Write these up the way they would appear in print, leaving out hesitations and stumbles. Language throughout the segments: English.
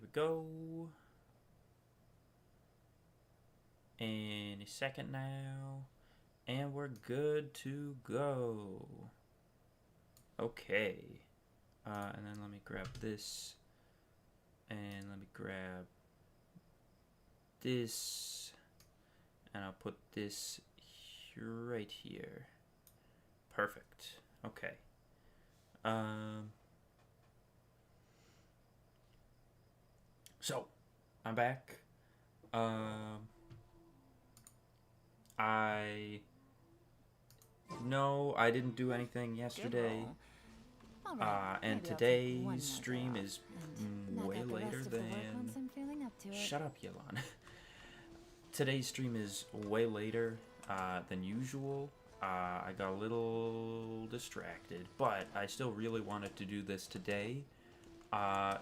we go. Any second now. And we're good to go. Okay. And then let me grab this. And let me grab this. And I'll put this right here. Perfect. Okay. So, I'm back. No, I didn't do anything yesterday. And today's stream is way later than... Shut up, Yelana. Today's stream is way later than usual. I got a little distracted, but I still really wanted to do this today.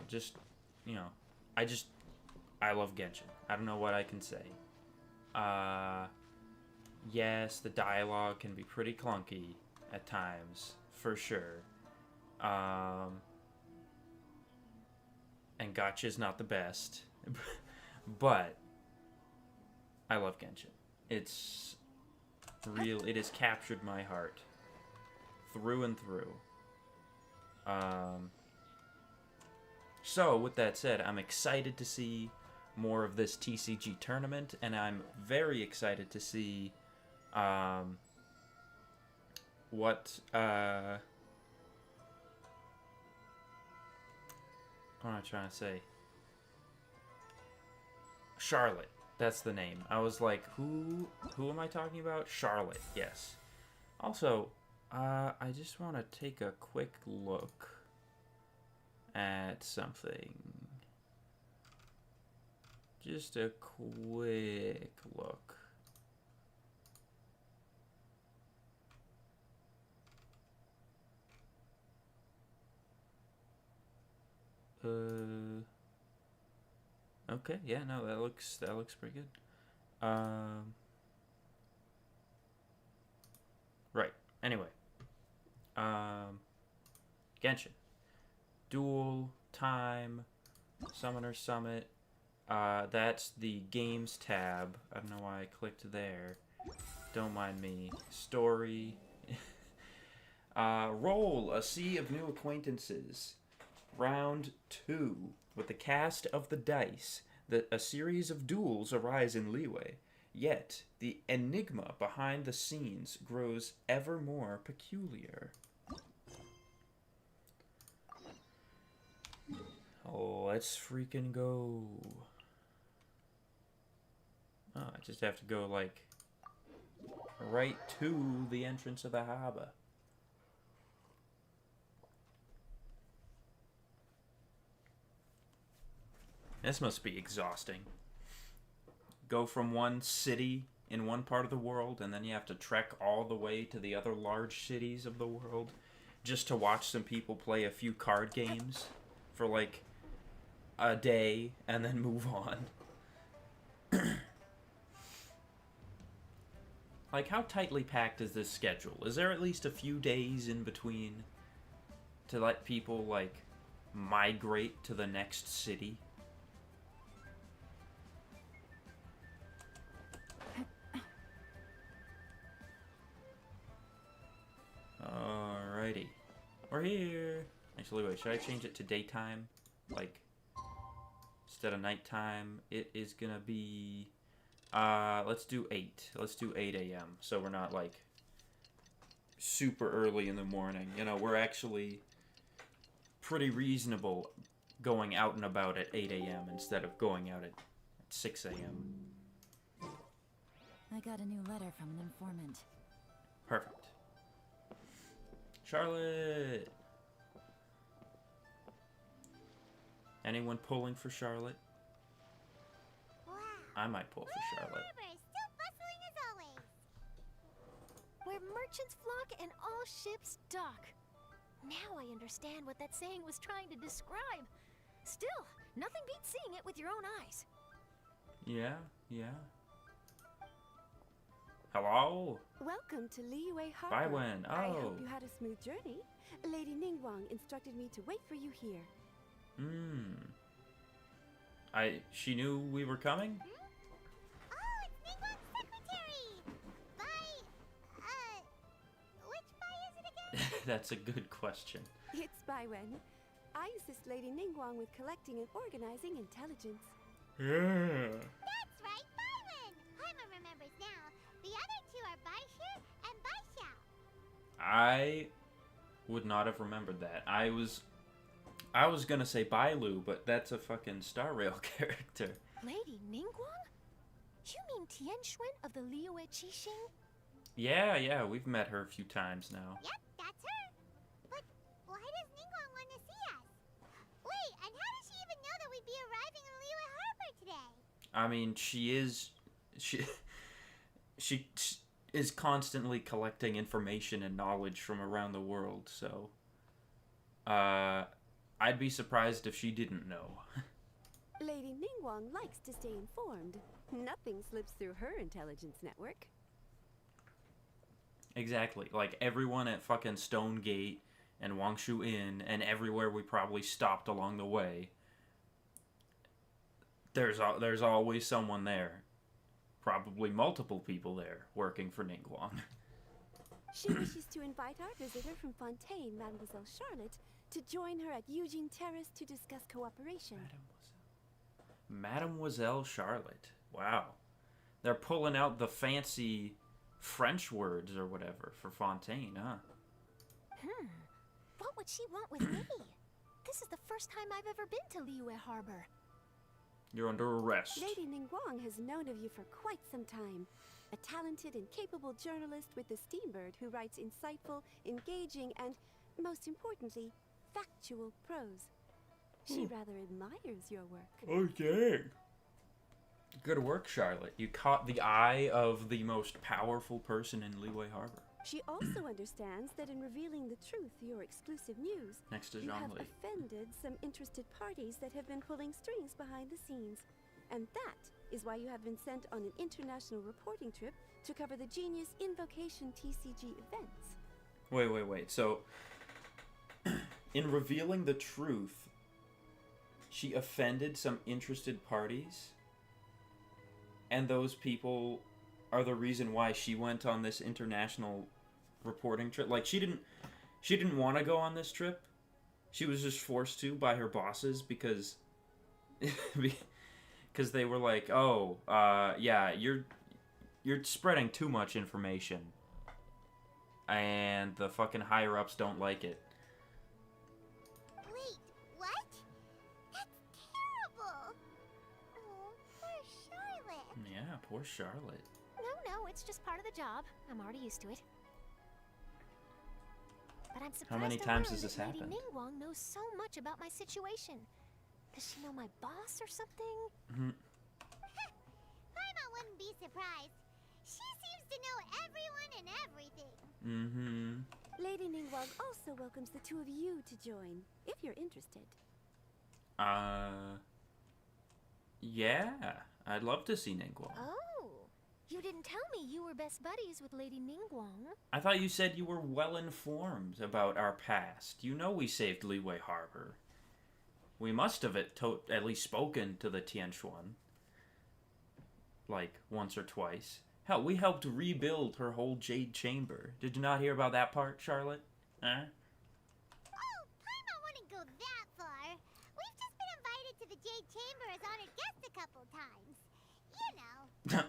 Just, you know, I love Genshin. I don't know what I can say. Yes, the dialogue can be pretty clunky at times, for sure. And Gotcha's not the best, but I love Genshin. It's real. It has captured my heart through and through. So, with that said, I'm excited to see more of this TCG tournament, and I'm very excited to see what am I trying to say? Charlotte. That's the name. I was like, who am I talking about? Charlotte, yes. Also, I just want to take a quick look at something. Just a quick look. Okay, yeah, no, that looks pretty good. Right. Anyway. Genshin. Duel, time, Summoner Summit. That's the Games tab. I don't know why I clicked there. Don't mind me. Story. Roll, a sea of new acquaintances. Round 2. With the cast of the dice, a series of duels arise in Liyue. Yet, the enigma behind the scenes grows ever more peculiar. Oh, let's freaking go. Oh, I just have to go, like, right to the entrance of the harbor. This must be exhausting. Go from one city in one part of the world, and then you have to trek all the way to the other large cities of the world just to watch some people play a few card games for, like, a day, and then move on. Like, how tightly packed is this schedule? Is there at least a few days in between to let people, like, migrate to the next city? Alrighty. We're here. Actually, wait, should I change it to daytime? Like, instead of nighttime, it is gonna be... let's do 8. Let's do 8 a.m. So we're not, like, super early in the morning. You know, we're actually pretty reasonable going out and about at 8 a.m. instead of going out at 6 a.m. I got a new letter from an informant. Perfect. Charlotte! Anyone pulling for Charlotte? Wow. I might pull for Charlotte. Still bustling as always. Where merchants flock and all ships dock. Now I understand what that saying was trying to describe. Still, nothing beats seeing it with your own eyes. Yeah. Hello? Welcome to Liyue Harbor. Bye, Wen. I Oh. hope you had a smooth journey. Lady Ningguang instructed me to wait for you here. She knew we were coming? Oh, it's Ningguang's secretary! Which Bai is it again? That's a good question. It's Baiwen. I assist Lady Ningguang with collecting and organizing intelligence. Yeah. That's right, Baiwen! Paimon remembers now. The other two are Baishu and Baishao. I would not have remembered that. I was gonna say Bailu, but that's a fucking Star Rail character. Lady Ningguang? You mean Tianxuan of the Liyue Qixing? Yeah, we've met her a few times now. Yep, that's her. But why does Ningguang want to see us? Wait, and how does she even know that we'd be arriving in Liyue Harbor today? I mean, she is constantly collecting information and knowledge from around the world, so I'd be surprised if she didn't know. Lady Ningguang likes to stay informed. Nothing slips through her intelligence network. Exactly. Like everyone at fucking Stone Gate and Wangshu Inn and everywhere we probably stopped along the way, there's always someone there. Probably multiple people there working for Ningguang. She wishes to invite our visitor from Fontaine, Mademoiselle Charlotte, to join her at Eugene Terrace to discuss cooperation. Mademoiselle Charlotte. Wow. They're pulling out the fancy French words or whatever for Fontaine, huh? What would she want with me? This is the first time I've ever been to Liyue Harbor. You're under arrest. Lady Ningguang has known of you for quite some time. A talented and capable journalist with the Steambird who writes insightful, engaging, and, most importantly, factual prose. She rather admires your work. Oh, dang. Good work, Charlotte. You caught the eye of the most powerful person in Liyue Harbor. She also understands that in revealing the truth, your exclusive news, Next to you have Zhongli. offended some interested parties that have been pulling strings behind the scenes. And that is why you have been sent on an international reporting trip to cover the Genius Invocation TCG events. Wait. So, in revealing the truth, she offended some interested parties? And those people are the reason why she went on this international reporting trip? Like, she didn't want to go on this trip. She was just forced to by her bosses because they were like, "Oh, yeah, you're spreading too much information." And the fucking higher ups don't like it. Wait, what? That's terrible. Oh, poor Charlotte. Yeah, poor Charlotte. No, it's just part of the job. I'm already used to it. But I'm surprised How many to times learn has this that Lady happened? Ningguang knows so much about my situation. Does she know my boss or something? Paimon wouldn't be surprised. She seems to know everyone and everything. Lady Ningguang also welcomes the two of you to join, if you're interested. Yeah, I'd love to see Ningguang. Oh, you didn't tell me you were best buddies with Lady Ningguang. I thought you said you were well informed about our past. You know we saved Liyue Harbor. We must have at least spoken to the Tianxuan. Like, once or twice. Hell, we helped rebuild her whole Jade Chamber. Did you not hear about that part, Charlotte? Huh? Oh, Paimon wouldn't go that far. We've just been invited to the Jade Chamber as honored guests a couple times. You know.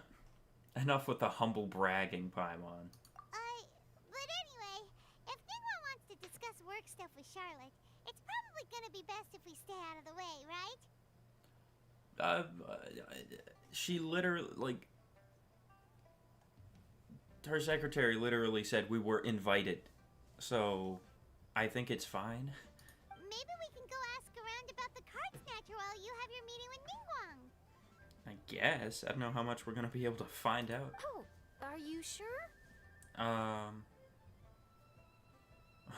Enough with the humble bragging, Paimon. But anyway, if Ningguang wants to discuss work stuff with Charlotte, it's probably gonna be best if we stay out of the way, right? She literally, like... Her secretary literally said we were invited. So, I think it's fine. Maybe we can go ask around about the card snatcher while you have your meeting with Ningguang. I guess. I don't know how much we're gonna be able to find out. Oh, are you sure? While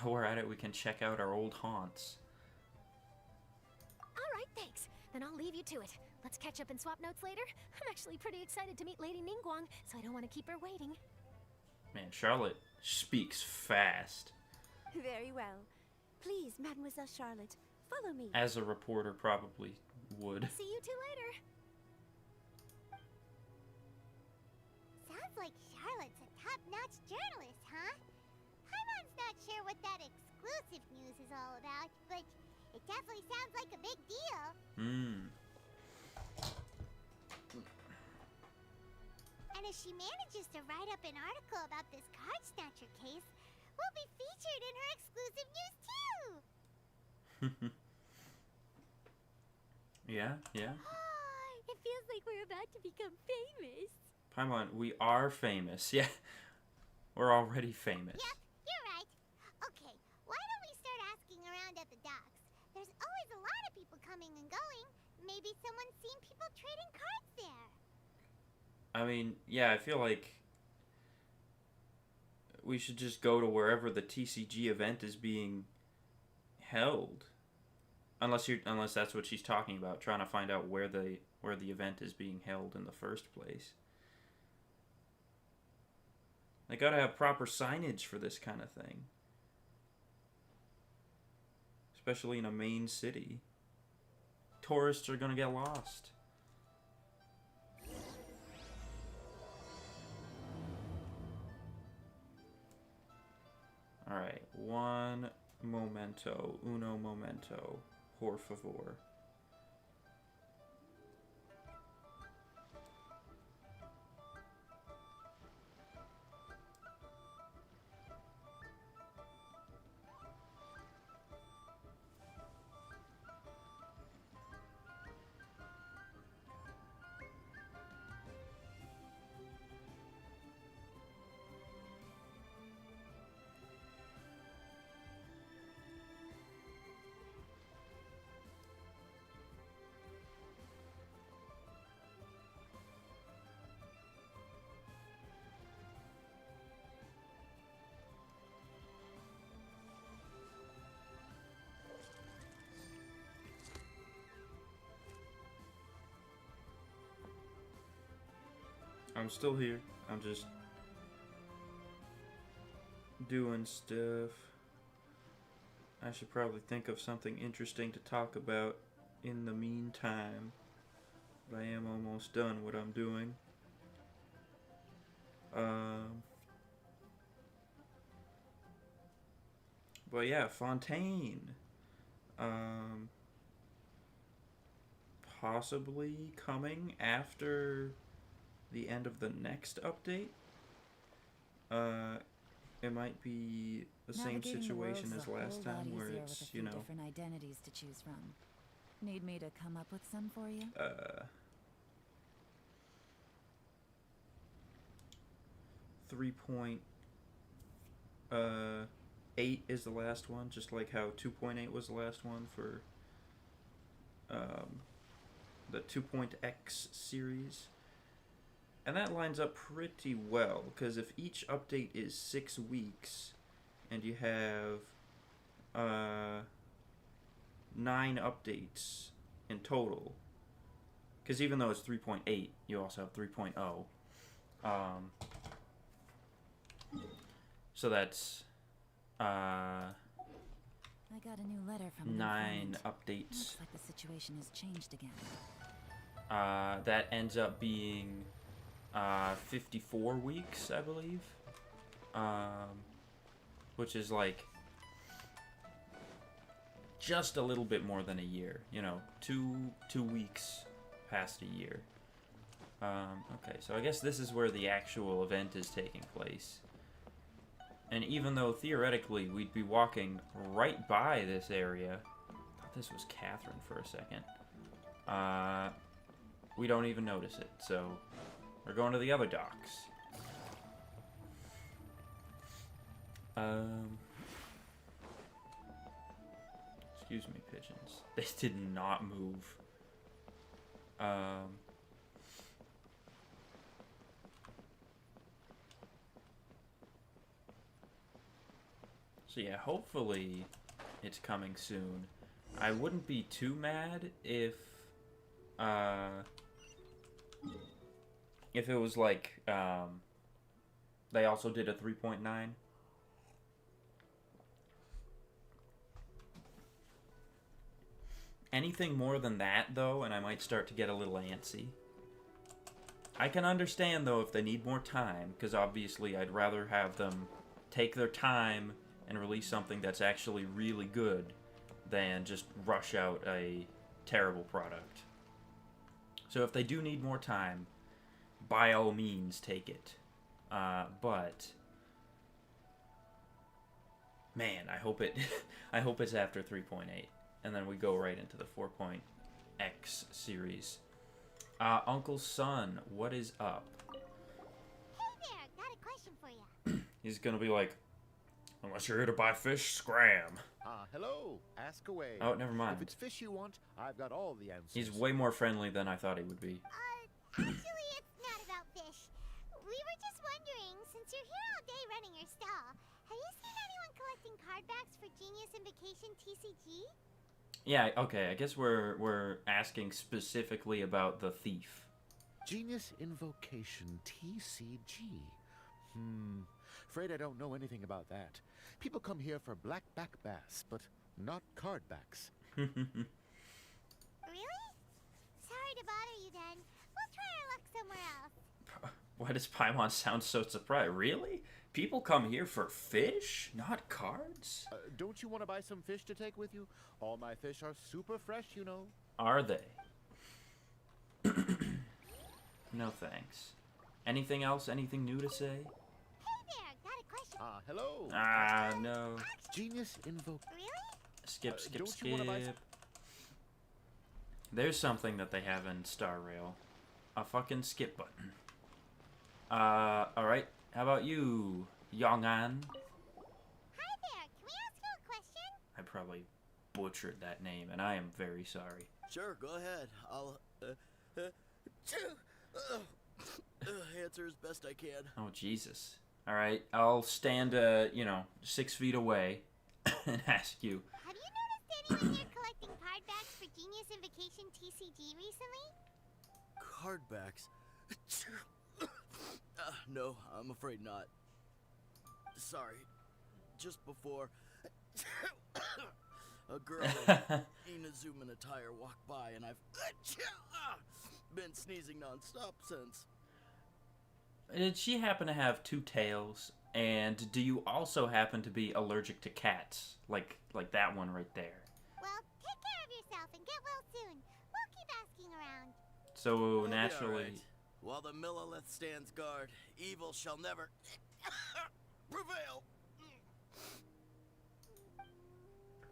we're at it, we can check out our old haunts. All right, thanks. Then I'll leave you to it. Let's catch up and swap notes later. I'm actually pretty excited to meet Lady Ningguang, so I don't want to keep her waiting. Man, Charlotte speaks fast. Very well. Please, Mademoiselle Charlotte, follow me. As a reporter probably wood. See you two later. Sounds like Charlotte's a top-notch journalist, huh? Paimon's not sure what that exclusive news is all about, but it definitely sounds like a big deal. And if she manages to write up an article about this card snatcher case, we'll be featured in her exclusive news too! Yeah. It feels like we're about to become famous. Paimon, we are famous. Yeah. We're already famous. Yep, you're right. Okay, why don't we start asking around at the docks? There's always a lot of people coming and going. Maybe someone's seen people trading cards there. I mean, yeah, I feel like we should just go to wherever the TCG event is being held. Unless that's what she's talking about, trying to find out where the event is being held in the first place. They gotta have proper signage for this kind of thing. Especially in a main city. Tourists are gonna get lost. Alright, uno momento, por favor. I'm still here. I'm just doing stuff. I should probably think of something interesting to talk about in the meantime. But I am almost done what I'm doing. But yeah, Fontaine. Possibly coming after the end of the next update. It might be the same situation as last time, where it's, you know, different identities to choose from. Need me to come up with some for you? 3.8 is the last one, just like how 2.8 was the last one for the 2.x series. And that lines up pretty well, because if each update is 6 weeks, and you have 9 updates in total, because even though it's 3.8, you also have 3.0. So that's I got a new letter from 9 updates. Looks like the situation has changed again. That ends up being 54 weeks, I believe. Which is like just a little bit more than a year. You know, two weeks past a year. Okay, so I guess this is where the actual event is taking place. And even though theoretically we'd be walking right by this area, I thought this was Catherine for a second. We don't even notice it, so we're going to the other docks. Excuse me, pigeons. They did not move. So yeah, hopefully it's coming soon. I wouldn't be too mad if it was like, they also did a 3.9. Anything more than that, though, and I might start to get a little antsy. I can understand, though, if they need more time, because obviously I'd rather have them take their time and release something that's actually really good than just rush out a terrible product. So if they do need more time, by all means, take it. But man, I hope I hope it's after 3.8, and then we go right into the 4.x series. Uncle Son, what is up? Hey there, got a question for you. He's gonna be like, unless you're here to buy fish, scram. Hello. Ask away. Oh, never mind. If it's fish you want, I've got all the answers. He's way more friendly than I thought he would be. Actually, it's not about fish. We were just wondering, since you're here all day running your stall, have you seen anyone collecting card backs for Genius Invocation TCG? Yeah, okay, I guess we're asking specifically about the thief. Genius Invocation TCG. Afraid I don't know anything about that. People come here for blackback bass, but not card backs. Really? Sorry to bother you then. We'll try our luck somewhere else. Why does Paimon sound so surprised? Really? People come here for fish, not cards? Don't you want to buy some fish to take with you? All my fish are super fresh, you know. Are they? No thanks. Anything else? Anything new to say? Hey there, got a question. Hello. No. Genius Invocation. Really? Skip, don't you wanna buy skip. There's something that they have in Star Rail. A fucking skip button. Alright. How about you, Yong'an? Hi there, can we ask you a question? I probably butchered that name, and I am very sorry. Sure, go ahead. I'll answer as best I can. Oh, Jesus. Alright, I'll stand, 6 feet away and ask you. Have you noticed anyone here collecting card backs for Genius Invocation TCG recently? Cardbacks? No, I'm afraid not. Sorry. Just before a girl in Inazuma attire walked by, and I've been sneezing nonstop since. Did she happen to have 2 tails? And do you also happen to be allergic to cats? Like that one right there. Well, take care of yourself and get well soon. We'll keep asking around. So We'll be naturally... all right. While the Millilith stands guard, evil shall never prevail.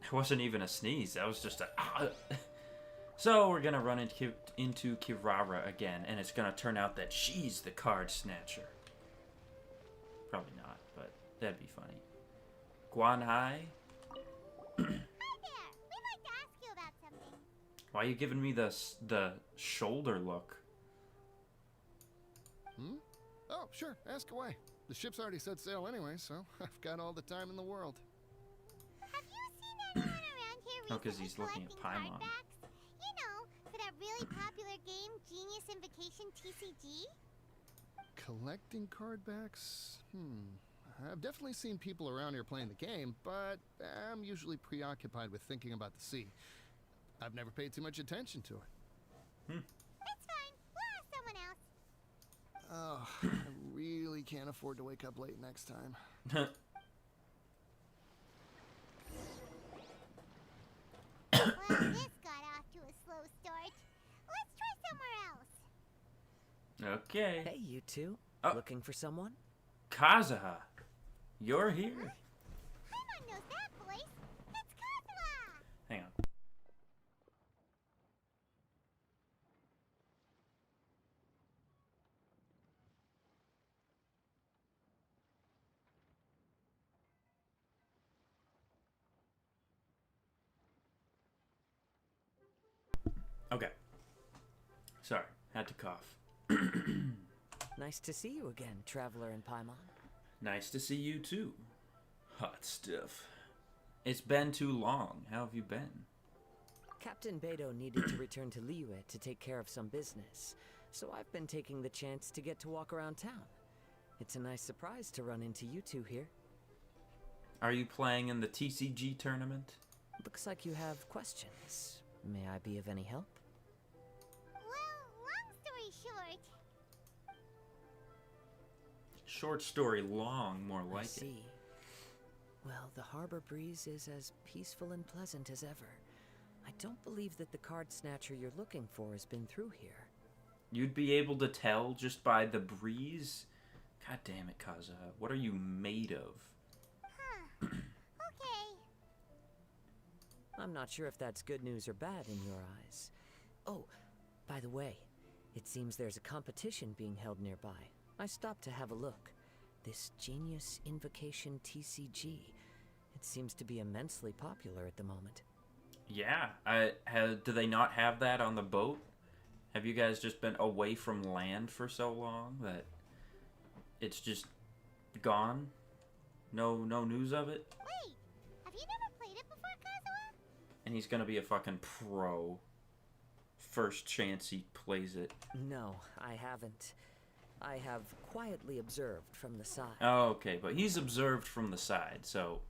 It wasn't even a sneeze. That was just a... So we're gonna run into Kirara again, and it's gonna turn out that she's the card snatcher. Probably not, but that'd be funny. Guan Hai? Hi there. We'd like to ask you about something. Why are you giving me the shoulder look? Oh, sure. Ask away. The ship's already set sail anyway, so I've got all the time in the world. Have you seen anyone around here Oh, 'cause recently he's looking at collecting Paimon. card backs? You know, for that really popular game, Genius Invocation TCG? Collecting card backs? I've definitely seen people around here playing the game, but I'm usually preoccupied with thinking about the sea. I've never paid too much attention to it. That's fine. We'll ask someone else. Oh, I really can't afford to wake up late next time. Well, this got off to a slow start. Let's try somewhere else. Okay. Hey, you two. Oh. Looking for someone? Kazuha, you're here. Paimon knows that voice. It's Kazuha. Hang on. Okay. Sorry, had to cough. Nice to see you again, Traveler and Paimon. Nice to see you too. Hot stuff. It's been too long. How have you been? Captain Beidou needed to return to Liyue to take care of some business, so I've been taking the chance to get to walk around town. It's a nice surprise to run into you two here. Are you playing in the TCG tournament? Looks like you have questions. May I be of any help? Well, long story short, Short story long, more like I it. see. Well, the harbor breeze is as peaceful and pleasant as ever. I don't believe that the card snatcher you're looking for has been through here. You'd be able to tell just by the breeze? God damn it, Kazuha. What are you made of? huh. Okay. I'm not sure if that's good news or bad in your eyes. Oh, by the way, it seems there's a competition being held nearby. I stopped to have a look. This Genius Invocation TCG. It seems to be immensely popular at the moment. Yeah. Do they not have that on the boat? Have you guys just been away from land for so long that it's just gone? No news of it? Wait, have you never played it before, Kazuha? And he's gonna be a fucking pro. First chance he plays it. No, I haven't. I have quietly observed from the side. Oh, okay, but he's observed from the side, so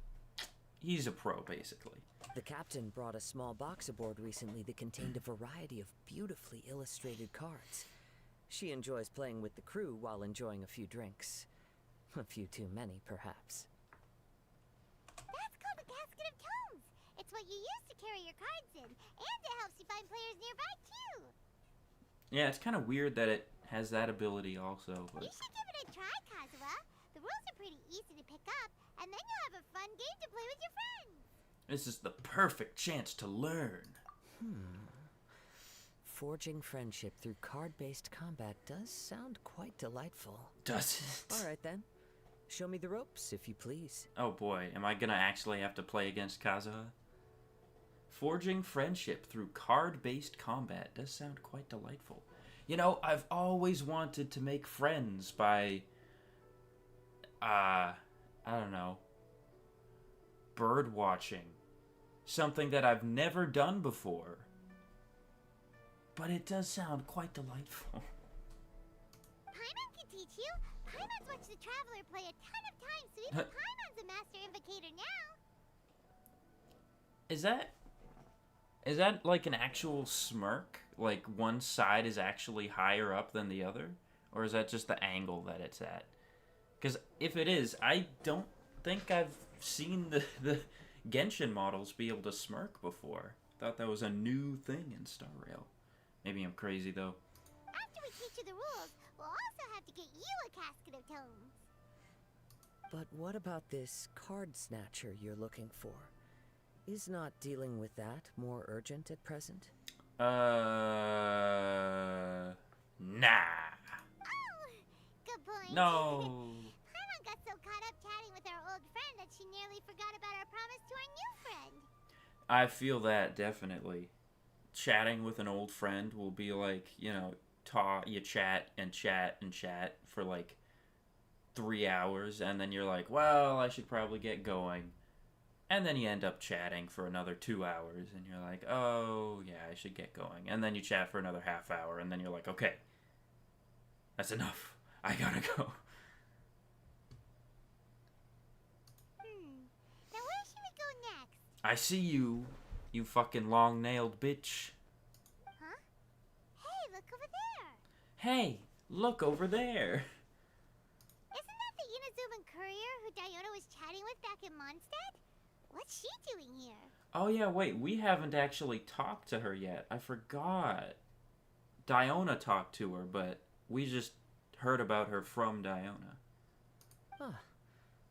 he's a pro, basically. The captain brought a small box aboard recently that contained a variety of beautifully illustrated cards. She enjoys playing with the crew while enjoying a few drinks. A few too many, perhaps. That's called a casket of tomes. It's what you use to carry your cards in, and it helps you find players nearby, too. Yeah, it's kind of weird that it has that ability also, but You should give it a try, Kazuha. The rules are pretty easy to pick up, and then you'll have a fun game to play with your friends. this is the perfect chance to learn. Forging friendship through card-based combat does sound quite delightful. Does it? All right, then. Show me the ropes, if you please. Oh boy, am I gonna actually have to play against Kazuha? Forging friendship through card-based combat does sound quite delightful. You know, I've always wanted to make friends by, I don't know, bird watching. Something that I've never done before. But it does sound quite delightful. Paimon can teach you. Paimon's watched the Traveler play a ton of times, so even Paimon's a master invocator now. Is that like an actual smirk? Like one side is actually higher up than the other? Or is that just the angle that it's at? Because if it is, I don't think I've seen the Genshin models be able to smirk before. Thought that was a new thing in Star Rail. Maybe I'm crazy though. After we teach you the rules, we'll also have to get you a casket of tomes. But what about this card snatcher you're looking for? Is not dealing with that more urgent at present? Nah. Oh, good point. No. Paimon got so caught up chatting with our old friend that she nearly forgot about our promise to our new friend. I feel that, definitely. Chatting with an old friend will be like, you know, you chat and chat and chat for like 3 hours, and then you're like, well, I should probably get going. And then you end up chatting for another 2 hours, and you're like, oh, yeah, I should get going. And then you chat for another half hour, and then you're like, okay, that's enough. I gotta go. Now where should we go next? I see you, you fucking long-nailed bitch. Huh? Hey, look over there. Hey, look over there. Isn't that the Inazuman courier who Diona was chatting with back in Mondstadt? What's she doing here? Oh yeah, wait, we haven't actually talked to her yet. I forgot. Diona talked to her, but we just heard about her from Diona. Huh.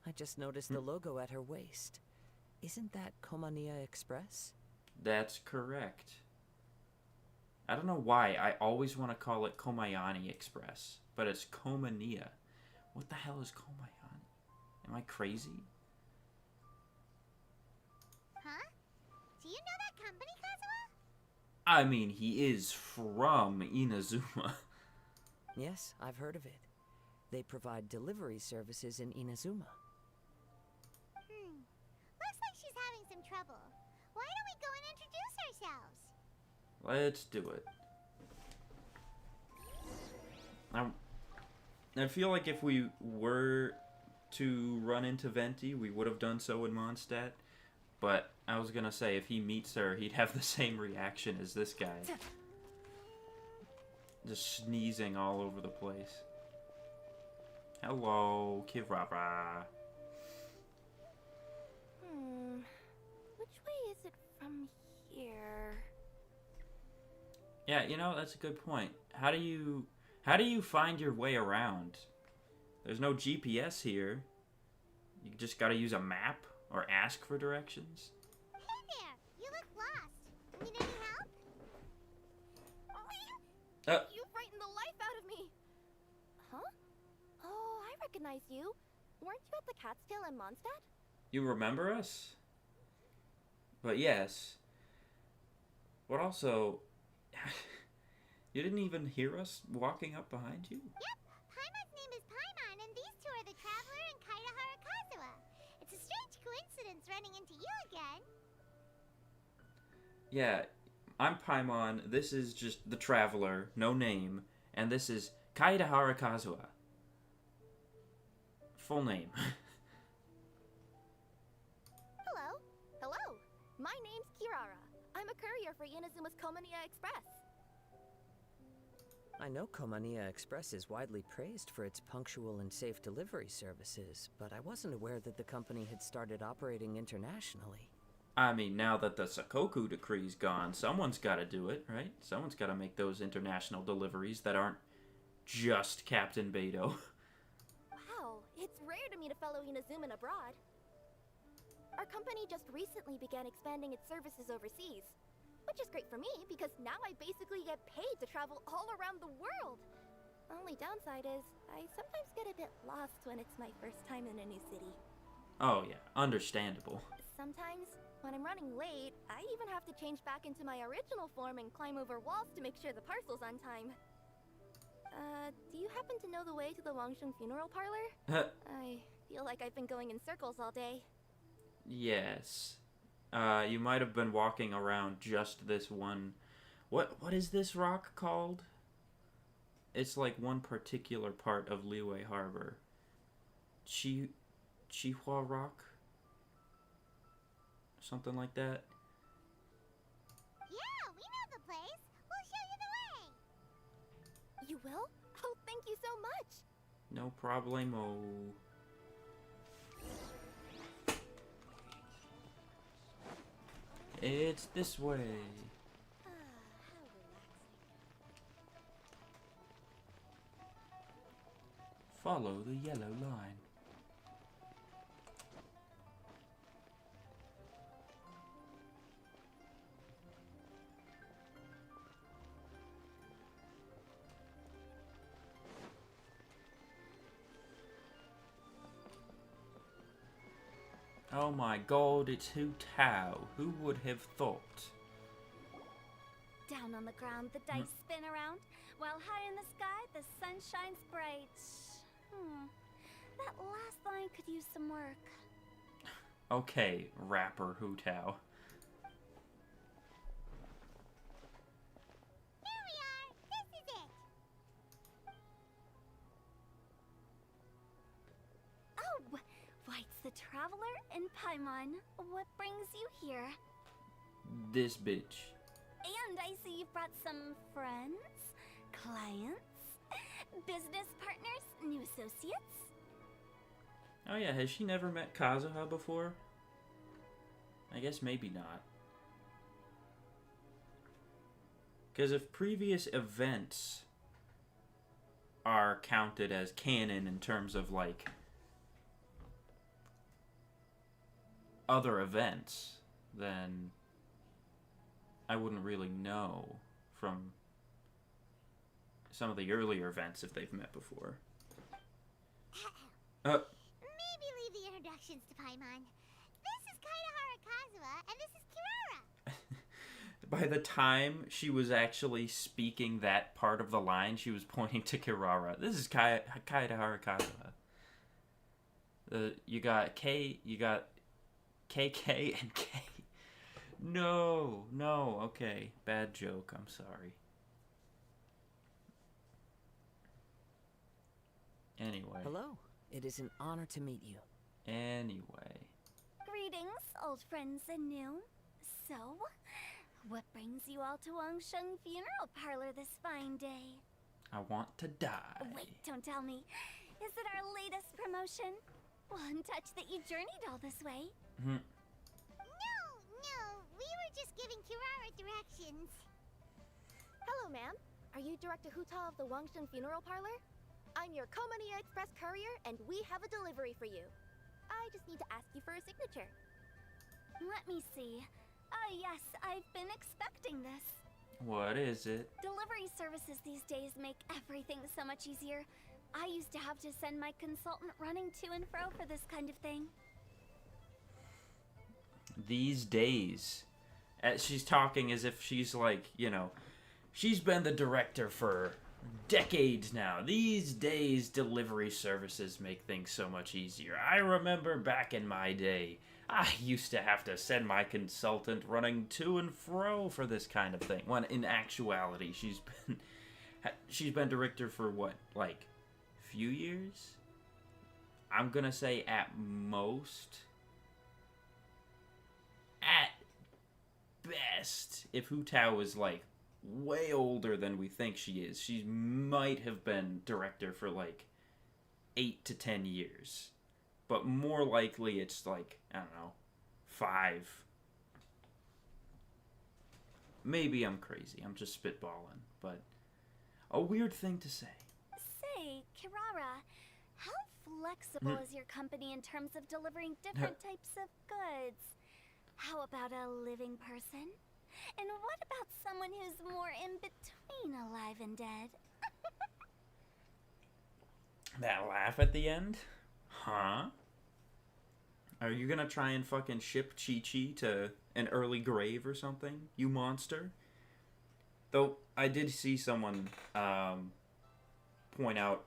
I just noticed the logo at her waist. Isn't that Komania Express? That's correct. I don't know why, I always want to call it Komayani Express, but it's Komania. What the hell is Komayani? Am I crazy? Huh? Do you know that company, Kazuha? I mean, he is from Inazuma. Yes, I've heard of it. They provide delivery services in Inazuma. Looks like she's having some trouble. Why don't we go and introduce ourselves? Let's do it. I feel like if we were to run into Venti, we would have done so in Mondstadt. But I was gonna say, if he meets her, he'd have the same reaction as this guy. Just sneezing all over the place. Hello, Kirara. Which way is it from here? Yeah, you know, that's a good point. How do you find your way around? There's no GPS here. You just gotta use a map or ask for directions. Hey there! You look lost. Need any help? You frightened the life out of me! Huh? Oh, I recognize you. Weren't you at the Catskill in Mondstadt? You remember us? But yes. But also, you didn't even hear us walking up behind you? Yep. Paimon's name is Paimon, and these two are the Traveler and Kaida Harakazawa. It's a strange coincidence running into you again. Yeah, I'm Paimon. This is just the Traveler, no name. And this is Kaida Harakazawa. Full name. Hello. Hello. My name's Kirara. I'm a courier for Inazuma's Komaniya Express. I know Komaniya Express is widely praised for its punctual and safe delivery services, but I wasn't aware that the company had started operating internationally. I mean, now that the Sakoku decree's gone, someone's gotta do it, right? Someone's gotta make those international deliveries that aren't just Captain Beto. Wow, it's rare to meet a fellow Inazuman abroad. Our company just recently began expanding its services overseas, which is great for me because now I basically get paid to travel all around the world. Only downside is I sometimes get a bit lost when it's my first time in a new city. Oh yeah, understandable. Sometimes, when I'm running late, I even have to change back into my original form and climb over walls to make sure the parcel's on time. Do you happen to know the way to the Wangsheng funeral parlor? I feel like I've been going in circles all day. Yes. You might have been walking around just this one... What is this rock called? It's like one particular part of Liyue Harbor. Chihua Rock? Something like that. Yeah, we know the place. We'll show you the way. You will? Oh, thank you so much! No problemo. It's this way. How relaxing. Follow the yellow line. Oh my god, it's Hu Tao. Who would have thought? Down on the ground, the dice spin around, while high in the sky, the sun shines bright. That last line could use some work. Okay, rapper Hu Tao. Here we are. This is it. Oh, White's the Traveler and Paimon. What brings you here? This bitch. And I see you've brought some friends, clients, business partners, new associates. Oh yeah, has she never met Kazuha before? I guess maybe not. Because if previous events are counted as canon in terms of, like, other events, then I wouldn't really know from some of the earlier events if they've met before. Maybe leave the introductions to Paimon. This is Kaida Harakazawa, and this is Kirara. By the time she was actually speaking that part of the line, she was pointing to Kirara. This is Kaida Harakazawa. You got KK and K. No, okay. Bad joke, I'm sorry. Anyway. Hello. It is an honor to meet you. Anyway. Greetings, old friends and new. So, what brings you all to Wangsheng Funeral Parlor this fine day? I want to die. Wait, don't tell me. Is it our latest promotion? Well, I'm touched that you journeyed all this way. No, we were just giving Kirara directions. Hello, ma'am. Are you Director Huta of the Wangsheng Funeral Parlor? I'm your Komania Express courier, and we have a delivery for you. I just need to ask you for a signature. Let me see. Ah, yes, I've been expecting this. What is it? Delivery services these days make everything so much easier. I used to have to send my consultant running to and fro for this kind of thing. These days. She's talking as if she's like, you know, she's been the director for decades now. These days, delivery services make things so much easier. I remember back in my day, I used to have to send my consultant running to and fro for this kind of thing. When in actuality, she's been director for what, like, few years? I'm gonna say at most. At best, if Hu Tao is like way older than we think she is, she might have been director for like 8 to 10 years. But more likely it's like, I don't know, 5. Maybe I'm crazy. I'm just spitballing. But a weird thing to say. Say, Kirara, how flexible is your company in terms of delivering different types of goods? How about a living person? And what about someone who's more in between alive and dead? That laugh at the end? Huh? Are you gonna try and fucking ship Chi-Chi to an early grave or something, you monster? Though, I did see someone point out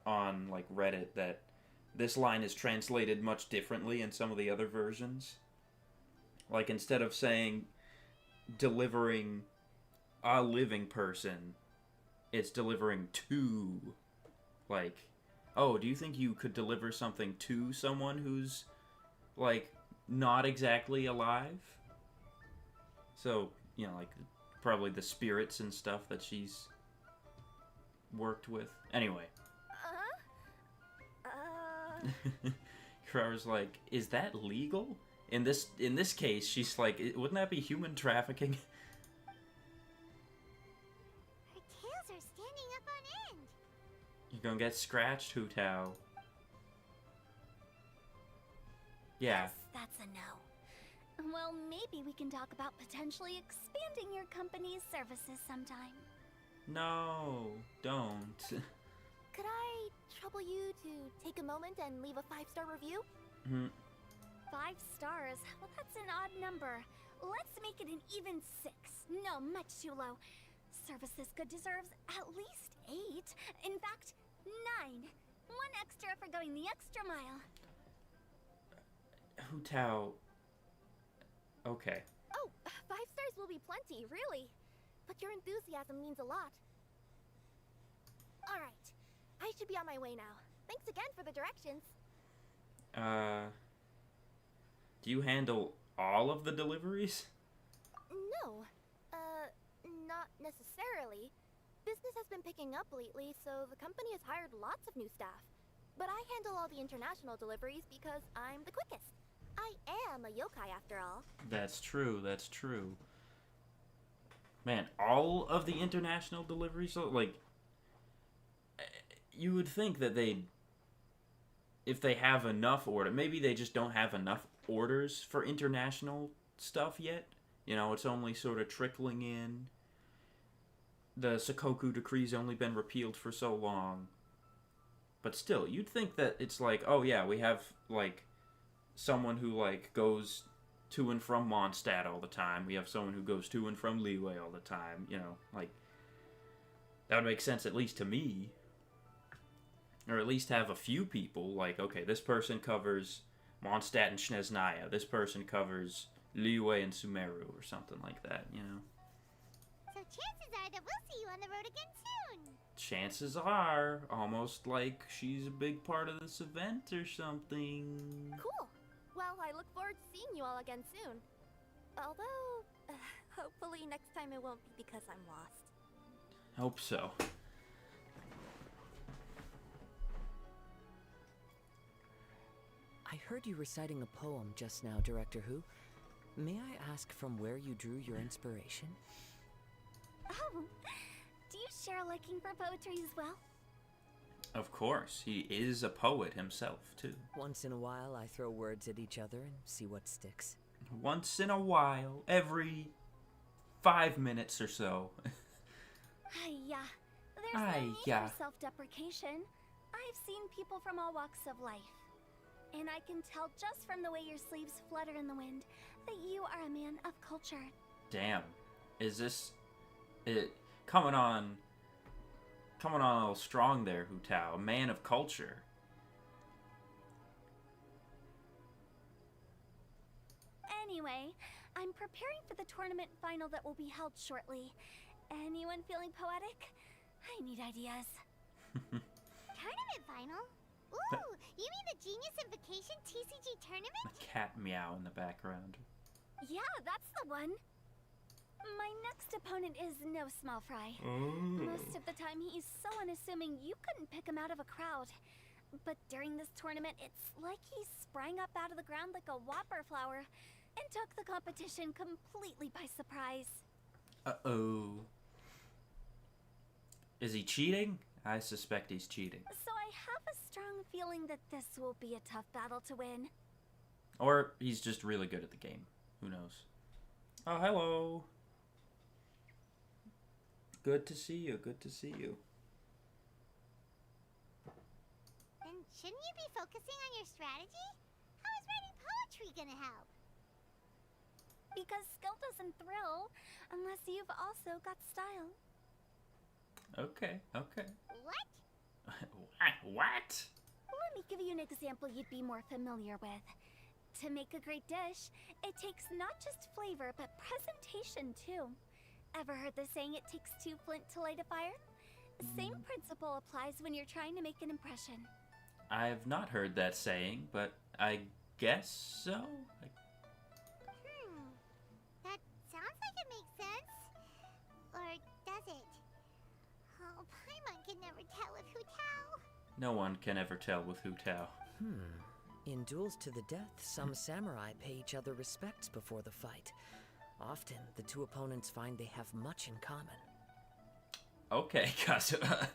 on, like, Reddit that this line is translated much differently in some of the other versions. Like, instead of saying delivering a living person, it's delivering to, like, oh, do you think you could deliver something to someone who's, like, not exactly alive? So, you know, like, probably the spirits and stuff that she's worked with. Anyway. Kirara's like, is that legal? In this case, she's like, wouldn't that be human trafficking? Her tails are standing up on end. You're gonna get scratched, Hu Tao. Yeah. Yes, that's a no. Well, maybe we can talk about potentially expanding your company's services sometime. No, don't. Could I trouble you to take a moment and leave a 5-star review? 5 stars? Well, that's an odd number. Let's make it an even 6. No, much too low. Service this good deserves at least 8. In fact, 9. 1 extra for going the extra mile. Hu Tao. Okay. Oh, 5 stars will be plenty, really. But your enthusiasm means a lot. Alright, I should be on my way now. Thanks again for the directions. Do you handle all of the deliveries? No. Not necessarily. Business has been picking up lately, so the company has hired lots of new staff. But I handle all the international deliveries because I'm the quickest. I am a yokai after all. That's true, that's true. Man, all of the international deliveries, like, you would think that they'd, if they have enough order, maybe they just don't have enough orders for international stuff yet. You know, it's only sort of trickling in. The Sakoku decree's only been repealed for so long. But still, you'd think that it's like, oh yeah, we have, like, someone who, like, goes to and from Mondstadt all the time. We have someone who goes to and from Liyue all the time. You know, like, that would make sense at least to me. Or at least have a few people, like, okay, this person covers Mondstadt and Snezhnaya. This person covers Liyue and Sumeru or something like that, you know? So chances are that we'll see you on the road again soon. Chances are, almost like she's a big part of this event or something. Cool. Well, I look forward to seeing you all again soon. Although, hopefully next time it won't be because I'm lost. Hope so. I heard you reciting a poem just now, Director Who. May I ask from where you drew your inspiration? Oh, do you share a liking for poetry as well? Of course, he is a poet himself, too. Once in a while, I throw words at each other and see what sticks. Once in a while, every 5 minutes or so. Yeah, there's no need for self-deprecation. I've seen people from all walks of life. And I can tell just from the way your sleeves flutter in the wind that you are a man of culture. Damn. Is this... it coming on a little strong there, Hu Tao. A man of culture. Anyway, I'm preparing for the tournament final that will be held shortly. Anyone feeling poetic? I need ideas. Tournament final? Ooh, you mean the Genius Invocation TCG tournament? A cat meow in the background. Yeah, that's the one. My next opponent is no small fry. Most of the time he's so unassuming you couldn't pick him out of a crowd. But during this tournament, it's like he sprang up out of the ground like a whopper flower and took the competition completely by surprise. Uh-oh. Is he cheating? I suspect he's cheating. So I have a strong feeling that this will be a tough battle to win. Or he's just really good at the game. Who knows? Oh, hello. Good to see you. Good to see you. Then shouldn't you be focusing on your strategy? How is writing poetry gonna help? Because skill doesn't thrill unless you've also got style. Okay, okay. What? What? Let me give you an example you'd be more familiar with. To make a great dish, it takes not just flavor, but presentation too. Ever heard the saying, it takes 2 flint to light a fire? Same principle applies when you're trying to make an impression. I've not heard that saying, but I guess so. That sounds like it makes sense. Or does it? Oh, Paimon can never tell with Hu Tao. No one can ever tell with Hu Tao. In duels to the death, some samurai pay each other respects before the fight. Often, the two opponents find they have much in common. Okay, Kazuha.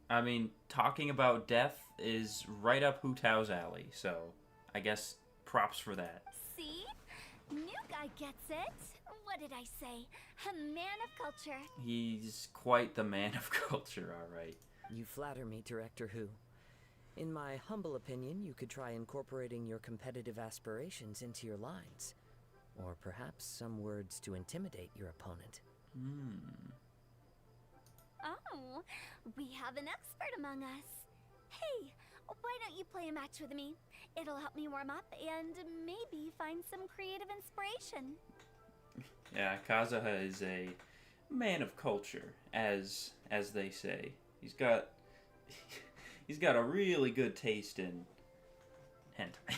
I mean, talking about death is right up Hu Tao's alley, so I guess props for that. See? New guy gets it. What did I say? A man of culture. He's quite the man of culture, alright. You flatter me, Director Who. In my humble opinion, you could try incorporating your competitive aspirations into your lines. Or perhaps some words to intimidate your opponent. Oh, we have an expert among us. Hey, why don't you play a match with me? It'll help me warm up and maybe find some creative inspiration. Yeah, Kazuha is a man of culture, as they say. He's got a really good taste in hentai.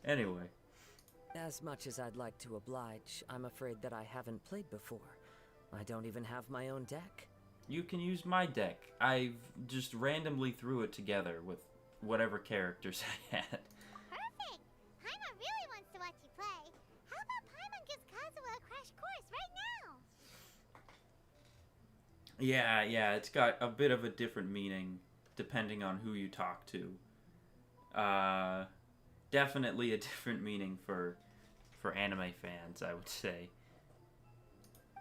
Anyway. As much as I'd like to oblige, I'm afraid that I haven't played before. I don't even have my own deck. You can use my deck. I've just randomly threw it together with whatever characters I had. Perfect! Paimon really wants to watch you play. How about Paimon gives Kazuha a crash course right now? Yeah, it's got a bit of a different meaning depending on who you talk to. Definitely a different meaning for anime fans, I would say.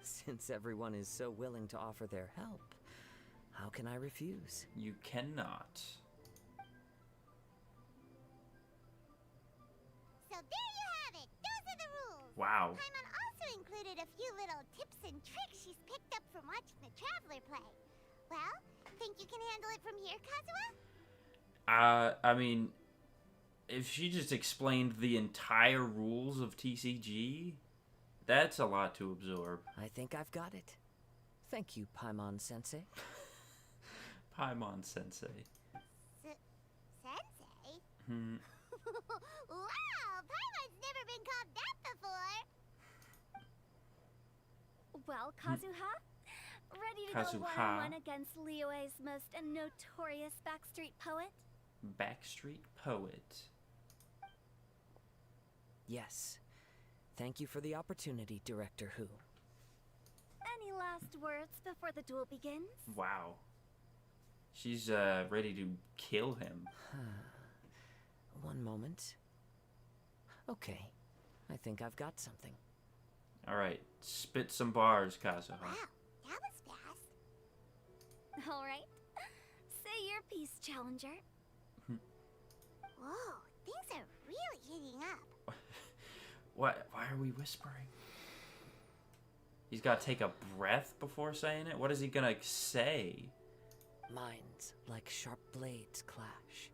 Since everyone is so willing to offer their help, how can I refuse? You cannot. So there you have it. Those are the rules. Wow. Paimon also included a few little tips and tricks she's picked up from watching the Traveler play. Well, think you can handle it from here, Kazuha? I mean, if she just explained the entire rules of TCG, that's a lot to absorb. I think I've got it. Thank you, Paimon-sensei. Paimon-sensei. Sensei? Wow, Paimon's never been called that before. Well, Kazuha? Ready to go one-on-one against Liyue's most notorious backstreet poet? Backstreet poet. Yes. Thank you for the opportunity, Director Who. Any last words before the duel begins? Wow. She's ready to kill him. One moment. Okay. I think I've got something. Alright, spit some bars, Kazuha. Wow, that was fast. All right. Say your piece, Challenger. Whoa, things are really heating up. What? Why are we whispering? He's got to take a breath before saying it? What is he gonna say? Minds like sharp blades clash.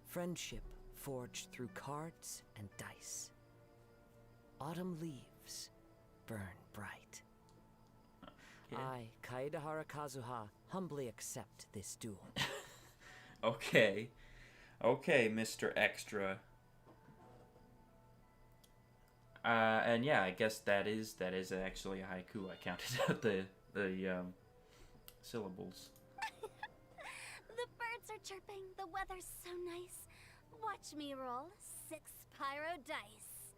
Friendship forged through cards and dice. Autumn leaves burn bright. Okay. I, Kaedehara Kazuha, humbly accept this duel. Okay. Okay, Mr. Extra. And yeah, I guess that is actually a haiku. I counted out the syllables. The birds are chirping, the weather's so nice. Watch me roll 6 pyro dice.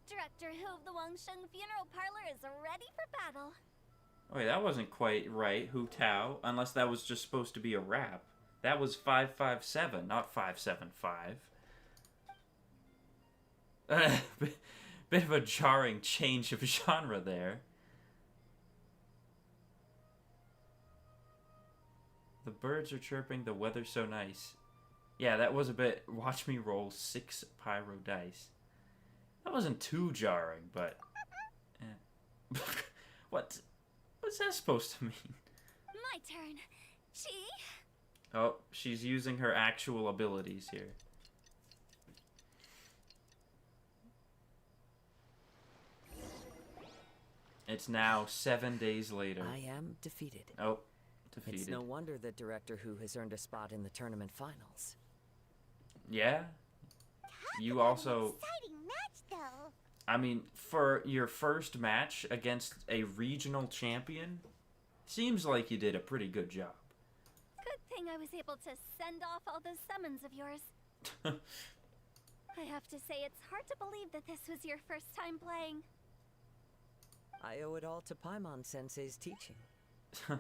Director Who of the Wangsheng Funeral Parlor is ready for battle. Wait, that wasn't quite right, Hu Tao, unless that was just supposed to be a rap. That was 557, not 575. Bit of a jarring change of genre there. The birds are chirping, the weather's so nice. Yeah, that was a bit... Watch me roll 6 pyro dice. That wasn't too jarring, but... What's that supposed to mean? My turn. Chi? Oh, she's using her actual abilities here. It's now 7 days later. I am defeated. Oh, defeated. It's no wonder that Director Who has earned a spot in the tournament finals. Yeah? You also... Exciting match, though. I mean, for your first match against a regional champion, seems like you did a pretty good job. Good thing I was able to send off all those summons of yours. I have to say, it's hard to believe that this was your first time playing. I owe it all to Paimon-sensei's teaching. Huh?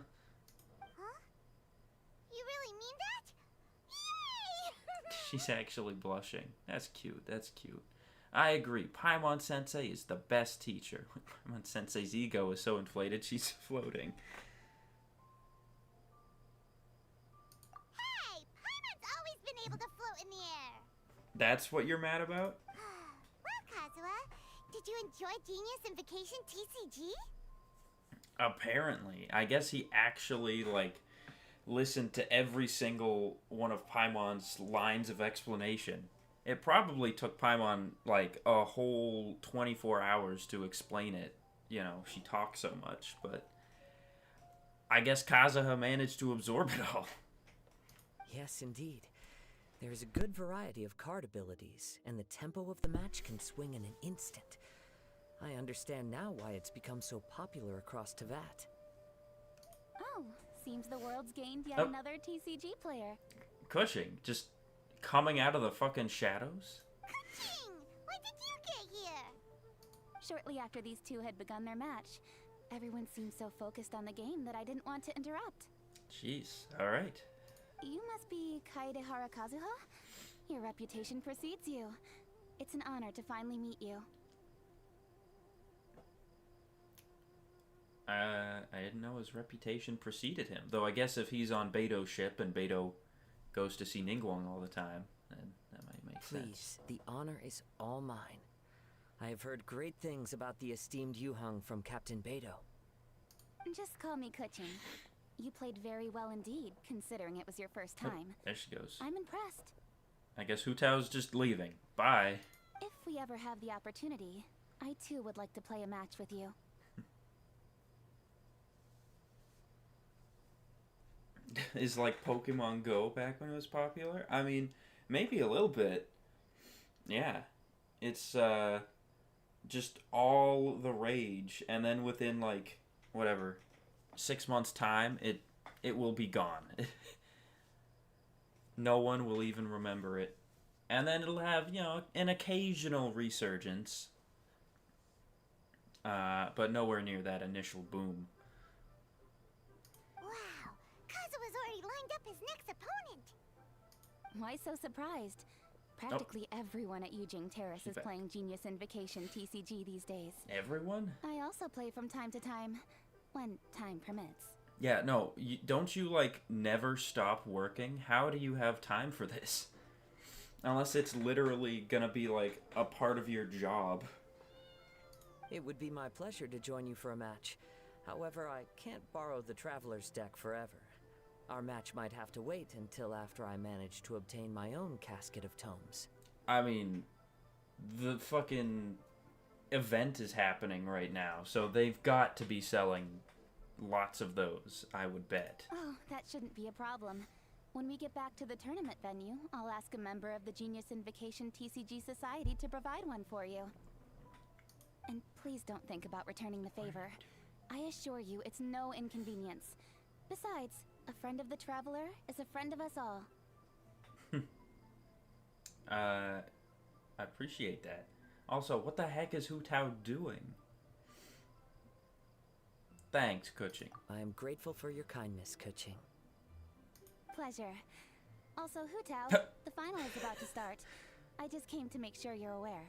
You really mean that? Yay! She's actually blushing. That's cute, that's cute. I agree, Paimon-sensei is the best teacher. Paimon-sensei's ego is so inflated, she's floating. Hey, Paimon's always been able to float in the air. That's what you're mad about? Well, Kazuha, did you enjoy Genius and Vacation TCG? Apparently. I guess he actually, like, listened to every single one of Paimon's lines of explanation. It probably took Paimon, like, a whole 24 hours to explain it. You know, she talks so much, but... I guess Kazuha managed to absorb it all. Yes, indeed. There is a good variety of card abilities, and the tempo of the match can swing in an instant. I understand now why it's become so popular across Teyvat. Oh, seems the world's gained yet Oh. another TCG player. Cushing, just coming out of the fucking shadows? Kuching, when did you get here? Shortly after these two had begun their match, everyone seemed so focused on the game that I didn't want to interrupt. Jeez, alright. You must be Kaedehara Kazuha? Your reputation precedes you. It's an honor to finally meet you. I didn't know his reputation preceded him. Though I guess if he's on Beto's ship and Beto goes to see Ningguang all the time, then that might make sense. Please, the honor is all mine. I have heard great things about the esteemed Yuheng from Captain Beto. Just call me Kuching. You played very well indeed, considering it was your first time. There she goes. I'm impressed. I guess Hu Tao's just leaving. Bye. If we ever have the opportunity, I too would like to play a match with you. Is like Pokemon Go back when it was popular? I mean, maybe a little bit. Yeah. It's just all the rage, and then within like whatever 6 months time it will be gone. No one will even remember it. And then it'll have, an occasional resurgence. But nowhere near that initial boom. Wow, Kazuha's already lined up his next opponent. Why so surprised? Practically everyone at Yujing Terrace is playing Genius Invocation TCG these days. Everyone? I also play from time to time, when time permits. Yeah, no, don't you, like, never stop working? How do you have time for this? Unless it's literally gonna be, like, a part of your job. It would be my pleasure to join you for a match. However, I can't borrow the Traveler's deck forever. Our match might have to wait until after I manage to obtain my own casket of tomes. I mean, the fucking event is happening right now, so they've got to be selling lots of those, I would bet. Oh, that shouldn't be a problem. When we get back to the tournament venue, I'll ask a member of the Genius Invocation TCG Society to provide one for you. And please don't think about returning the favor. I assure you, it's no inconvenience. Besides, a friend of the Traveler is a friend of us all. I appreciate that. Also, what the heck is Hu Tao doing? Thanks, Kuching. I am grateful for your kindness, Kuching. Pleasure. Also, Hu Tao, the final is about to start. I just came to make sure you're aware.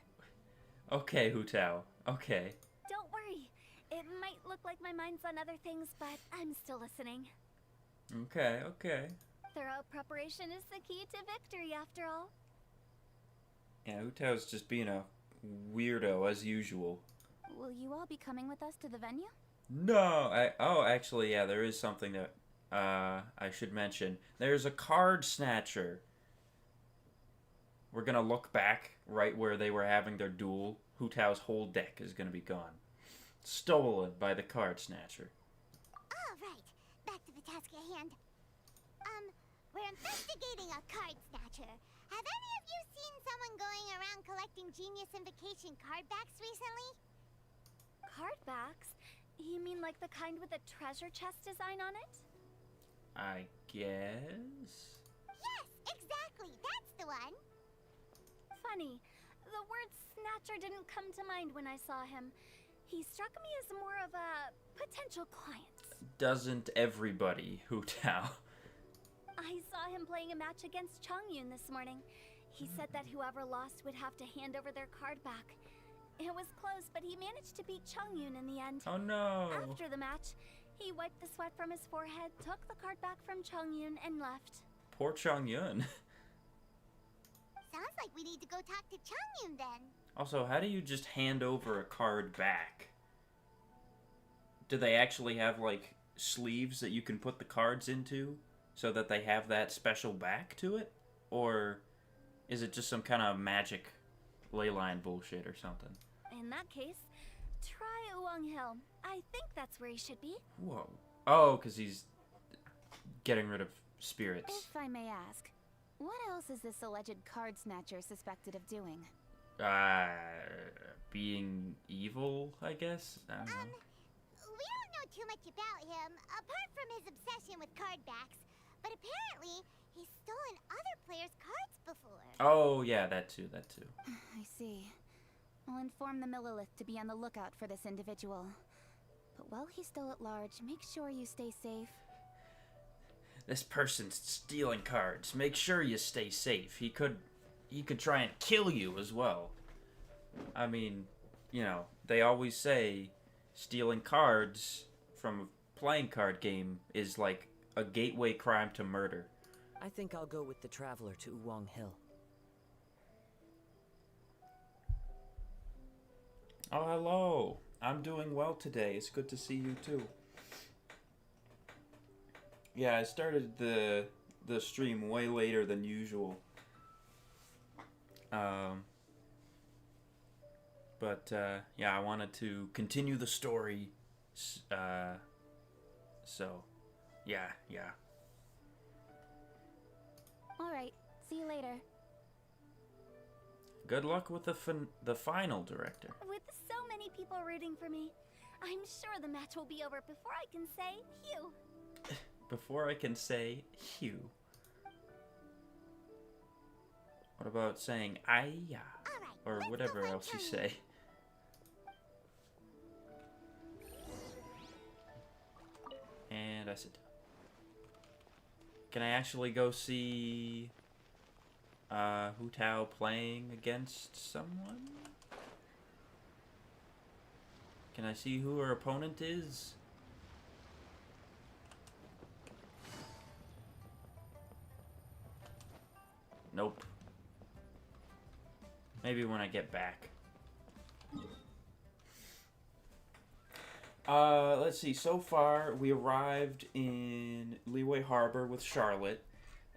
Okay, Hu Tao. Okay. Don't worry. It might look like my mind's on other things, but I'm still listening. Okay, okay. Thorough preparation is the key to victory, after all. Yeah, Hu Tao's just being a weirdo as usual. Will you all be coming with us to the venue? No! Actually, yeah, there is something that I should mention. There's a card snatcher. We're gonna look back right where they were having their duel. Hu Tao's whole deck is gonna be gone. Stolen by the card snatcher. All right, back to the task at hand. We're investigating a card snatcher. Have any of you seen someone going around collecting Genius Invocation card backs recently? Card backs? You mean like the kind with a treasure chest design on it? I guess? Yes, exactly. That's the one. Funny. The word snatcher didn't come to mind when I saw him. He struck me as more of a potential client. Doesn't everybody, Hu Tao? I saw him playing a match against Chongyun this morning. He said that whoever lost would have to hand over their card back. It was close, but he managed to beat Chongyun in the end. Oh no! After the match, he wiped the sweat from his forehead, took the card back from Chongyun, and left. Poor Chongyun. Sounds like we need to go talk to Chongyun then. Also, how do you just hand over a card back? Do they actually have, like, sleeves that you can put the cards into so that they have that special back to it? Or is it just some kind of magic leyline bullshit or something? In that case, try Uwang Hill. I think that's where he should be. Whoa. Oh, because he's getting rid of spirits. If I may ask, what else is this alleged card snatcher suspected of doing? Being evil, I guess? I don't know. We don't know too much about him, apart from his obsession with card backs. But apparently, he's stolen other players' cards before. Oh, yeah, that too. I see. I'll inform the Millilith to be on the lookout for this individual. But while he's still at large, make sure you stay safe. This person's stealing cards. Make sure you stay safe. He could try and kill you as well. I mean, they always say stealing cards from a playing card game is like a gateway crime to murder. I think I'll go with the Traveler to Uwang Hill. Oh, hello. I'm doing well today. It's good to see you too. Yeah, I started the stream way later than usual. But yeah, I wanted to continue the story. So, yeah. All right. See you later. good luck with the final, Director. With so many people rooting for me, I'm sure the match will be over before I can say Hugh. Before I can say Hugh. What about saying Aya? Or whatever else you say. And I sit down. Can I actually go see Hu Tao playing against someone? Can I see who her opponent is? Nope. Maybe when I get back. Let's see. So far, we arrived in Liyue Harbor with Charlotte,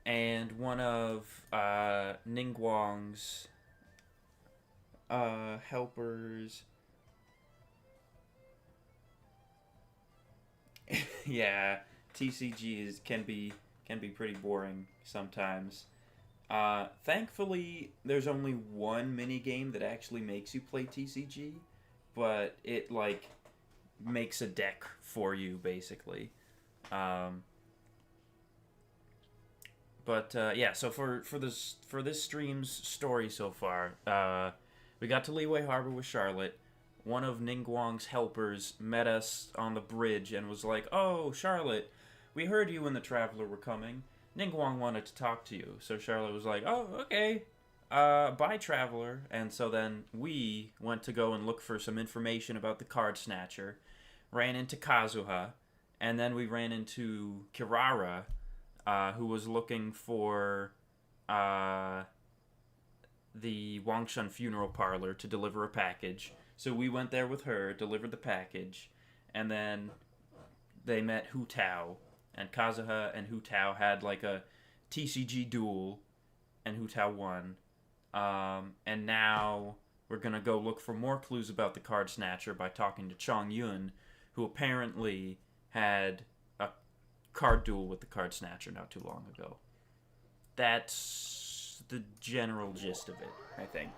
and one of Ningguang's helpers. Yeah, TCGs can be pretty boring sometimes. Thankfully, there's only one mini game that actually makes you play TCG, but it like makes a deck for you basically. Yeah, so for this stream's story so far, we got to Liyue Harbor with Charlotte. One of Ningguang's helpers met us on the bridge and was like, "Oh, Charlotte, we heard you and the Traveler were coming. Ningguang wanted to talk to you." So Charlotte was like, "Oh, okay. Bye, Traveler." And so then we went to go and look for some information about the Card Snatcher, ran into Kazuha, and then we ran into Kirara, who was looking for the Wangshan Funeral Parlor to deliver a package. So we went there with her, delivered the package, and then they met Hu Tao. And Kazuha and Hu Tao had like a TCG duel, and Hu Tao won. And now we're gonna go look for more clues about the Card Snatcher by talking to Chong Yun, who apparently had a card duel with the Card Snatcher not too long ago. That's the general gist of it, I think.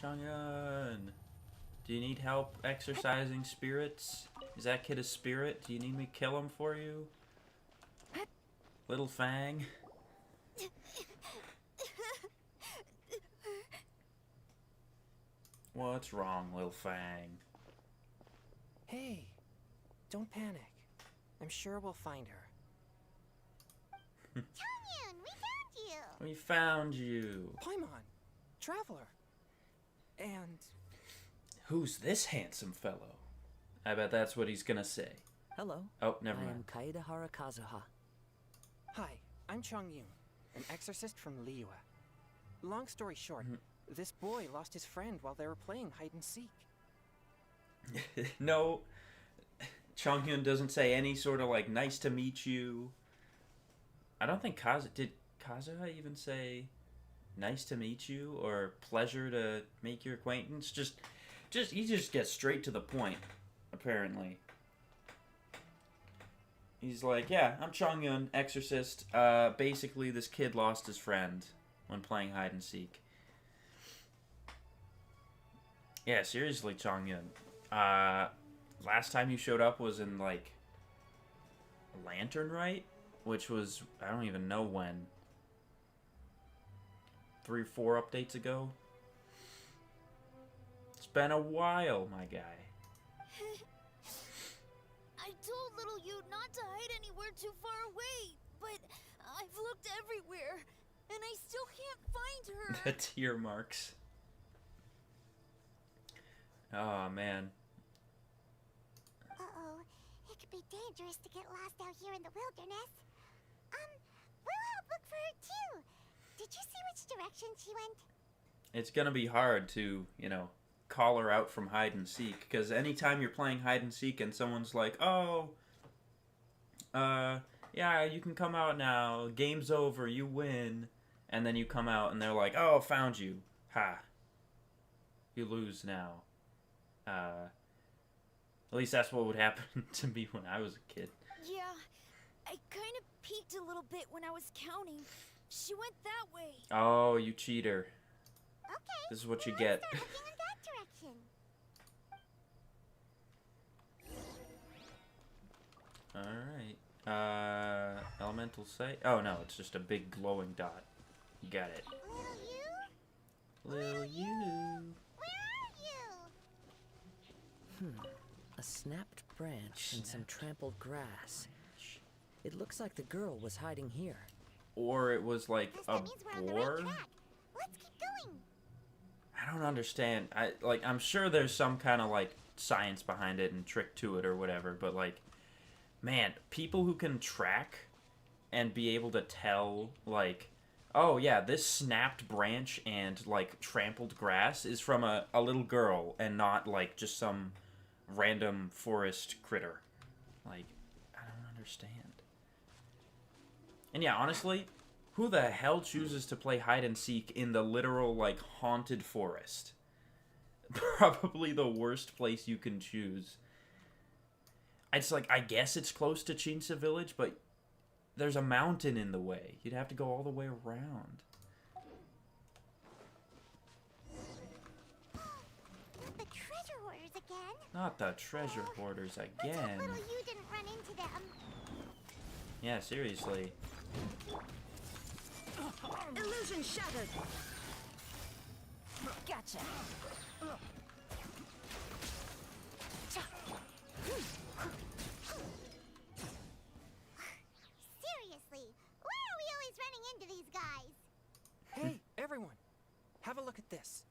Changyun, do you need help exercising spirits? Is that kid a spirit? Do you need me to kill him for you? Little Fang? What's wrong, Little Fang? Hey, don't panic. I'm sure we'll find her. Chongyun, we found you! We found you. Paimon, Traveler. And... Who's this handsome fellow? I bet that's what he's gonna say. Hello. Oh, never I mind. am Kaedahara Kazuha. Hi, I'm Chong Yun, an exorcist from Liyue. Long story short, this boy lost his friend while they were playing hide and seek. No, Chonghyun doesn't say any sort of like nice to meet you. I don't think did Kazuha even say nice to meet you or pleasure to make your acquaintance? He just gets straight to the point, apparently. He's like, yeah, I'm Chongyun, exorcist. Basically, this kid lost his friend when playing hide and seek. Yeah, seriously, Chongyun. Last time you showed up was in, like, Lantern Rite? Which was, I don't even know when. 3 or 4 updates ago? It's been a while, my guy. I told little you not to hide anywhere too far away, but I've looked everywhere, and I still can't find her. The tear marks. Oh, man. Uh-oh. It could be dangerous to get lost out here in the wilderness. We'll help look for her too. Did you see which direction she went? It's gonna be hard to, call her out from hide and seek, because anytime you're playing hide and seek and someone's like, oh, yeah, you can come out now, game's over, you win, and then you come out and they're like, "Oh, found you. Ha. You lose now." At least that's what would happen to me when I was a kid. Yeah, I kind of peeked a little bit when I was counting. She went that way. Oh, you cheater. Okay. This is what you get. Start looking in that direction. Alright. Elemental sight? Oh, no, it's just a big glowing dot. Got it. Little you? Lil you. Where are you? A snapped branch and some trampled grass. It looks like the girl was hiding here. Or it was like Guess a that means we're on the boar? right track. Let's keep going. I don't understand. I'm sure there's some kind of like science behind it and trick to it or whatever, but like, man, people who can track and be able to tell like, oh yeah, this snapped branch and like trampled grass is from a little girl and not like just some random forest critter. Like, I don't understand. And yeah, honestly, who the hell chooses to play hide and seek in the literal, like, haunted forest? Probably the worst place you can choose. It's like, I guess it's close to Chinsa Village, but there's a mountain in the way. You'd have to go all the way around. Not the treasure hoarders again. Not the treasure hoarders Let's hope again. little you didn't run into them. Yeah, seriously. Illusion shattered. Gotcha. Seriously, why are we always running into these guys? Hey, everyone. Have a look at this.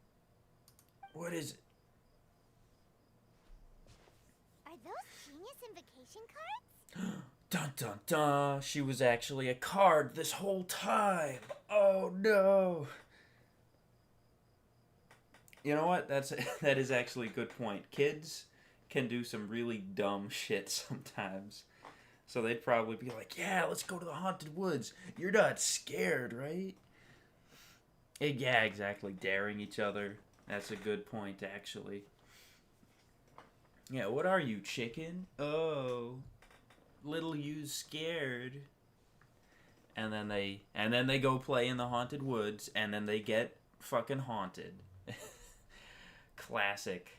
What is it? Are those Genius Invocation cards? Dun dun dun! She was actually a card this whole time. Oh no! You know what? That is actually a good point. Kids can do some really dumb shit sometimes. So they'd probably be like, "Yeah, let's go to the haunted woods. You're not scared, right?" Yeah, exactly. Daring each other. That's a good point, actually. Yeah, what are you, chicken? Oh. Little you's scared. And then they go play in the haunted woods, and then they get fucking haunted. Classic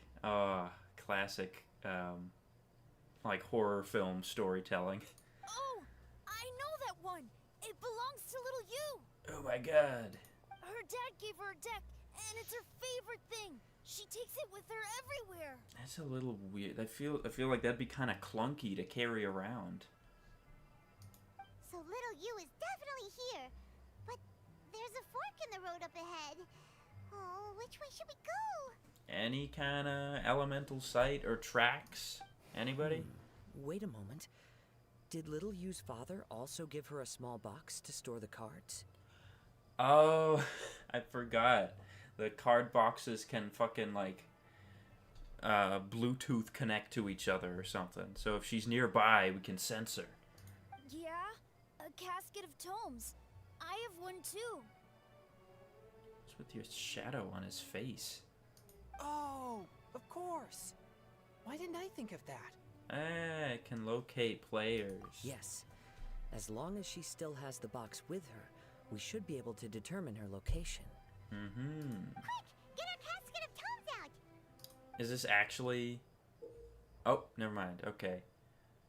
like horror film storytelling. Oh, I know that one. It belongs to little you. Oh my god. Her dad gave her a deck, and it's her favorite thing. She takes it with her everywhere. That's a little weird. I feel like that'd be kind of clunky to carry around. So little you is definitely here. But there's a fork in the road up ahead. Oh, which way should we go? Any kind of elemental sight or tracks? Anybody? Wait a moment. Did Little Yu's father also give her a small box to store the cards? Oh, I forgot. The card boxes can fucking like Bluetooth connect to each other or something. So if she's nearby, we can sense her. Yeah, a casket of tomes. I have one too. What's with your shadow on his face? Oh, of course. Why didn't I think of that? It can locate players. Yes. As long as she still has the box with her, we should be able to determine her location. Mm-hmm. Quick, get our casket of tomes out. Is this actually... Oh, never mind. Okay.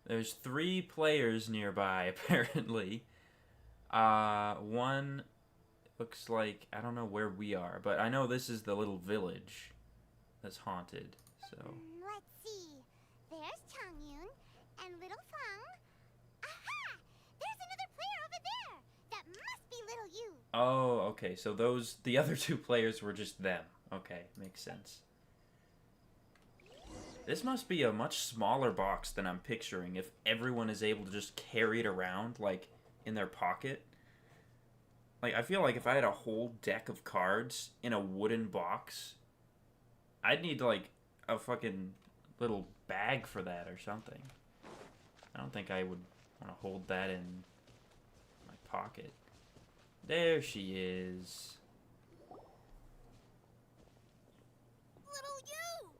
There's 3 players nearby, apparently. One looks like... I don't know where we are, but I know this is the little village that's haunted, so... Let's see. There's Changyun and little Fang. Aha! There's another player over there. That must be little you. Oh, okay. So the other 2 players were just them. Okay, makes sense. This must be a much smaller box than I'm picturing if everyone is able to just carry it around, like, in their pocket. Like, I feel like if I had a whole deck of cards in a wooden box, I'd need, like, a fucking little bag for that or something. I don't think I would want to hold that in my pocket. There she is. Little you!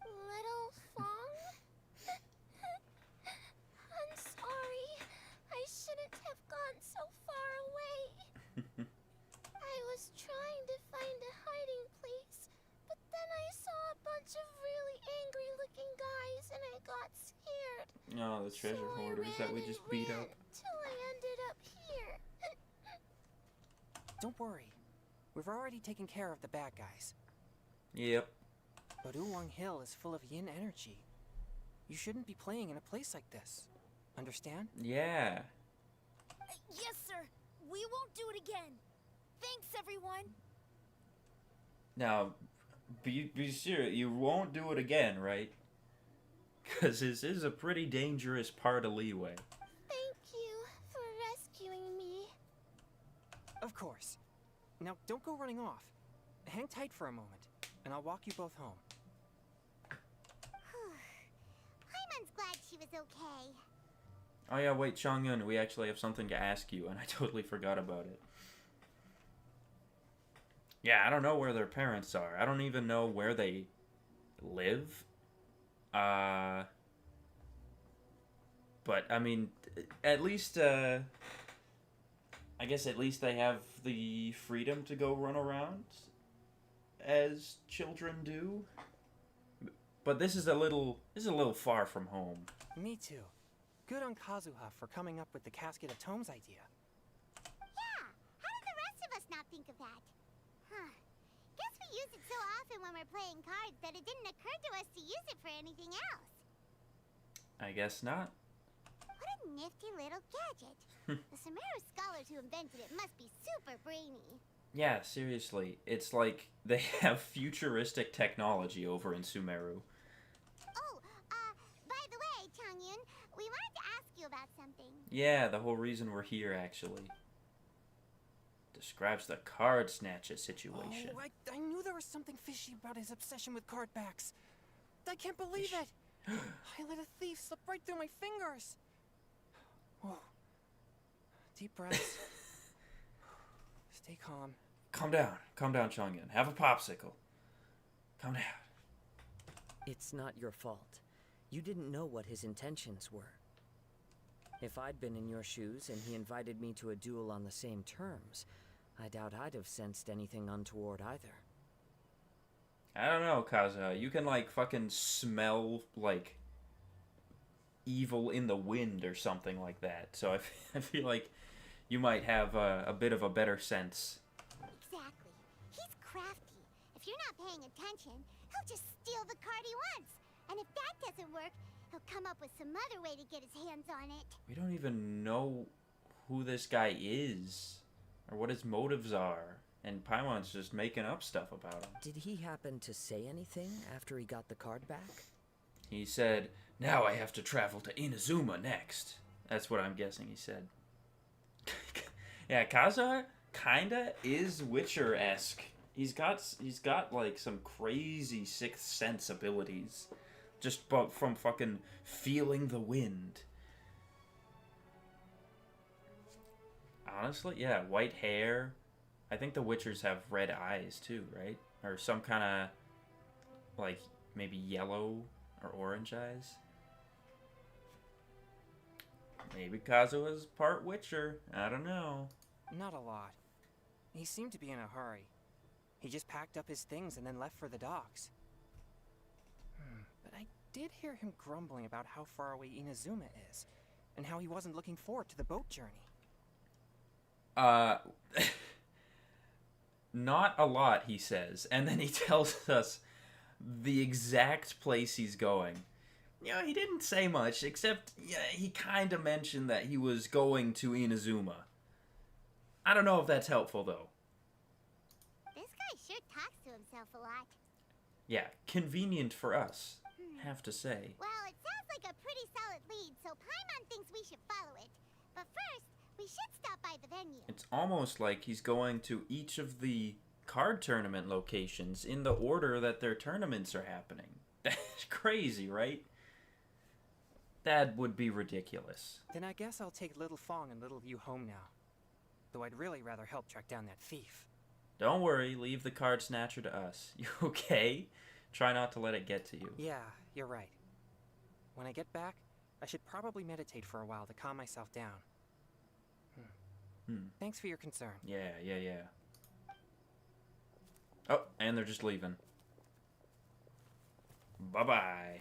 Little Fong? I'm sorry. I shouldn't have gone so far away. I was trying to find a hiding place, but then I saw a bunch of really angry-looking guys and I got scared. Oh, the treasure hoarders that we just beat up. Till I ended up here. Don't worry. We've already taken care of the bad guys. Yep. But Oolong Hill is full of yin energy. You shouldn't be playing in a place like this. Understand? Yeah. Yes, sir. We won't do it again. Thanks, everyone. Now, be sure you won't do it again, right? Because this is a pretty dangerous part of Leeway. Thank you for rescuing me. Of course. Now, don't go running off. Hang tight for a moment, and I'll walk you both home. Paimon's glad she was okay. Oh yeah, wait, Chongyun, we actually have something to ask you, and I totally forgot about it. Yeah, I don't know where their parents are. I don't even know where they live. But, I mean, at least, I guess at least they have the freedom to go run around as children do. But this is a little far from home. Me too. Good on Kazuha for coming up with the Casket of Tomes idea. Yeah, how did the rest of us not think of that? Huh. Guess we use it so often when we're playing cards that it didn't occur to us to use it for anything else. I guess not. What a nifty little gadget. The Sumeru scholars who invented it must be super brainy. Yeah, seriously. It's like they have futuristic technology over in Sumeru. Oh, by the way, Changyun, we wanted to ask you about something. Yeah, the whole reason we're here, actually. Describes the card snatcher situation. Oh, I knew there was something fishy about his obsession with card backs. I can't believe it. I let a thief slip right through my fingers. Whoa. Deep breaths. Stay calm. Calm down, Chongyun. Have a popsicle. Calm down. It's not your fault. You didn't know what his intentions were. If I'd been in your shoes and he invited me to a duel on the same terms, I doubt I'd have sensed anything untoward either. I don't know, Kazuha. You can, like, fucking smell, like, evil in the wind or something like that. So I feel like you might have a bit of a better sense. Exactly. He's crafty. If you're not paying attention, he'll just steal the card he wants. And if that doesn't work, he'll come up with some other way to get his hands on it. We don't even know who this guy is or what his motives are. And Paimon's just making up stuff about him. Did he happen to say anything after he got the card back? He said, "Now I have to travel to Inazuma next." That's what I'm guessing he said. Yeah, Kazuha kinda is Witcher-esque. He's got like some crazy sixth sense abilities. Just from fucking feeling the wind. Honestly, yeah, white hair. I think the Witchers have red eyes too, right? Or some kind of, like, maybe yellow or orange eyes. Maybe Kazuha's part Witcher. I don't know. Not a lot. He seemed to be in a hurry. He just packed up his things and then left for the docks. But I did hear him grumbling about how far away Inazuma is, and how he wasn't looking forward to the boat journey. Not a lot, he says. And then he tells us the exact place he's going. You know, he didn't say much, except he kind of mentioned that he was going to Inazuma. I don't know if that's helpful, though. This guy sure talks to himself a lot. Yeah, convenient for us, have to say. Well, it sounds like a pretty solid lead, so Paimon thinks we should follow it. But first, we should stop by the venue. It's almost like he's going to each of the card tournament locations in the order that their tournaments are happening. That's crazy, right? That would be ridiculous. Then I guess I'll take Little Fong and Little You home now. though I'd really rather help track down that thief. Don't worry, leave the card snatcher to us. You okay? Try not to let it get to you. Yeah, you're right. When I get back, I should probably meditate for a while to calm myself down. Thanks for your concern. Yeah. Oh, and they're just leaving. Bye-bye.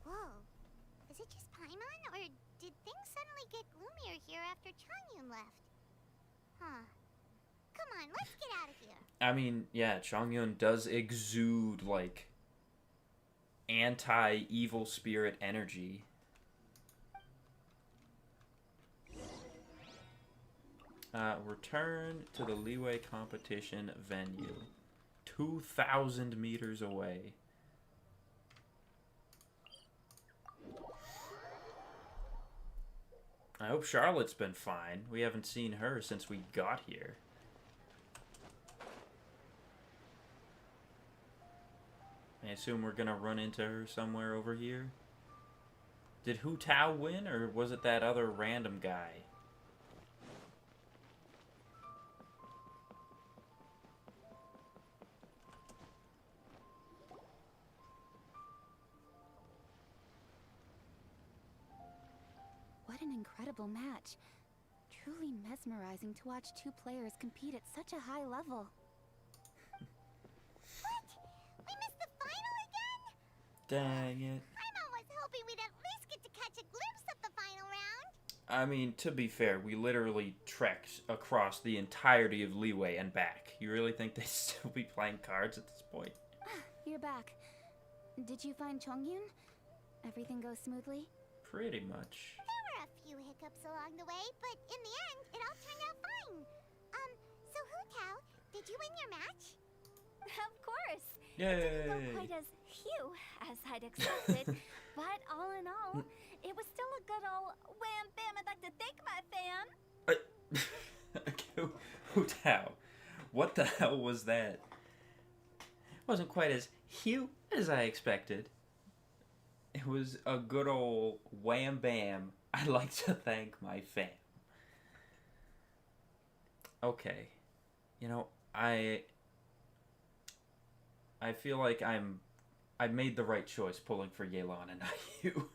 Whoa. Is it just Paimon, or did things suddenly get gloomier here after Chongyun left? Huh. Come on, let's get out of here. I mean, yeah, Chongyun does exude, like, anti-evil spirit energy. Return to the Liyue competition venue. 2,000 meters away. I hope Charlotte's been fine. We haven't seen her since we got here. I assume we're gonna run into her somewhere over here. Did Hu Tao win, or was it that other random guy? What an incredible match. Truly mesmerizing to watch two players compete at such a high level. What? We missed the final again? Dang it. Paimon was hoping we'd at least get to catch a glimpse of the final round. I mean, to be fair, we literally trekked across the entirety of Liyue and back. You really think they'd still be playing cards at this point? You're back. Did you find Chongyun? Everything goes smoothly? Pretty much. There were a few hiccups along the way, but in the end, it all turned out fine. So Hu Tao, did you win your match? Of course. Yay! It didn't go quite as huge as I'd expected, but all in all, it was still a good old wham bam. I'd like to thank my fam. Hu Tao, what the hell was that? Wasn't quite as huge as I expected. It was a good old wham bam. I'd like to thank my fam. Okay. You know, I feel like I made the right choice pulling for Yelan and not you.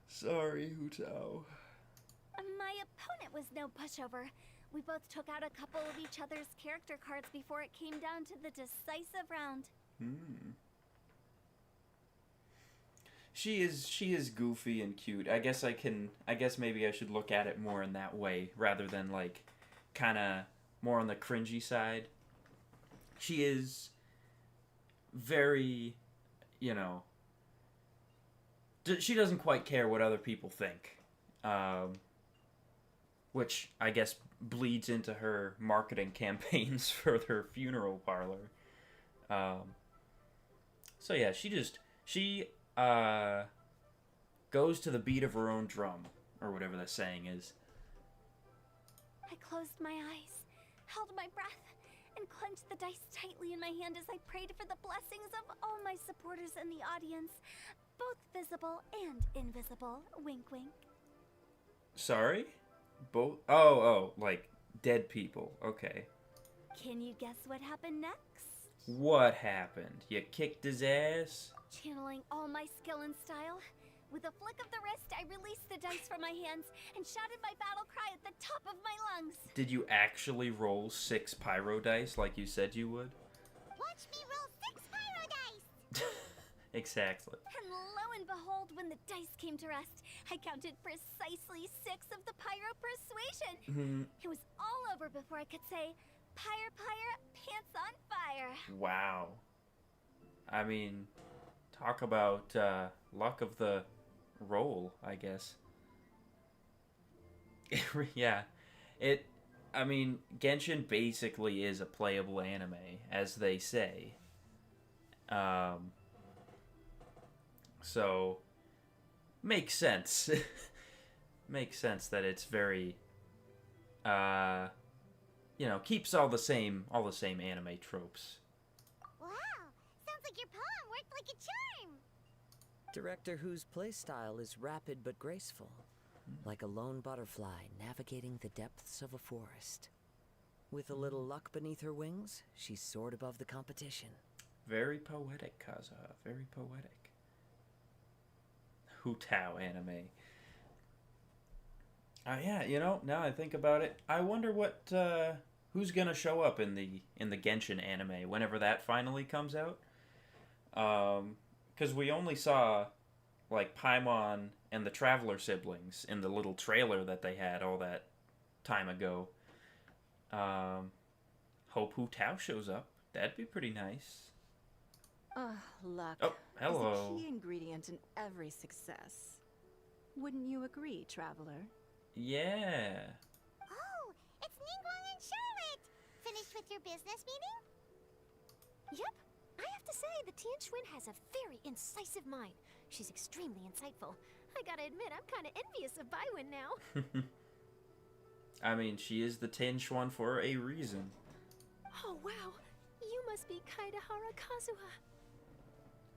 Sorry, Hu Tao. My opponent was no pushover. We both took out a couple of each other's character cards before it came down to the decisive round. She is goofy and cute. I guess maybe I should look at it more in that way rather than like kind of more on the cringy side. She is very, you know, she doesn't quite care what other people think. Which I guess bleeds into her marketing campaigns for her funeral parlor. So yeah, she goes to the beat of her own drum, or whatever that saying is. I closed my eyes, held my breath, and clenched the dice tightly in my hand as I prayed for the blessings of all my supporters in the audience, both visible and invisible. Wink, wink. Sorry? Both? Oh, like dead people. Okay. Can you guess what happened next? What happened? You kicked his ass? Channeling all my skill and style, with a flick of the wrist, I released the dice from my hands and shouted my battle cry at the top of my lungs. Did you actually roll 6 pyro dice like you said you would? Watch me roll 6 pyro dice! Exactly. And lo and behold, when the dice came to rest, I counted precisely 6 of the pyro persuasion. It was all over before I could say, "Pyre, pyre, pants on fire." Wow. I mean, talk about luck of the roll, I guess. Yeah. I mean, Genshin basically is a playable anime, as they say. So, makes sense. Makes sense that it's very, keeps all the same anime tropes. Wow, sounds like your poem worked like a charm. Director Hu's playstyle is rapid but graceful, like a lone butterfly navigating the depths of a forest. With a little luck beneath her wings, she soared above the competition. Very poetic, Kazuha. Very poetic. Hu Tao anime. Yeah, you know, now I think about it, I wonder what who's gonna show up in the Genshin anime whenever that finally comes out. Because we only saw like Paimon and the Traveler siblings in the little trailer that they had all that time ago. Hope Hu Tao shows up. That'd be pretty nice. Luck Oh, hello. is a key ingredient in every success. Wouldn't you agree, Traveler? Yeah. Oh, it's Ningguang and Charlotte! Finished with your business meeting? Yep. I have to say, the Tianquan has a very incisive mind. She's extremely insightful. I gotta admit, I'm kinda envious of Baiwen now. I mean, she is the Tianquan for a reason. Oh, wow. You must be Kaidahara Kazuha.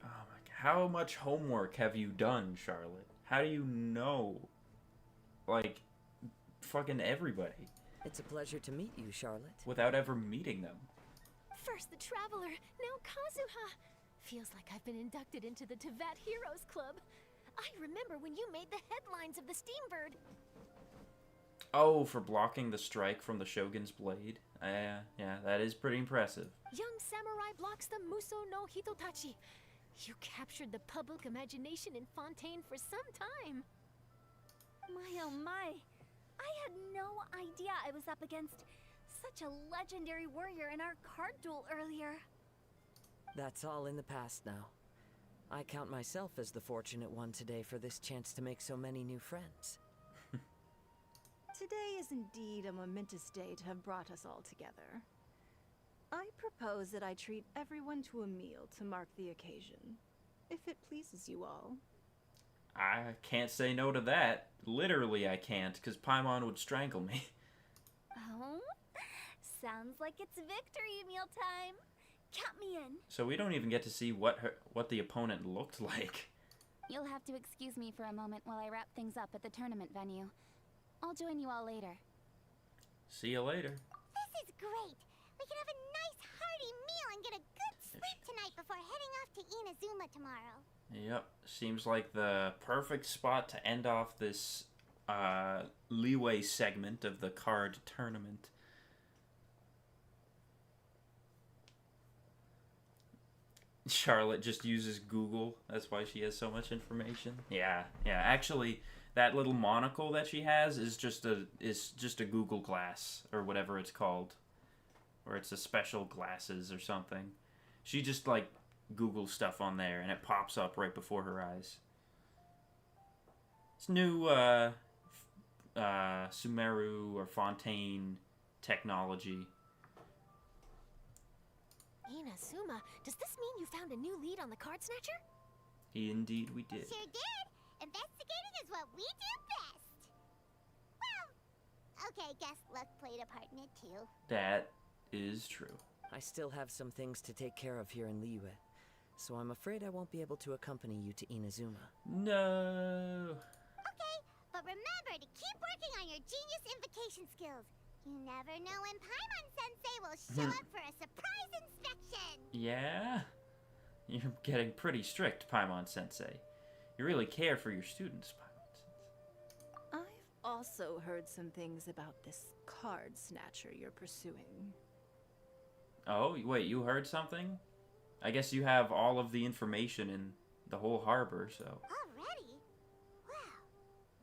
Oh my god. How much homework have you done, Charlotte? How do you know? Like, fucking everybody. It's a pleasure to meet you, Charlotte. Without ever meeting them. First the Traveler, now Kazuha. Feels like I've been inducted into the Tevat Heroes Club. I remember when you made the headlines of the Steambird. Oh, for blocking the strike from the Shogun's blade? Yeah, that is pretty impressive. Young samurai blocks the Muso no Hitotachi. You captured the public imagination in Fontaine for some time. My oh my. I had no idea I was up against such a legendary warrior in our card duel earlier. That's all in the past now. I count myself as the fortunate one today for this chance to make so many new friends. Today is indeed a momentous day to have brought us all together. I propose that I treat everyone to a meal to mark the occasion, if it pleases you all. I can't say no to that. Literally, I can't, because Paimon would strangle me. Oh? Sounds like it's victory meal time. Count me in. So we don't even get to see what the opponent looked like. You'll have to excuse me for a moment while I wrap things up at the tournament venue. I'll join you all later. See you later. This is great. We can have a nice hearty meal and get a good sleep tonight before heading off to Inazuma tomorrow. Yep, seems like the perfect spot to end off this leeway segment of the card tournament. Charlotte just uses Google. That's why she has so much information. Yeah. Actually, that little monocle that she has is just a Google Glass or whatever it's called, or it's a special glasses or something. She just like Google stuff on there and it pops up right before her eyes. It's new Sumeru or Fontaine technology. Inazuma, does this mean you found a new lead on the Card Snatcher? Indeed we did. Sure did. Investigating is what we do best. Well, okay, guess luck played a part in it too. That is true. I still have some things to take care of here in Liyue, so I'm afraid I won't be able to accompany you to Inazuma. No. Okay, but remember to keep working on your genius invocation skills. You never know when Paimon-sensei will show up for a surprise inspection. Yeah? You're getting pretty strict, Paimon-sensei. You really care for your students, Paimon-sensei. I've also heard some things about this card snatcher you're pursuing. Oh, wait, you heard something? I guess you have all of the information in the whole harbor, so... Already? Wow,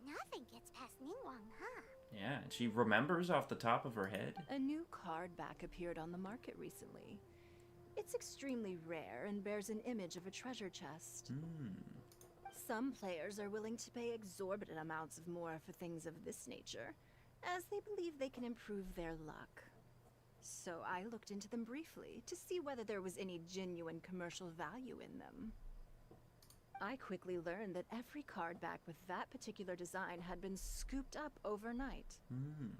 nothing gets past Ningguang, huh? Yeah, and she remembers off the top of her head. A new card back appeared on the market recently. It's extremely rare and bears an image of a treasure chest. Some players are willing to pay exorbitant amounts of more for things of this nature, as they believe they can improve their luck. So I looked into them briefly to see whether there was any genuine commercial value in them. I quickly learned that every card back with that particular design had been scooped up overnight.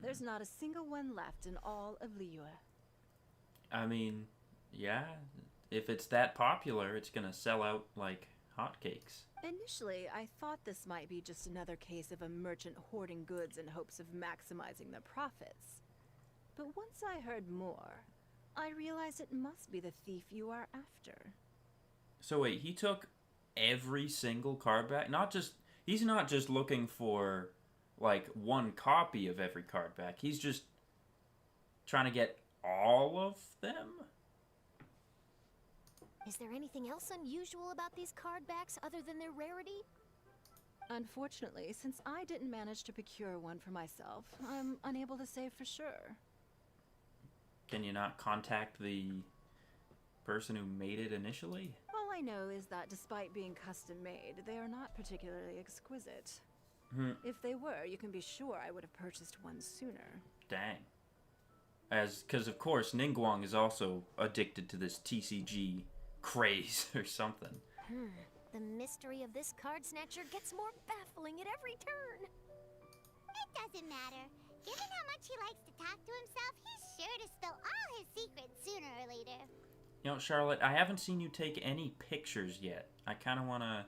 There's not a single one left in all of Liyue. I mean, yeah, if it's that popular, it's gonna sell out like hotcakes. Initially, I thought this might be just another case of a merchant hoarding goods in hopes of maximizing their profits. But once I heard more, I realized it must be the thief you are after. So wait, he took every single card back? He's not just looking for, like, one copy of every card back. He's just trying to get all of them? Is there anything else unusual about these card backs other than their rarity? Unfortunately, since I didn't manage to procure one for myself, I'm unable to say for sure. Can you not contact the person who made it initially? All I know is that despite being custom-made, they are not particularly exquisite. If they were, you can be sure I would have purchased one sooner. Dang. Because of course, Ningguang is also addicted to this TCG craze or something. The mystery of this card snatcher gets more baffling at every turn. It doesn't matter. Given how much he likes to talk to himself, he's sure to spill all his secrets sooner or later. You know, Charlotte, I haven't seen you take any pictures yet. I kind of want to...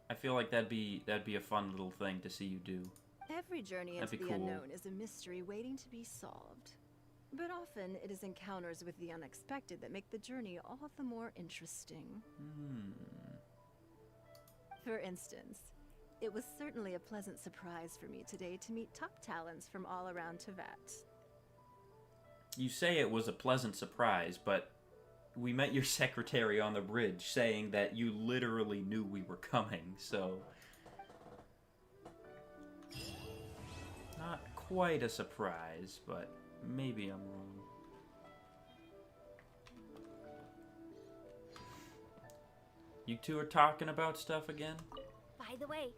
I feel like that'd be a fun little thing to see you do. Every journey into the unknown is a mystery waiting to be solved. But often, it is encounters with the unexpected that make the journey all the more interesting. For instance, it was certainly a pleasant surprise for me today to meet top talents from all around Teyvat. You say it was a pleasant surprise, but we met your secretary on the bridge saying that you literally knew we were coming, so... Not quite a surprise, but maybe I'm wrong. You two are talking about stuff again? By the way,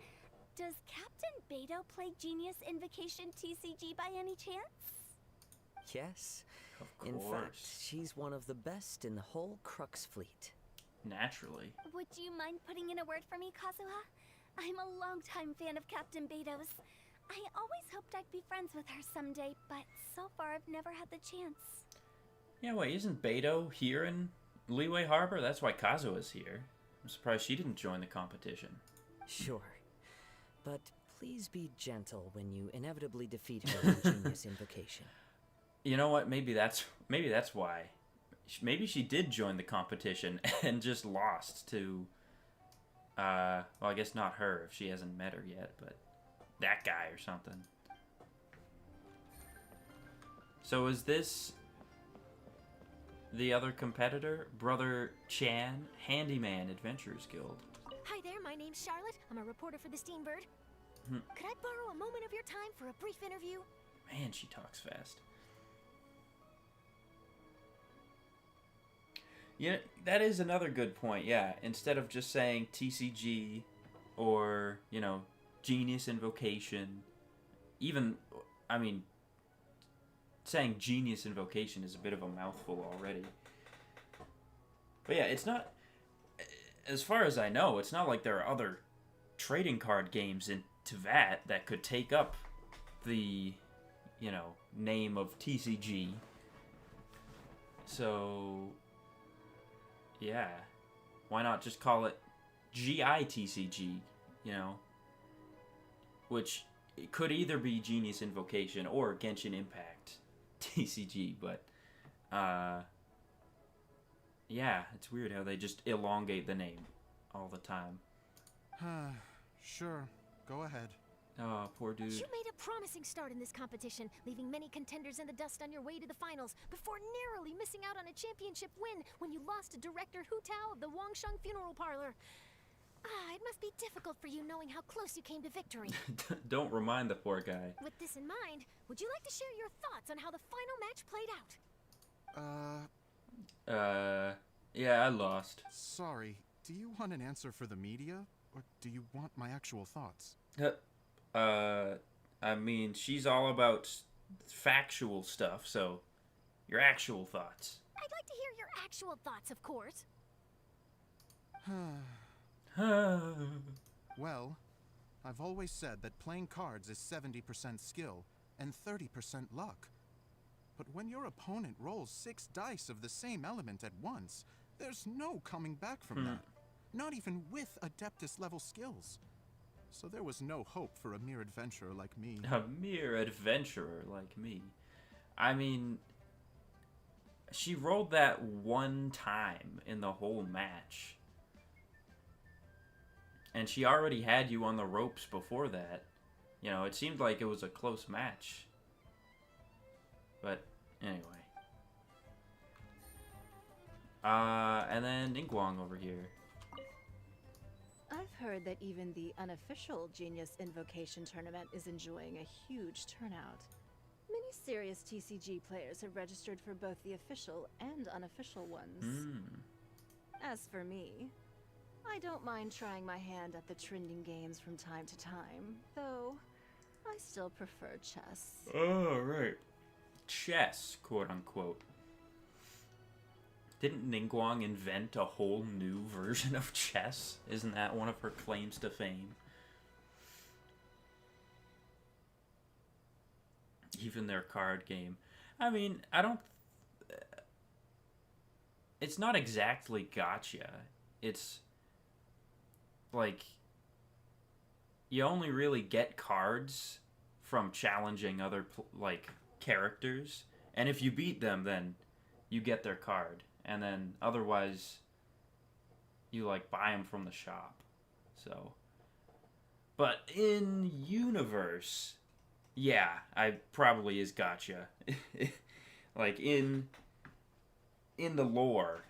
does Captain Beto play Genius Invocation TCG by any chance? Yes. Of course. In fact, she's one of the best in the whole Crux fleet. Naturally. Would you mind putting in a word for me, Kazuha? I'm a longtime fan of Captain Beto's. I always hoped I'd be friends with her someday, but so far I've never had the chance. Yeah, wait, isn't Beto here in Liyue Harbor? That's why Kazuha's here. I'm surprised she didn't join the competition. Sure. But please be gentle when you inevitably defeat her in Genius Invocation. You know what? Maybe that's why. Maybe she did join the competition and just lost to... well, I guess not her if she hasn't met her yet, but that guy or something. So is this the other competitor? Brother Chan, Handyman Adventurers Guild. Hi there, my name's Charlotte. I'm a reporter for the Steambird. Could I borrow a moment of your time for a brief interview? Man, she talks fast. Yeah, that is another good point, yeah. Instead of just saying TCG or, you know, Genius Invocation, even, I mean, saying Genius Invocation is a bit of a mouthful already. But yeah, it's not, as far as I know, it's not like there are other trading card games in Teyvat that could take up the, you know, name of TCG. So... yeah, why not just call it GITCG, you know? Which it could either be Genius Invocation or Genshin Impact TCG, but, yeah, it's weird how they just elongate the name all the time. Sure, go ahead. Oh, poor dude. You made a promising start in this competition, leaving many contenders in the dust on your way to the finals, before narrowly missing out on a championship win when you lost to Director Hu Tao of the Wangsheng Funeral Parlor. It must be difficult for you knowing how close you came to victory. Don't remind the poor guy. With this in mind, would you like to share your thoughts on how the final match played out? Yeah, I lost. Sorry, do you want an answer for the media, or do you want my actual thoughts? I mean, she's all about factual stuff, so your actual thoughts. I'd like to hear your actual thoughts, of course. Well, I've always said that playing cards is 70% skill and 30% luck. But when your opponent rolls 6 dice of the same element at once, there's no coming back from that. Not even with Adeptus level skills. So there was no hope for a mere adventurer like me. A mere adventurer like me. I mean, she rolled that one time in the whole match. And she already had you on the ropes before that. You know, it seemed like it was a close match. But, anyway. And then Ningguang over here. I've heard that even the unofficial Genius Invocation Tournament is enjoying a huge turnout. Many serious TCG players have registered for both the official and unofficial ones. As for me, I don't mind trying my hand at the trending games from time to time, though I still prefer chess. Oh, right. Chess, quote unquote. Didn't Ningguang invent a whole new version of chess? Isn't that one of her claims to fame? Even their card game. I mean, I don't... It's not exactly gacha. It's... like... You only really get cards from challenging other, like, characters. And if you beat them, then you get their card. And then otherwise, you like buy them from the shop. So, but in universe, yeah, I probably is gacha. Like in the lore,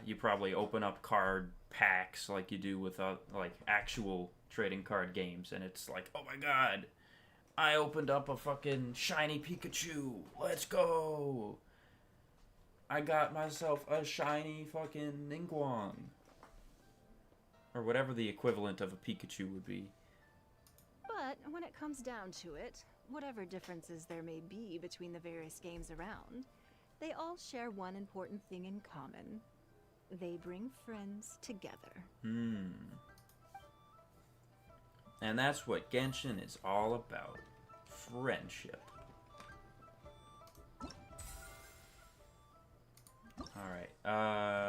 you probably open up card packs like you do with like actual trading card games, and it's like, oh my god, I opened up a fucking shiny Pikachu. Let's go. I got myself a shiny fucking Ningguang. Or whatever the equivalent of a Pikachu would be. But when it comes down to it, whatever differences there may be between the various games around, they all share one important thing in common. They bring friends together. And that's what Genshin is all about. Friendship. Alright,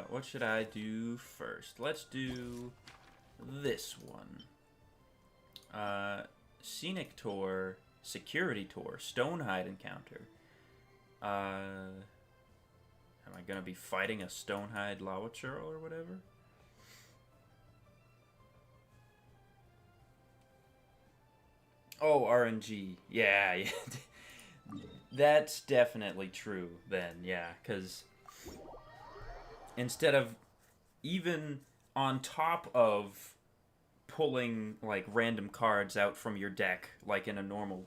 what should I do first? Let's do this one. Scenic Tour, Security Tour, Stonehide Encounter. Am I gonna be fighting a Stonehide Lava Churl or whatever? Oh, RNG. Yeah. That's definitely true then, yeah, because instead of even on top of pulling like random cards out from your deck like in a normal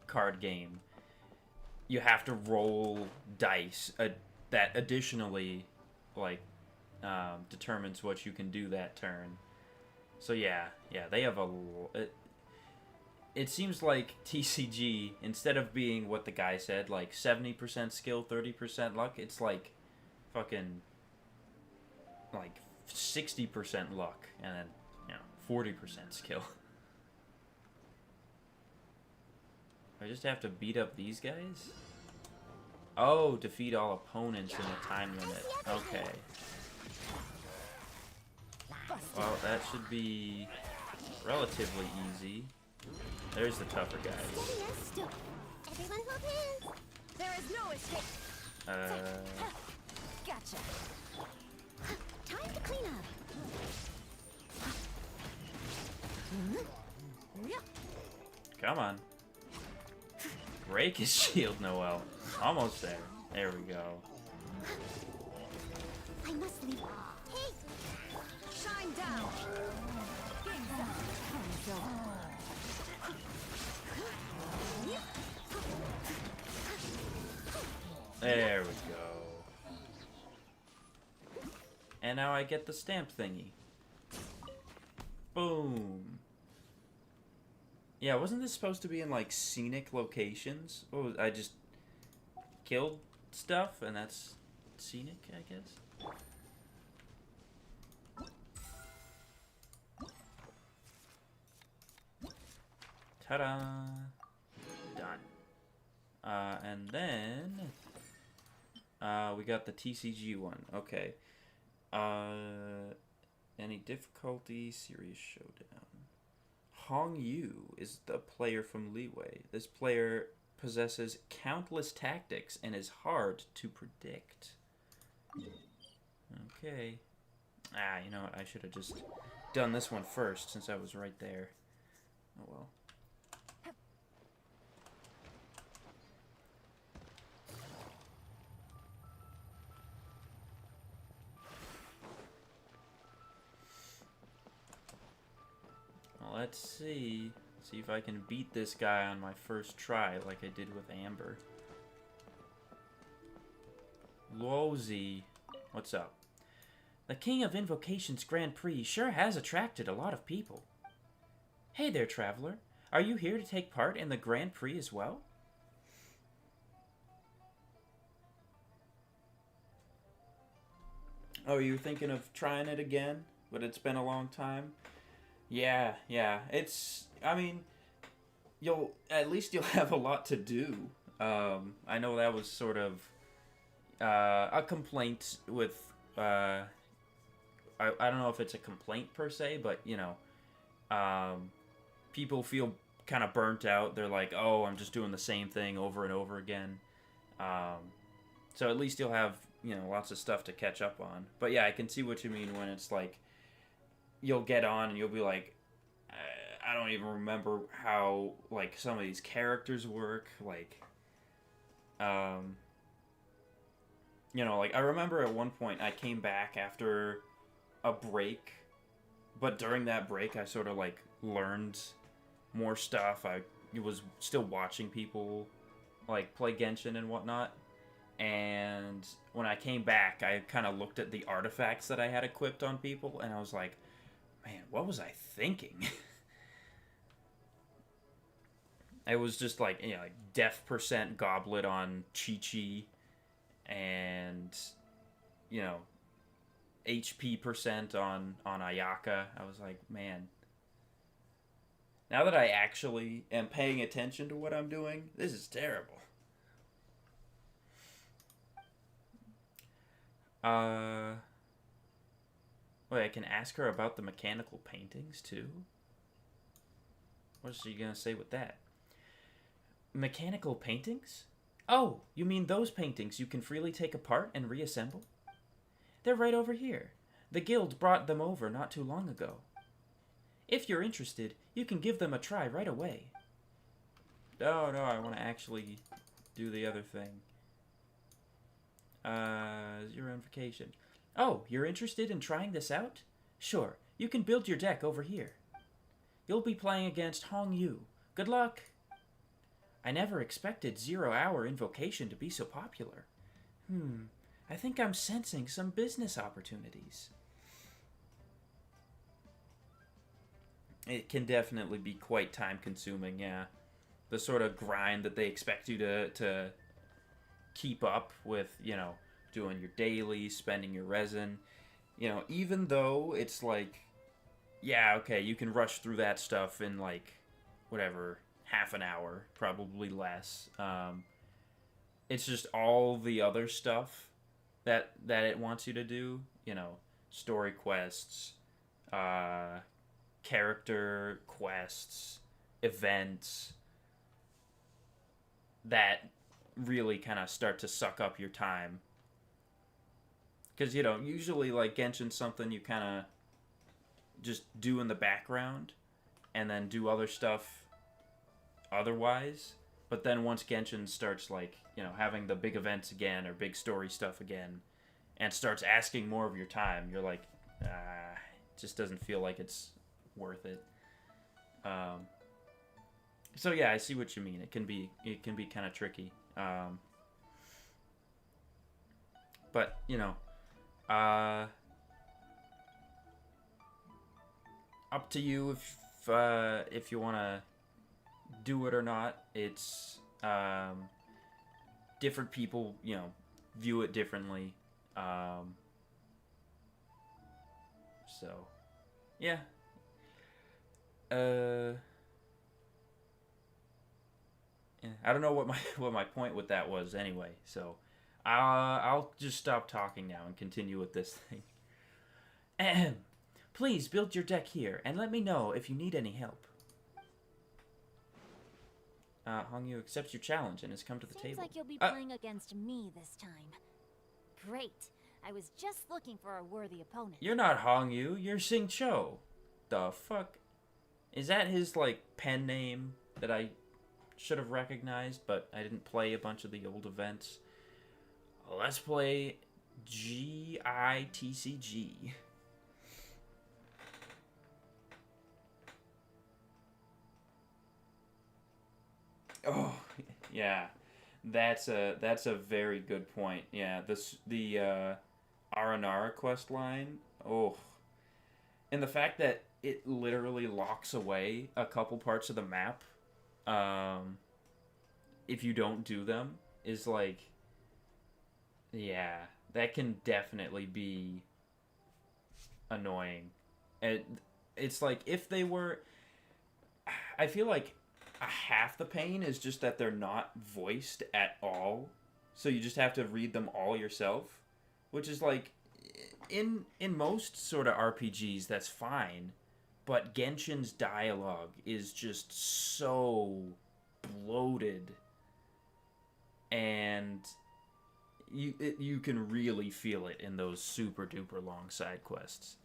card game, you have to roll dice that additionally like determines what you can do that turn. So yeah, they have it seems like TCG, instead of being what the guy said, like 70% skill, 30% luck, it's like fucking like 60% luck and then, 40% skill. I just have to beat up these guys? Oh, defeat all opponents in a time limit. Okay. Well, that should be relatively easy. There's the tougher guys. Everyone hold hands. There is no escape. Gotcha. Time to clean up. Come on. Break his shield, Noel. Almost there. There we go. I must leave. Hey! Shine down. There we go. And now I get the stamp thingy. Boom. Yeah, wasn't this supposed to be in like scenic locations? Oh, I just killed stuff and that's scenic, I guess. Ta-da! Done. And then we got the TCG one. Okay. Any difficulty? Serious showdown. Hong Yu is the player from Leeway. This player possesses countless tactics and is hard to predict. Okay. You know what? I should have just done this one first since I was right there. Oh well. Well, let's see. See if I can beat this guy on my first try like I did with Amber. Lozy. What's up? The King of Invocation's Grand Prix sure has attracted a lot of people. Hey there, traveler. Are you here to take part in the Grand Prix as well? Oh, you thinking of trying it again? But it's been a long time? Yeah. It's, I mean, at least you'll have a lot to do. I know that was sort of a complaint with, I don't know if it's a complaint per se, but, you know, people feel kind of burnt out. They're like, oh, I'm just doing the same thing over and over again. So at least you'll have, you know, lots of stuff to catch up on. But yeah, I can see what you mean when it's like, you'll get on and you'll be like, I don't even remember how, like, some of these characters work. Like, you know, like, I remember at one point I came back after a break, but during that break I sort of, like, learned more stuff. I was still watching people, like, play Genshin and whatnot. And when I came back, I kind of looked at the artifacts that I had equipped on people, and I was like, man, what was I thinking? It was just like, you know, like Def % Goblet on Chi-Chi, and, you know, HP % on Ayaka. I was like, man, now that I actually am paying attention to what I'm doing, this is terrible. Wait, I can ask her about the mechanical paintings, too? What is she gonna say with that? Mechanical paintings? Oh, you mean those paintings you can freely take apart and reassemble? They're right over here. The guild brought them over not too long ago. If you're interested, you can give them a try right away. No, I want to actually do the other thing. Zero invocation. Oh, you're interested in trying this out? Sure, you can build your deck over here. You'll be playing against Hong Yu. Good luck! I never expected 0-hour invocation to be so popular. I think I'm sensing some business opportunities. It can definitely be quite time-consuming, yeah. The sort of grind that they expect you to keep up with, you know, doing your daily, spending your resin. You know, even though it's like, yeah, okay, you can rush through that stuff in like, whatever, half an hour, probably less. It's just all the other stuff that it wants you to do, you know, story quests, character quests, events, that really kind of start to suck up your time. Because, you know, usually, like, Genshin's something you kind of just do in the background and then do other stuff otherwise. But then once Genshin starts, like, you know, having the big events again or big story stuff again and starts asking more of your time, you're like, it just doesn't feel like it's worth it. So, yeah, I see what you mean. It can be kind of tricky. But, you know, up to you if you want to do it or not. It's different people, you know, view it differently. So, yeah. I don't know what my point with that was anyway. So, I'll just stop talking now and continue with this thing. Ahem. Please build your deck here and let me know if you need any help. Hongyu accepts your challenge and has come to the Seems table. like you'll be playing against me this time. Great. I was just looking for a worthy opponent. You're not Hongyu, you're Xingqiu. The fuck? Is that his, like, pen name that I should have recognized, but I didn't play a bunch of the old events? Let's play GITCG. Oh, yeah. That's a very good point. Yeah, the Aranara quest line. Oh. And the fact that it literally locks away a couple parts of the map if you don't do them is like, yeah, that can definitely be annoying. And it's like if they were, I feel like half the pain is just that they're not voiced at all, so you just have to read them all yourself, which is like in most sort of RPGs that's fine, but Genshin's dialogue is just so bloated, and you can really feel it in those super duper long side quests.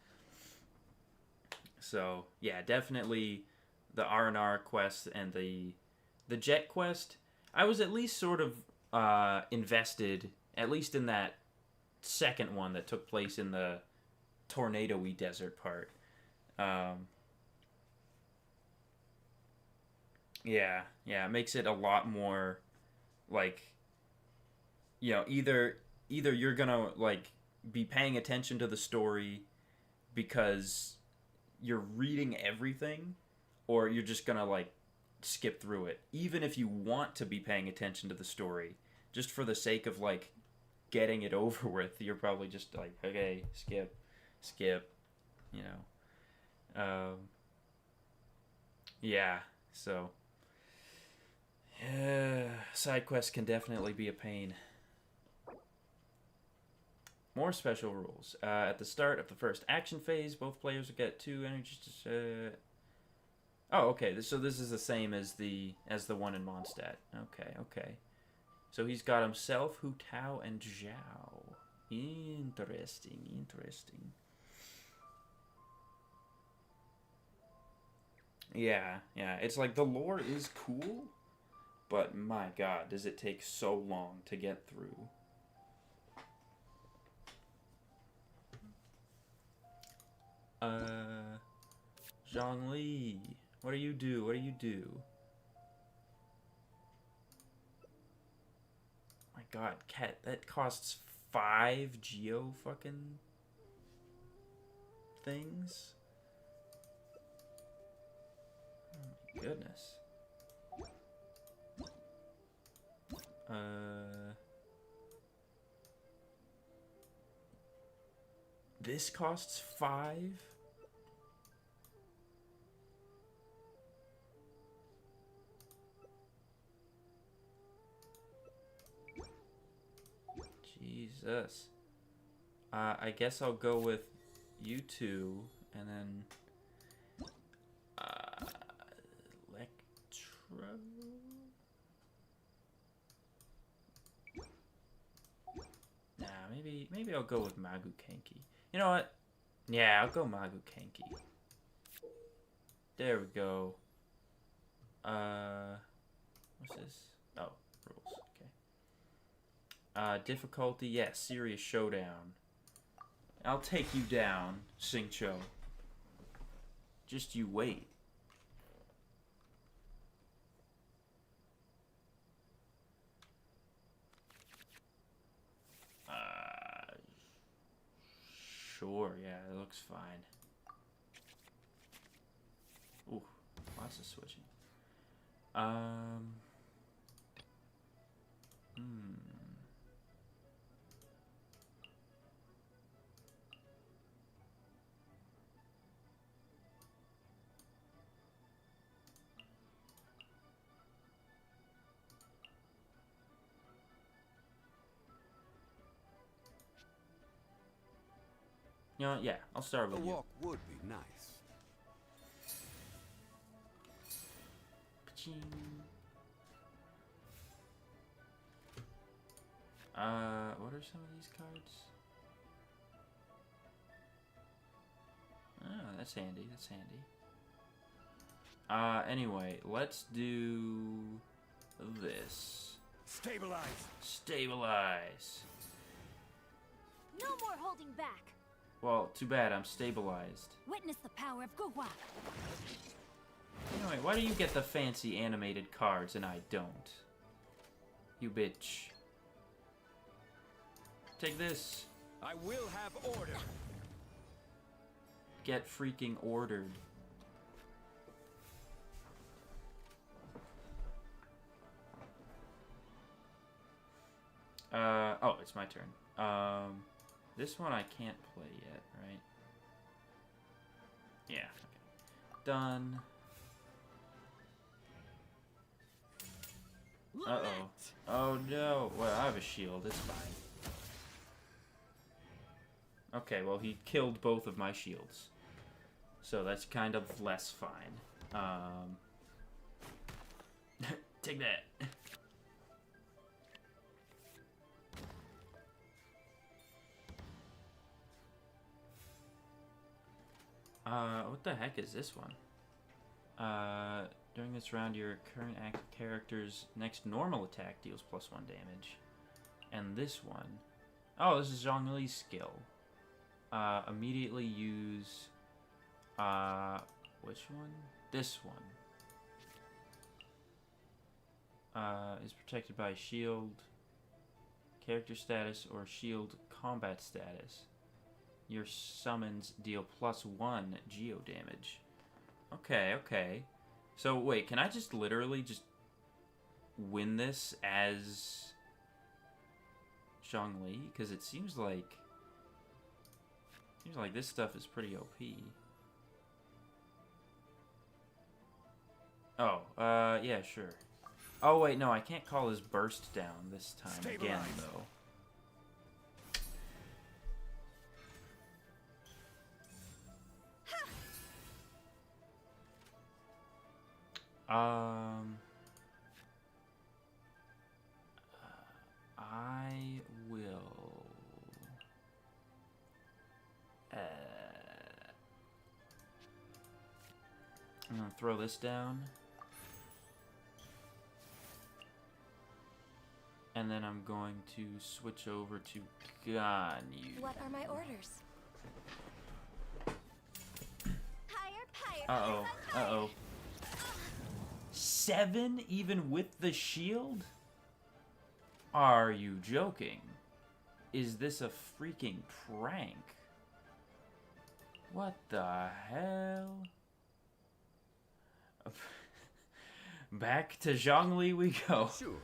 So yeah, definitely the R&R quest and the Jet quest. I was at least sort of invested, at least in that second one that took place in the tornado-y desert part. Yeah, it makes it a lot more like, you know, either you're gonna like be paying attention to the story because you're reading everything, or you're just gonna like skip through it. Even if you want to be paying attention to the story, just for the sake of like getting it over with, you're probably just like, okay, skip, you know. Yeah, so side quests can definitely be a pain. More special rules. At the start of the first action phase, both players will get 2 energies to... Oh, okay. So this is the same as the one in Mondstadt. Okay. So he's got himself, Hu Tao, and Zhao. Interesting. Yeah. It's like the lore is cool, but my god, does it take so long to get through. Zhongli, what do you do? My god, cat, that costs 5 geo fucking things? Oh my goodness. This costs 5? Jesus. I guess I'll go with you two, and then Electro. Nah, maybe I'll go with Magu Kenki. You know what? Yeah, I'll go Magu Kenki. There we go. What's this? Oh, rules. Okay. Difficulty, yes, serious showdown. I'll take you down, Xingqiu. Just you wait. Sure, yeah, it looks fine. Ooh, lots of switching. You know what? Yeah, I'll start with you. A walk would be nice. Ka-ching. What are some of these cards? Oh, that's handy. That's handy. Anyway, let's do this. Stabilize. Stabilize. No more holding back. Well, too bad. I'm stabilized. Witness the power of Gugwa. Anyway, why do you get the fancy animated cards and I don't? You bitch. Take this. I will have order. Get freaking ordered. Oh, it's my turn. This one I can't play yet, right? Yeah, okay. Done. Uh-oh. Oh, no. Well, I have a shield. It's fine. Okay, well, he killed both of my shields. So that's kind of less fine. Take that. What the heck is this one? During this round, your current active character's next normal attack deals +1 damage. And this one... Oh, this is Zhongli's skill. Immediately use... which one? This one. Is protected by shield, character status, or shield combat status. Your summons deal +1 geo damage. Okay, okay. So, wait, can I just literally just win this as Zhongli? Because it seems like this stuff is pretty OP. Oh, yeah, sure. Oh, wait, no, I can't call his burst down this time again, though. I will... I'm gonna throw this down. And then I'm going to switch over to Ganyu. What are my orders? Uh-oh. Uh-oh. 7 even with the shield? Are you joking? Is this a freaking prank? What the hell? Back to Zhongli we go. Sure.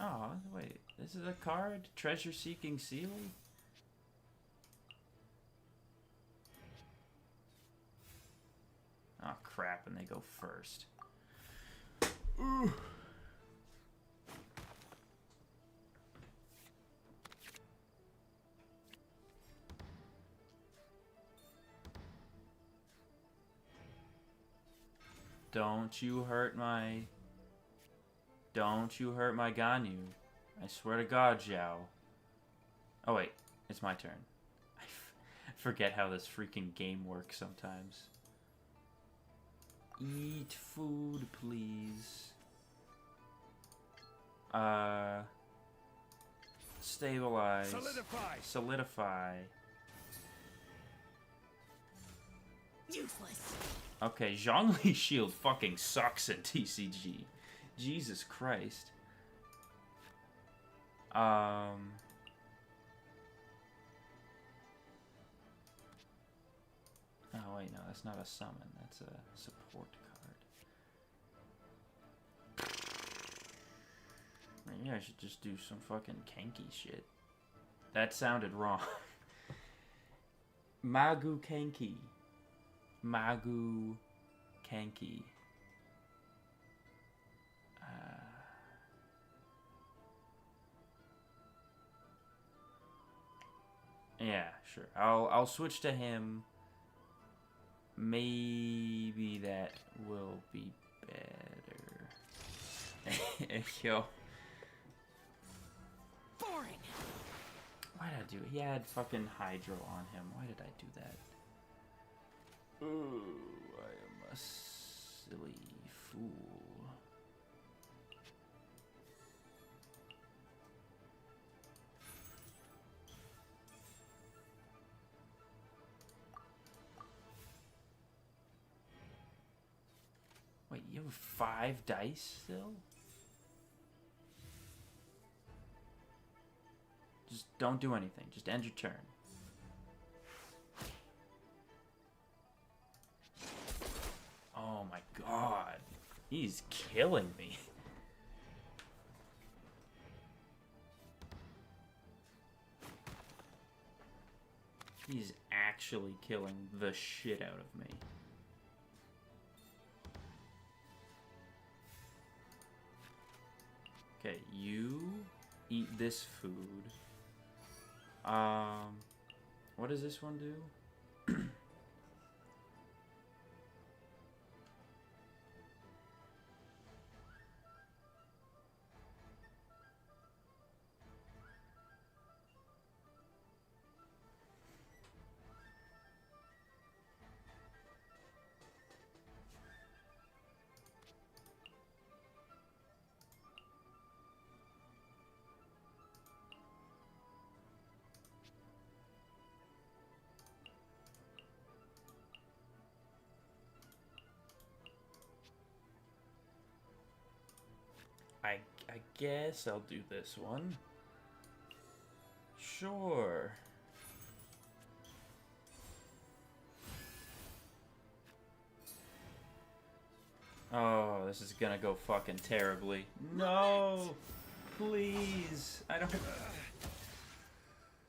Oh, wait. This is a card? Treasure-seeking Sealy? Oh, crap, and they go first. Ooh. Don't you hurt my Ganyu. I swear to God, Zhao. Oh wait, it's my turn. I forget how this freaking game works sometimes. Eat food, please. Stabilize. Solidify. Useless. Okay, Zhongli's shield fucking sucks in TCG. Jesus Christ. Oh wait, no, that's not a summon. That's a support card. Maybe I should just do some fucking Kanki shit. That sounded wrong. Magu Kanki. Magu Kanki. Yeah, sure. I'll switch to him Maybe that will be better. Yo. Boring. Why did I do it? He had fucking Hydro on him. Why did I do that? Oh, I am a silly fool. Wait, you have 5 dice still? Just don't do anything. Just end your turn. Oh my god. He's killing me. He's actually killing the shit out of me. Okay, you eat this food. What does this one do? I guess I'll do this one. Sure. Oh, this is gonna go fucking terribly. No! Please! I don't...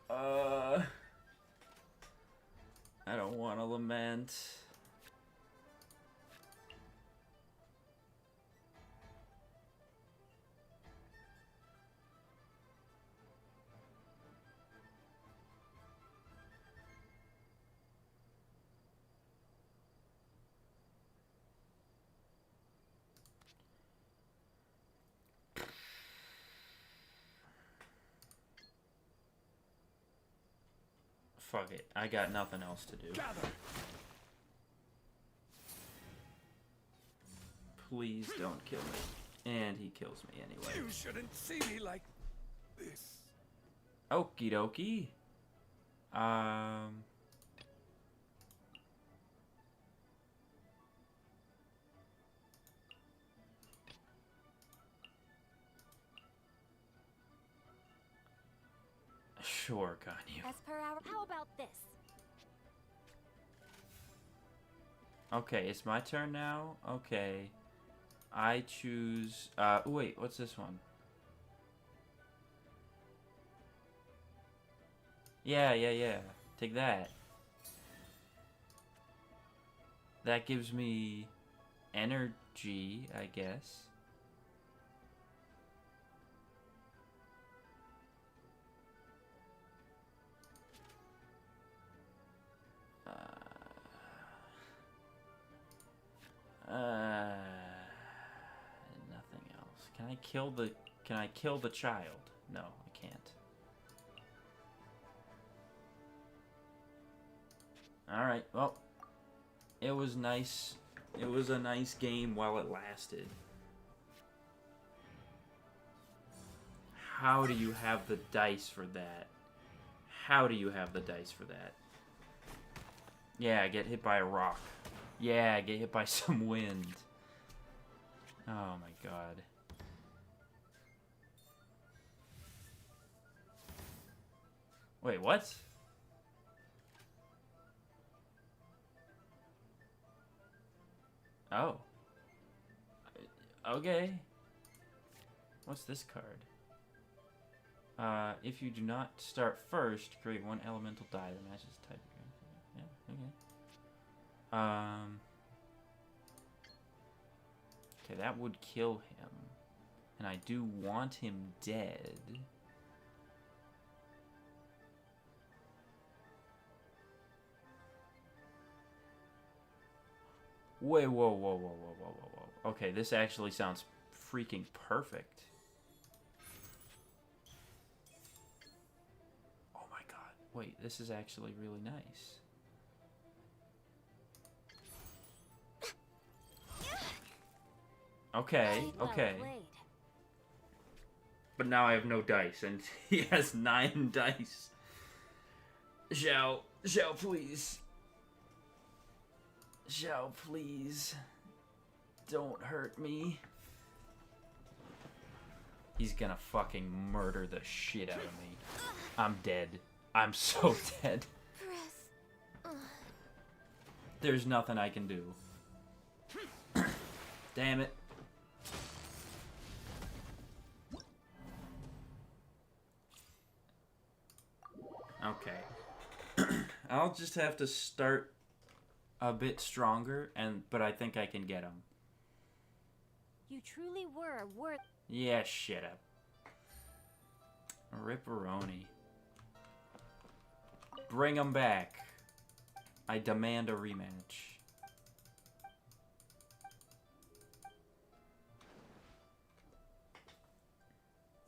I don't want to lament. Fuck it. I got nothing else to do. Gather. Please don't kill me. And he kills me anyway. You shouldn't see me like this. Okie dokie. Sure, Ganyu. As per our, how about this? Okay, it's my turn now. Okay. I choose wait, what's this one? Yeah. Take that. That gives me energy, I guess. Nothing else. Can I kill the child? No, I can't. Alright, well, it was nice. It was a nice game while it lasted. How do you have the dice for that? How do you have the dice for that? Yeah, get hit by a rock. Yeah, get hit by some wind. Oh my god. Wait, what? Oh. Okay. What's this card? If you do not start first, create one elemental die that matches the type. Yeah, okay. Okay, that would kill him. And I do want him dead. Wait, whoa, whoa, whoa, whoa, whoa, whoa, whoa. Okay, this actually sounds freaking perfect. Oh my god. Wait, this is actually really nice. Okay, okay. But now I have no dice, and he has 9 dice. Xiao, please. Xiao, please. Don't hurt me. He's gonna fucking murder the shit out of me. I'm dead. I'm so dead. There's nothing I can do. Damn it. Okay. I'll just have to start a bit stronger, but I think I can get him. You truly were worth... Yeah, shut up. Ripperoni. Bring him back. I demand a rematch.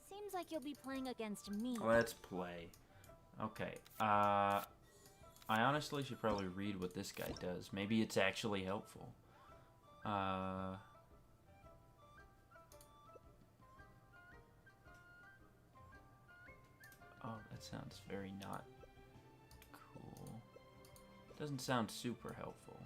Seems like you'll be playing against me. Let's play. Okay. I honestly should probably read what this guy does. Maybe it's actually helpful. Oh, that sounds very not cool. Doesn't sound super helpful.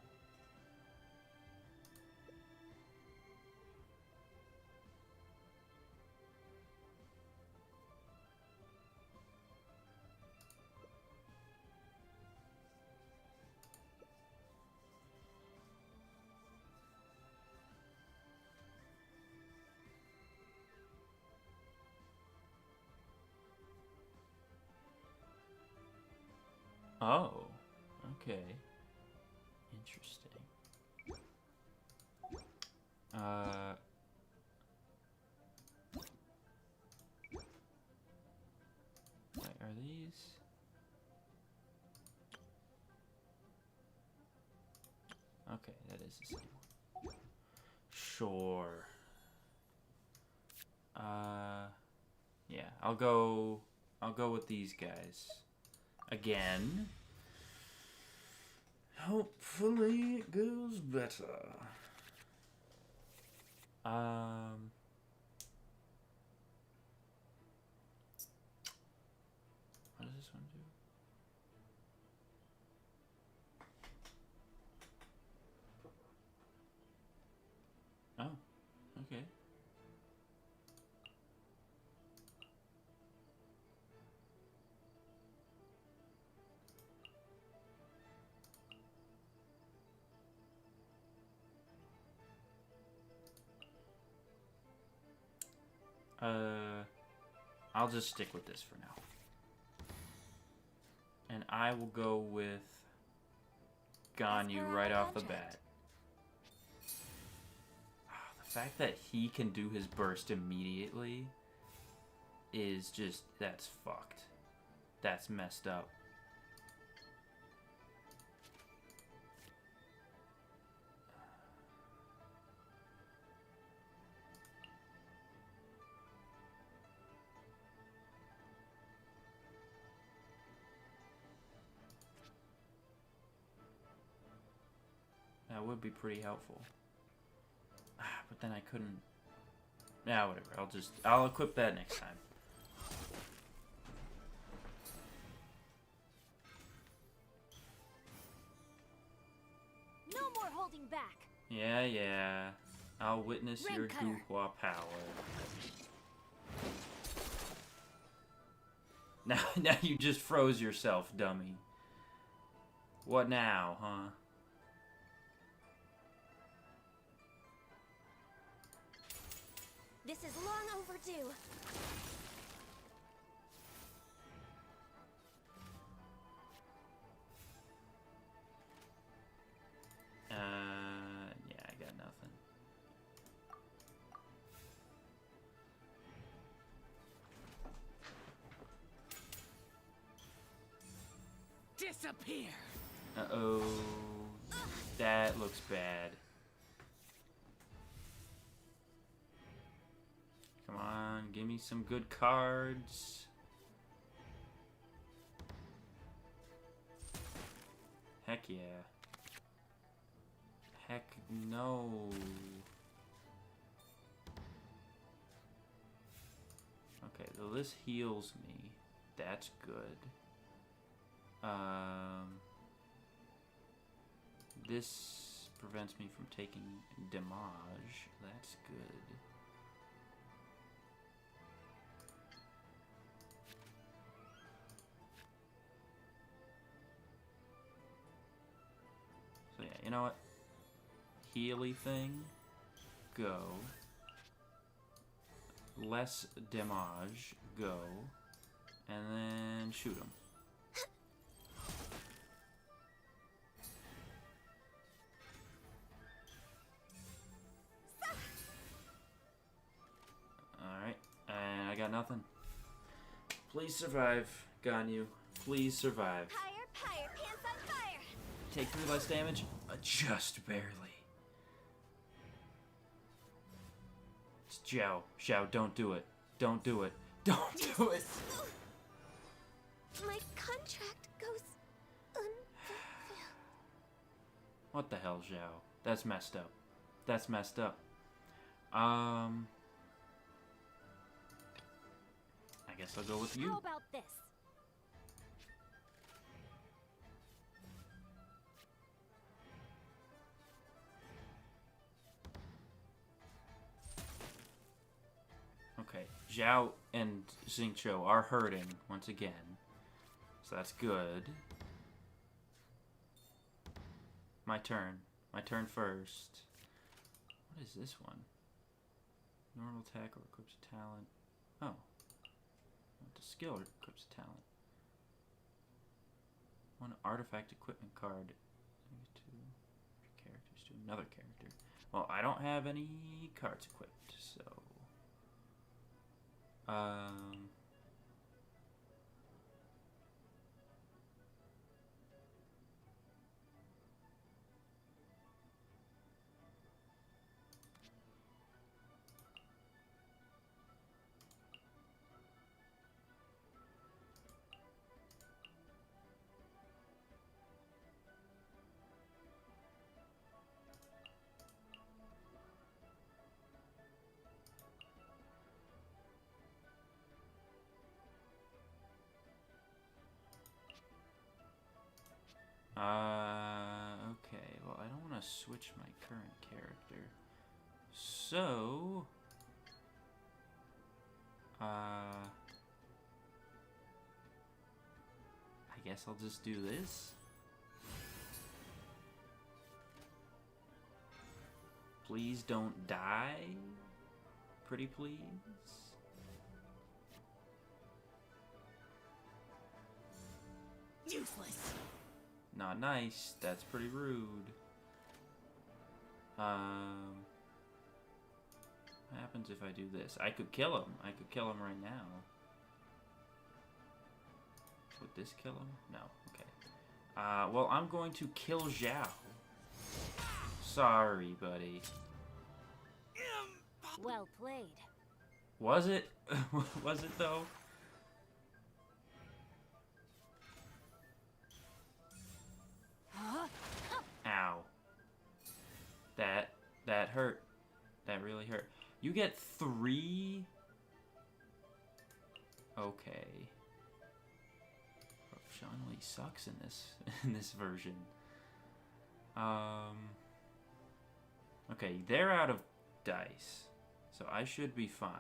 Oh, okay. Interesting. Wait, are these? Okay, that is the same one. Sure. Yeah, I'll go with these guys. Again. Hopefully it goes better. What does this one do? Oh, okay. I'll just stick with this for now. And I will go with Ganyu right off the bat. The fact that he can do his burst immediately is just, that's fucked. That's messed up. That would be pretty helpful. But then I couldn't... Yeah, whatever. I'll equip that next time. No more holding back. Yeah. I'll witness your Guhua power. Now you just froze yourself, dummy. What now, huh? This is long overdue. Yeah, I got nothing. Disappear. Uh-oh. That looks bad. Give me some good cards. Heck yeah. Heck no. Okay, so this heals me. That's good. This prevents me from taking damage. That's good. So yeah, you know what? Healy thing, go. Less damage, go. And then shoot him. Alright, and I got nothing. Please survive, Ganyu. Please survive. Fire, pants on fire! Take 3 less damage? Just barely. It's Xiao. Xiao, don't do it. Don't do it. Don't do it! My contract goes unfulfilled. What the hell, Xiao? That's messed up. That's messed up. I guess I'll go with you. How about this? Okay, Zhao and Xingqiu are hurting once again. So that's good. My turn. My turn first. What is this one? Normal attack or equips a talent. Oh. The skill or equips a talent. One artifact equipment card. Two characters to another character. Well, I don't have any cards equipped, so... okay, well, I don't want to switch my current character. So, I guess I'll just do this. Please don't die. Pretty please. Useless. Not nice. That's pretty rude. What happens if I do this? I could kill him. I could kill him right now. Would this kill him? No. Okay. Well, I'm going to kill Zhao. Sorry, buddy. Well played. Was it? Was it, though? Ow. That hurt. That really hurt. You get 3? Okay. Sean really sucks in this version. Okay, they're out of dice. So I should be fine.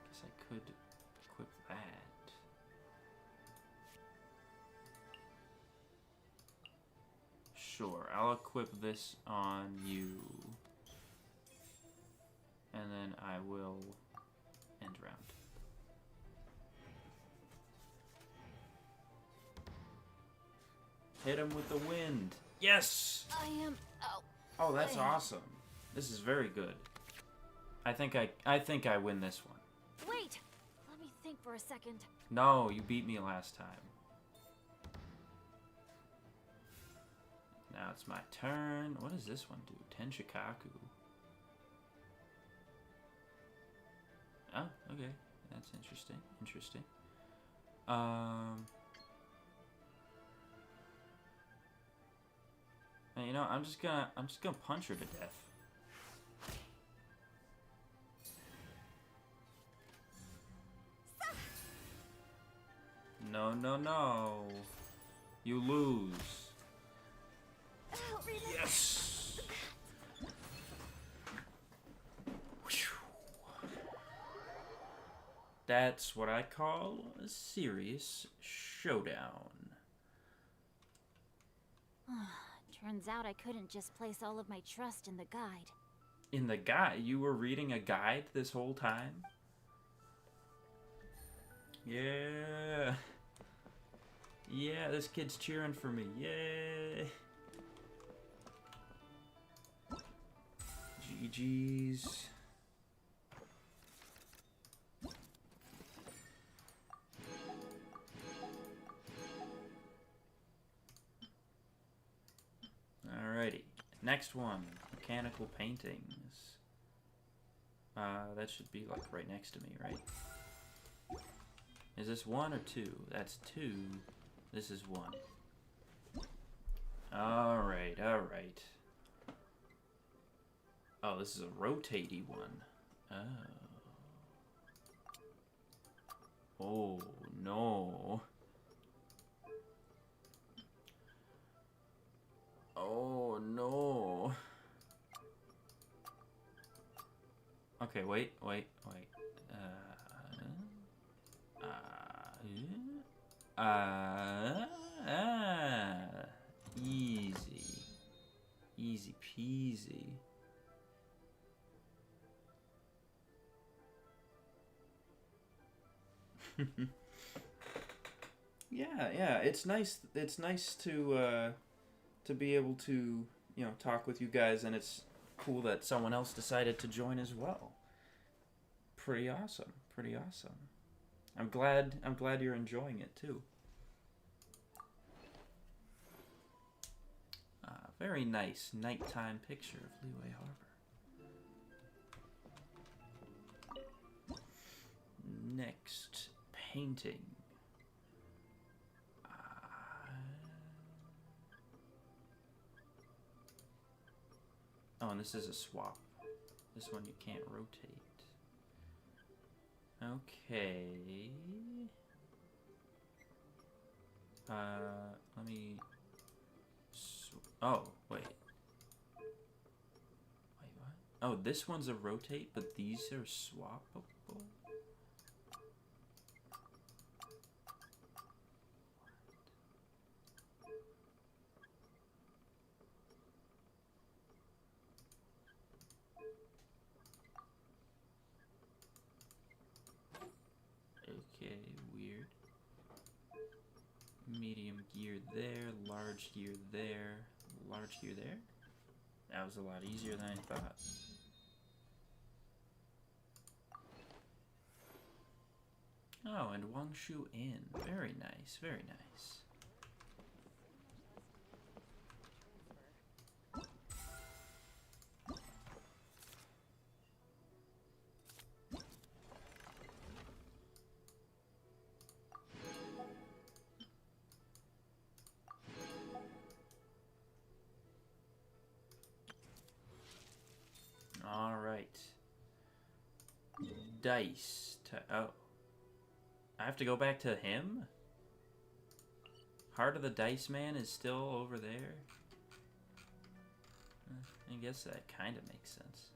Guess I could equip that. Sure, I'll equip this on you. And then I will end round. Hit him with the wind. Yes! I am out. Oh, that's awesome. This is very good. I think I win this one. Wait! Let me think for a second. No, you beat me last time. Now it's my turn. What does this one do? Tenshikaku. Oh, okay. That's interesting. Interesting. You know, I'm just gonna punch her to death. No, no, no. You lose. Yes. That's what I call a serious showdown. Turns out I couldn't just place all of my trust in the guide. In the guide? You were reading a guide this whole time? Yeah. Yeah, this kid's cheering for me. Yay. GG's. Alrighty. Next one. Mechanical paintings. That should be like right next to me, right? Is this 1 or 2? That's 2. This is 1. Alright, alright. Oh, this is a rotatey one. Oh. Oh, no. Oh, no. Okay, wait. Easy. Easy peasy. Yeah, it's nice to be able to, you know, talk with you guys, and it's cool that someone else decided to join as well. Pretty awesome. I'm glad you're enjoying it too. Very nice nighttime picture of Liyue Harbor. Next painting. Oh, and this is a swap. This one you can't rotate. Okay. Let me... Oh, wait. Wait, what? Oh, this one's a rotate, but these are swappable? Okay, weird. Medium gear there, large gear there, large gear there. That was a lot easier than I thought. Oh, and Wangshu Inn. Very nice, very nice. Alright. Dice. Oh. I have to go back to him? Heart of the Dice Man is still over there? I guess that kind of makes sense.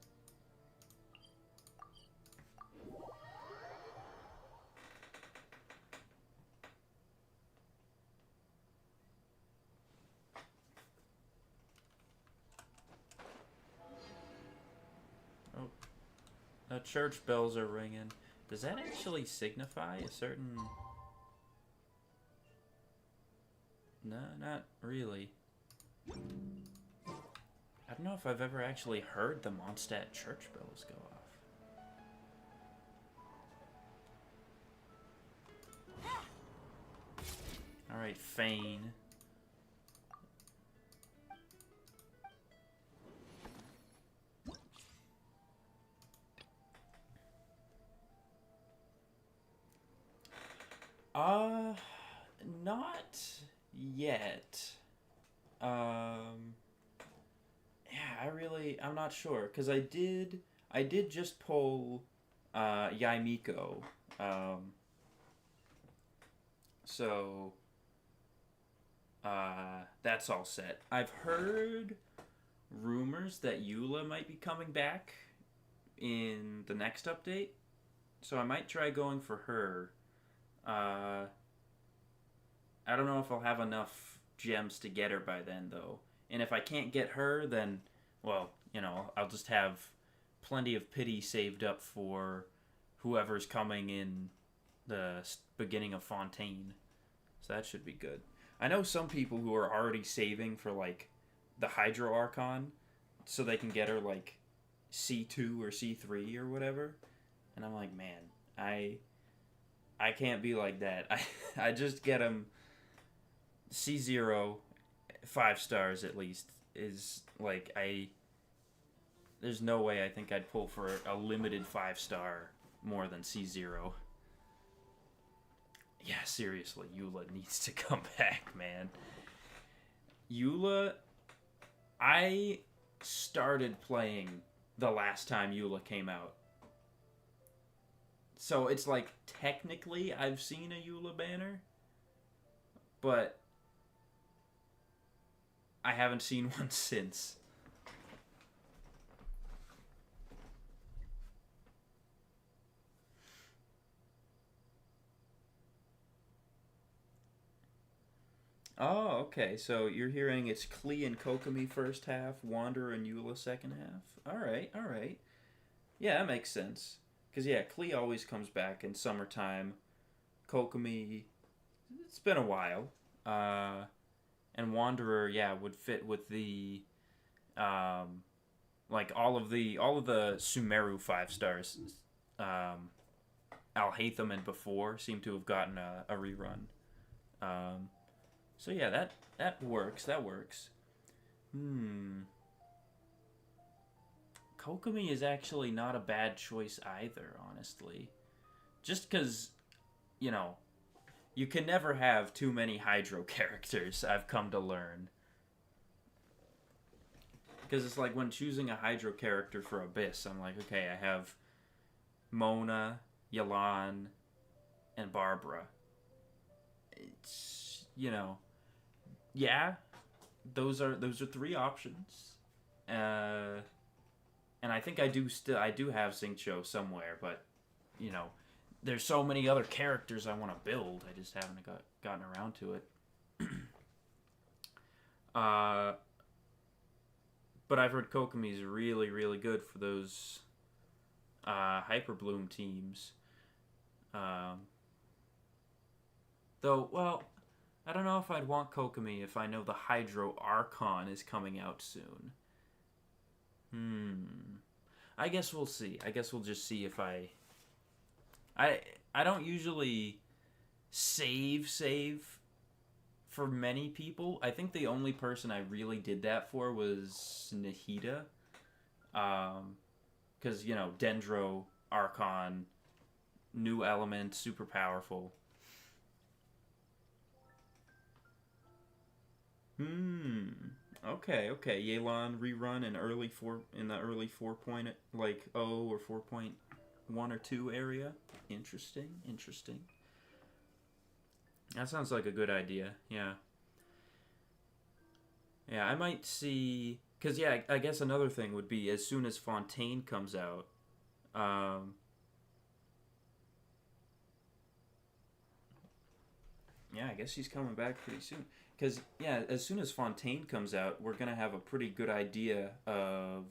Oh. The church bells are ringing. Does that actually signify a certain... No, not really. I don't know if I've ever actually heard the Mondstadt church bells go off. Alright, Fane. Not yet. Yeah, I'm not sure, because I did just pull, Yaimiko, so, that's all set. I've heard rumors that Eula might be coming back in the next update, so I might try going for her. I don't know if I'll have enough gems to get her by then, though. And if I can't get her, then, well, I'll just have plenty of pity saved up for whoever's coming in the beginning of Fontaine. So that should be good. I know some people who are already saving for, like, the Hydro Archon, so they can get her, like, C2 or C3 or whatever. And I'm like, man, I can't be like that. I just get them C0, 5 stars at least, is, like, there's no way I think I'd pull for a limited 5-star more than C0. Yeah, seriously, Eula needs to come back, man. Eula, I started playing the last time Eula came out. So it's like, technically, I've seen a Eula banner, but I haven't seen one since. Oh, okay. So you're hearing it's Klee and Kokomi first half, Wanderer and Eula second half. All right, all right. Yeah, that makes sense. Because, yeah, Klee always comes back in summertime. Kokomi, it's been a while. And Wanderer, yeah, would fit with the, like, all of the Sumeru 5 stars. Alhaitham and before seem to have gotten a rerun. So yeah, that works. That works. Kokomi is actually not a bad choice either, honestly. Just because, you can never have too many Hydro characters, I've come to learn. Because it's like when choosing a Hydro character for Abyss, I'm like, okay, I have Mona, Yelan, and Barbara. It's, yeah, those are 3 options. And I think I do have Xingqiu somewhere, but there's so many other characters I want to build. I just haven't gotten around to it. But I've heard Kokomi's really, really good for those Hyperbloom teams. Though, well, I don't know if I'd want Kokomi if I know the Hydro Archon is coming out soon. I guess we'll see. I guess we'll just see if I don't usually save for many people. I think the only person I really did that for was Nahida. Because, Dendro, Archon, new element, super powerful. Okay. Yelan rerun in the early 4.0 or 4.1 or 2 area. Interesting. That sounds like a good idea. Yeah. Yeah, I might see, because yeah, I guess another thing would be as soon as Fontaine comes out. Yeah, I guess she's coming back pretty soon. Because, yeah, as soon as Fontaine comes out, we're going to have a pretty good idea of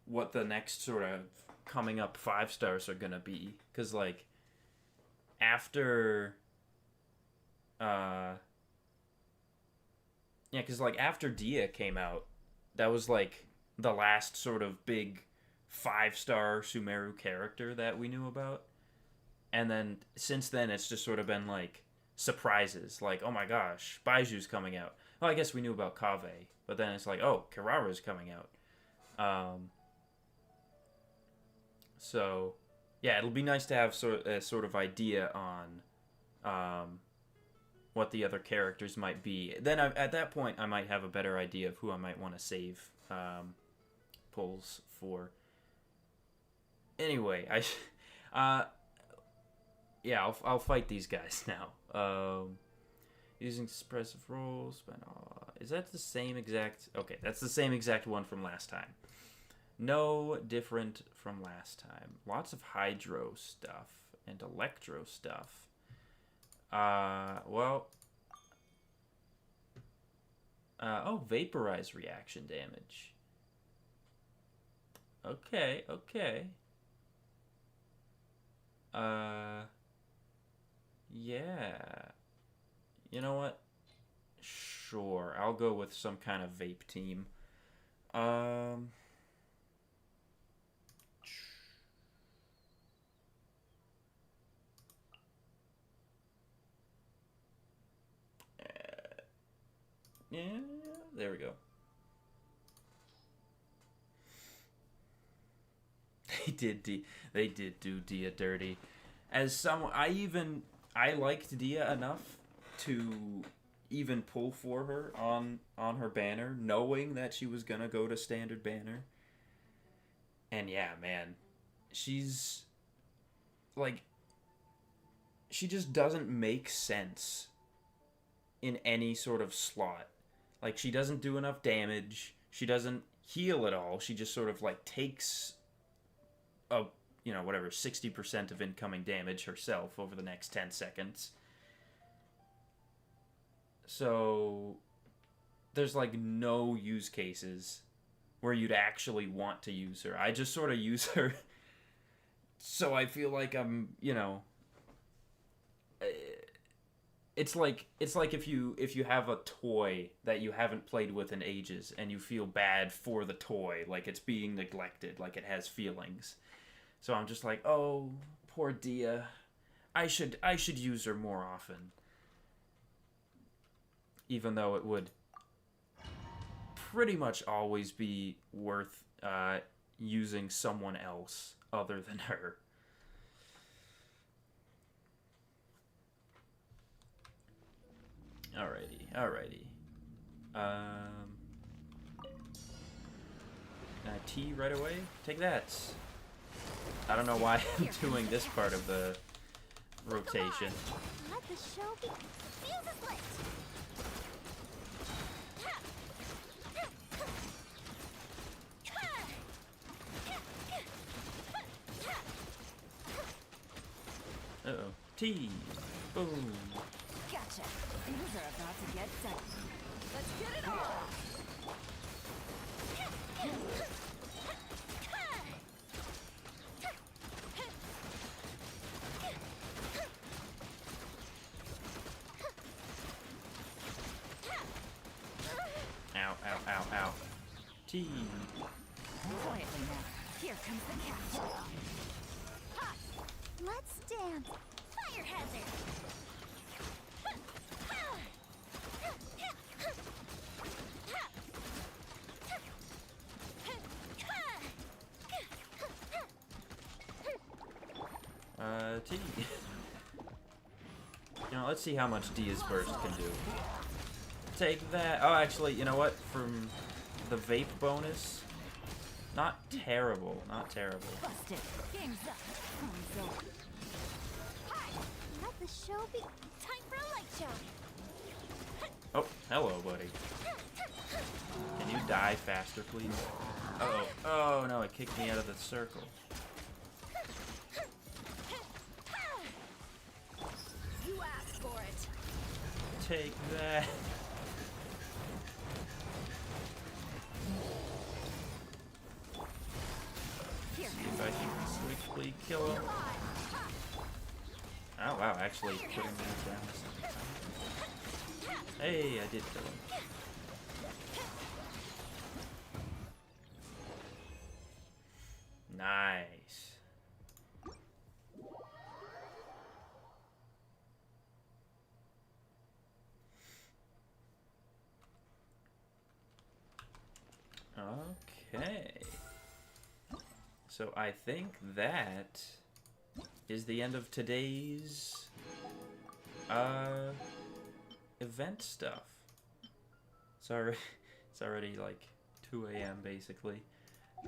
what the next sort of coming up 5 stars are going to be. Because, like, after... after Dia came out, that was, like, the last sort of big 5-star Sumeru character that we knew about. And then, since then, it's just sort of been, like, surprises. Like, oh my gosh, Baiju's coming out. Well, I guess we knew about Kaveh. But then it's like, oh, Kirara's coming out. So, yeah, it'll be nice to have sort of idea on what the other characters might be. Then at that point, I might have a better idea of who I might want to save pulls for. Anyway, yeah, I'll fight these guys now. Using suppressive rolls, but is that the same exact? Okay, that's the same exact one from last time. No different from last time. Lots of hydro stuff and electro stuff. Well. Oh, vaporize reaction damage. Okay, okay. Yeah. You know what? Sure, I'll go with some kind of vape team. Yeah, there we go. They did do Dia dirty. As someone, I liked Dia enough to even pull for her on her banner, knowing that she was gonna go to standard banner. And yeah, man, she's like, she just doesn't make sense in any sort of slot. Like, she doesn't do enough damage. She doesn't heal at all. She just sort of like takes a, you know, whatever, 60% of incoming damage herself over the next 10 seconds. So there's like no use cases where you'd actually want to use her. I just sort of use her so I feel like I'm, you know, it's like if you have a toy that you haven't played with in ages and you feel bad for the toy, like it's being neglected, like it has feelings. So I'm just like, oh, poor Dia. I should use her more often. Even though it would pretty much always be worth using someone else other than her. Alrighty. T right away? Take that. I don't know why I'm doing this part of the rotation. Let the show be. Fuse is lit. Uh-oh. T. Boom. Gotcha. Things are about to get done. Let's get it on! Ow. T. Quietly now. Here comes the cat. Let's dance. Fire hazard. T. You know, let's see how much Dia's burst can do. Take that. Oh, actually, you know what? From the vape bonus, not terrible. Busted. Game's up. Let the show be. Time for a light show. Oh, hello, buddy. Can you die faster, please? Uh-oh. Oh, no, it kicked me out of the circle. You asked for it. Take that. See if I can quickly kill him. Oh, wow, actually putting that down. Hey, I did kill him. Nice. Okay. So I think that is the end of today's event stuff. Sorry, it's already like 2 a.m. basically.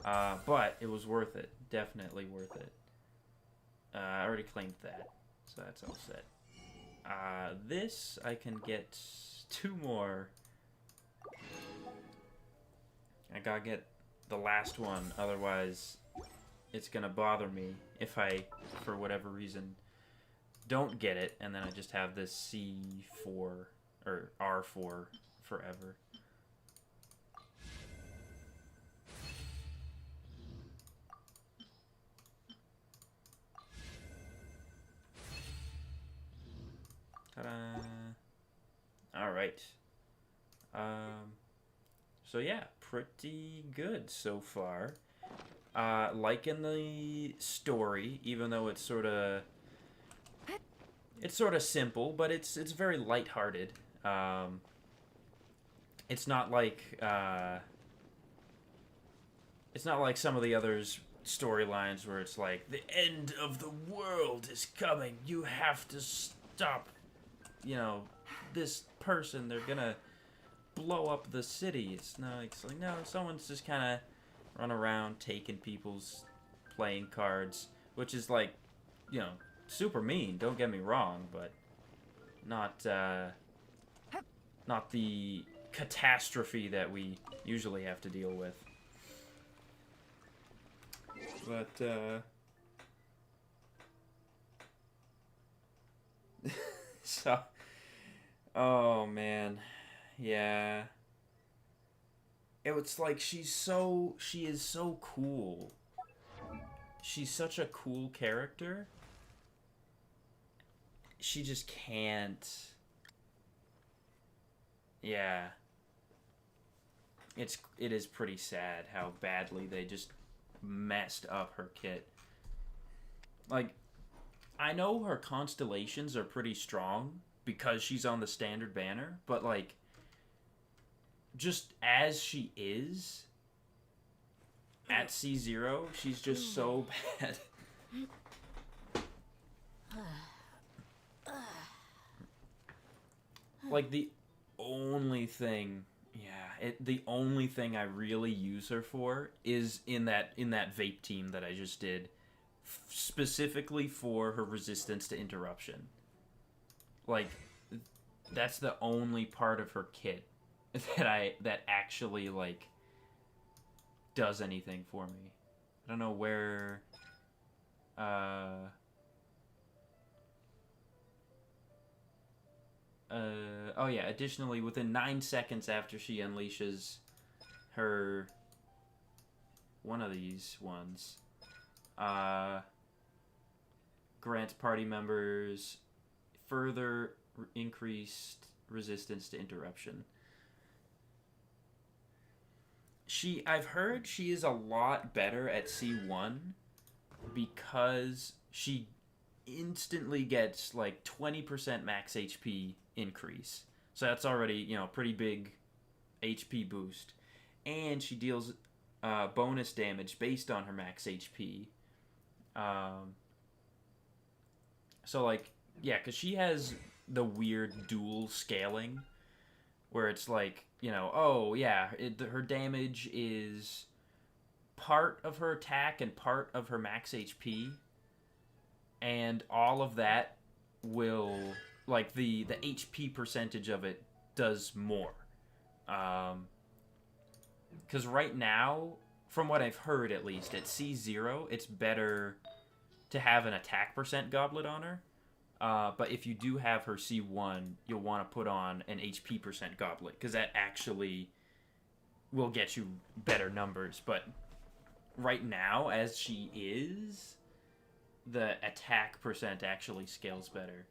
But it was worth it. Definitely worth it. I already claimed that, so that's all set. This, I can get 2 more. I gotta get the last one, otherwise it's gonna bother me if I, for whatever reason, don't get it, and then I just have this C4, or R4 forever. Ta-da! Alright. So yeah, pretty good so far. Liking the story, even though it's sort of simple, but it's very lighthearted. It's not like some of the others storylines where it's like the end of the world is coming. You have to stop, this person. They're gonna blow up the city. It's like no, someone's just kind of run around taking people's playing cards, which is like, super mean. Don't get me wrong, but not the catastrophe that we usually have to deal with. But so, oh man, yeah. It's like she is so cool. She's such a cool character. She just can't. Yeah. It is pretty sad how badly they just messed up her kit. Like, I know her constellations are pretty strong because she's on the standard banner, but like, just as she is at C0, she's just so bad. Like, the only thing I really use her for is in that vape team that I just did, specifically for her resistance to interruption. Like, that's the only part of her kit that actually like does anything for me. I don't know where. Oh yeah, additionally, within 9 seconds after she unleashes her one of these ones, grants party members further increased resistance to interruption. I've heard she is a lot better at C1 because she instantly gets like 20% max HP increase. So that's already, pretty big HP boost. And she deals bonus damage based on her max HP. So like, yeah, because she has the weird dual scaling where it's like, oh yeah, her damage is part of her attack and part of her max HP. And all of that will, like, the HP percentage of it does more. Because right now, from what I've heard at least, at C0, it's better to have an attack percent goblet on her. But if you do have her C1, you'll want to put on an HP percent goblet, because that actually will get you better numbers. But right now, as she is, the attack percent actually scales better.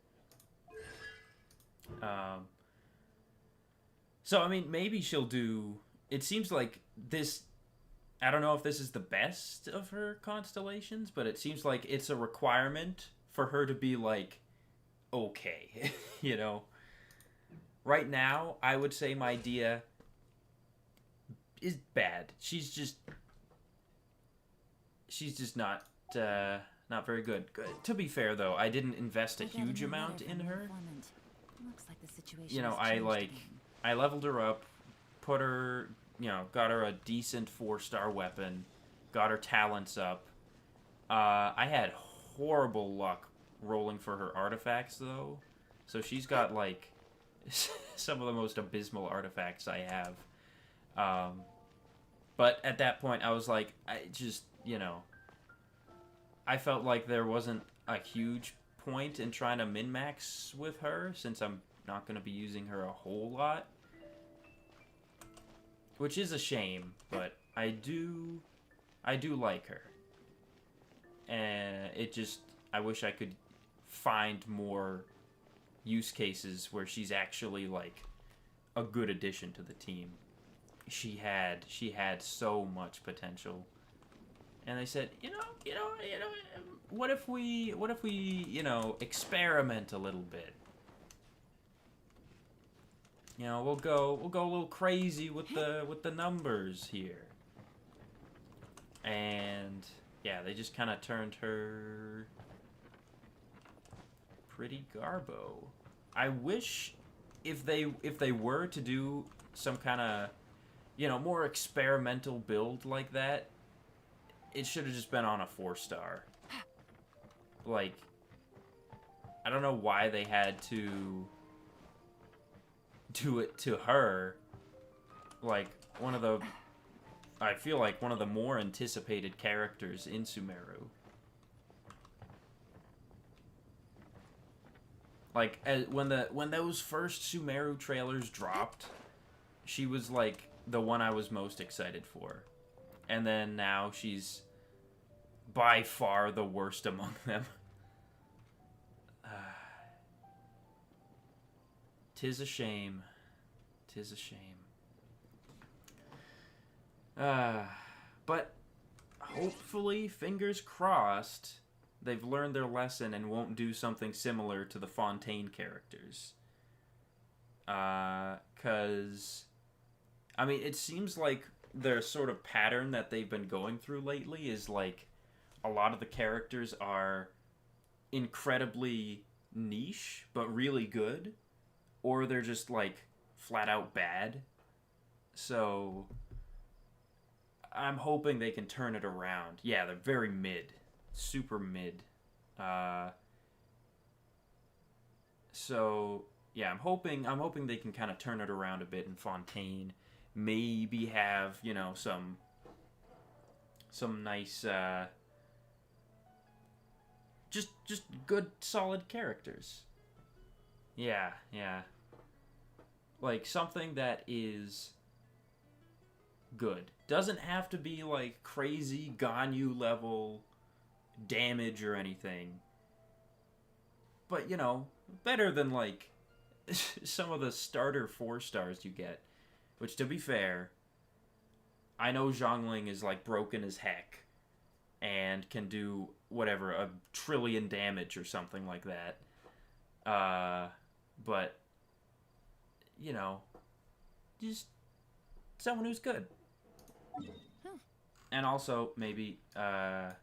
So, I mean, maybe she'll do... It seems like this... I don't know if this is the best of her constellations, but it seems like it's a requirement for her to be, like, okay. Right now, I would say my Dia is bad. She's just not Not very good. To be fair, though, I didn't invest a huge amount in her. Looks like the situation You know, has changed again. I leveled her up, put her, you know, got her a decent 4-star weapon, got her talents up. I had horrible luck rolling for her artifacts, though. So she's got, like, some of the most abysmal artifacts I have. But at that point, I was like, I just, you know, I felt like there wasn't a huge point in trying to min-max with her, since I'm not going to be using her a whole lot. Which is a shame, but I do like her. And it just, I wish I could find more use cases where she's actually, like, a good addition to the team. She had so much potential. And they said, what if we, you know, experiment a little bit? You know, we'll go a little crazy with the numbers here. And yeah, they just kind of turned her pretty garbo. I wish if they were to do some kind of, you know, more experimental build like that, it should have just been on a 4-star. Like, I don't know why they had to do it to her. Like, I feel like one of the more anticipated characters in Sumeru. Like, when those first Sumeru trailers dropped, she was, like, the one I was most excited for. And then now she's by far the worst among them. 'Tis a shame. 'Tis a shame. But hopefully, fingers crossed, they've learned their lesson and won't do something similar to the Fontaine characters. 'Cause, I mean, it seems like their sort of pattern that they've been going through lately is, like, a lot of the characters are incredibly niche, but really good. Or they're just, like, flat out bad. So I'm hoping they can turn it around. Yeah, they're very mid. Super mid. So yeah, I'm hoping they can kind of turn it around a bit in Fontaine. Maybe have, you know, some nice just good solid characters. Yeah. Like something that is good. Doesn't have to be like crazy Ganyu level damage or anything. But, you know, better than like some of the starter 4-stars you get. Which, to be fair, I know Zhongling is like broken as heck and can do whatever, 1 trillion damage or something like that. But, you know, just someone who's good. And also, maybe, I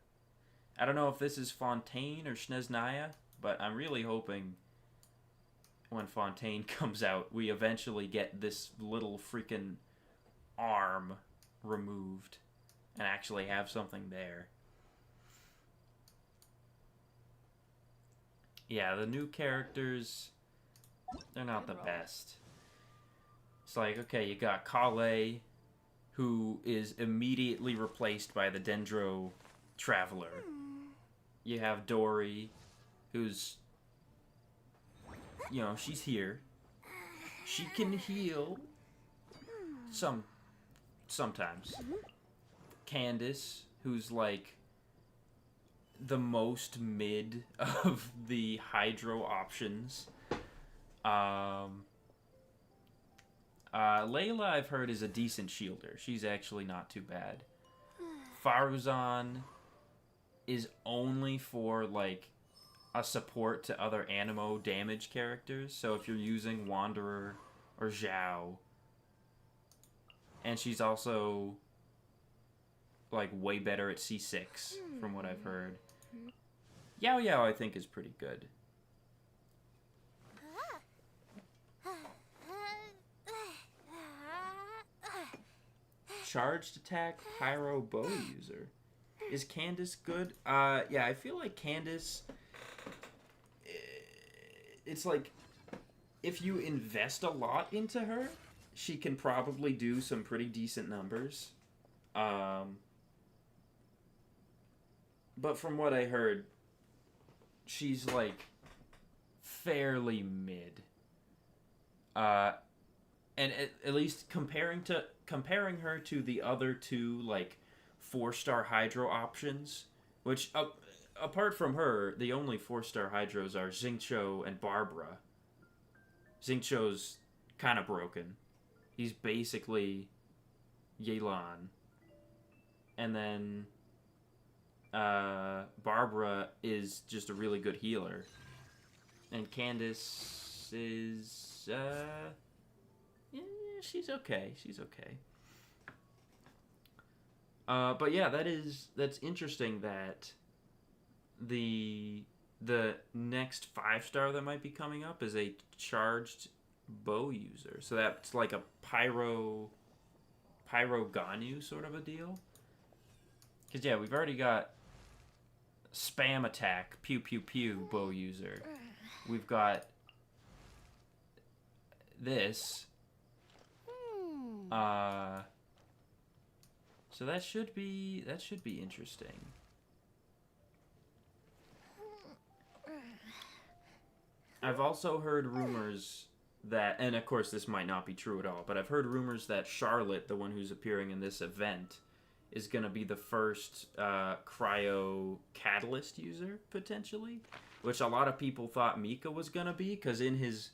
don't know if this is Fontaine or Snezhnaya, but I'm really hoping when Fontaine comes out, we eventually get this little freaking arm removed and actually have something there. Yeah, the new characters, they're not the best. It's like, okay, you got Kale, who is immediately replaced by the Dendro Traveler. You have Dory, who's, you know, she's here. She can heal. Sometimes. Candace, who's like the most mid of the Hydro options. Layla, I've heard, is a decent shielder. She's actually not too bad. Faruzan is only for, like, a support to other Anemo damage characters. So if you're using Wanderer or Zhao. And she's also, like, way better at C6, from what I've heard. Yao Yao, I think, is pretty good. Charged attack, pyro bow user. Is Candace good? Yeah, I feel like Candace... It's like, if you invest a lot into her, she can probably do some pretty decent numbers. But from what I heard, she's, like, fairly mid. And at least comparing her to the other two, like, 4-star Hydro options, which, apart from her, the only 4-star Hydros are Xingqiu and Barbara. Xingqiu's kind of broken. He's basically Yelan. And then Barbara is just a really good healer. And Candace is... yeah, she's okay. She's okay. But yeah, that's interesting that the next 5-star that might be coming up is a charged bow user. So that's like a pyro Ganyu sort of a deal. Because yeah, we've already got spam attack, pew pew pew bow user. We've got this. So that should be interesting. I've also heard rumors that, and of course this might not be true at all, but I've heard rumors that Charlotte, the one who's appearing in this event, is going to be the first cryo catalyst user, potentially. Which a lot of people thought Mika was going to be, because in his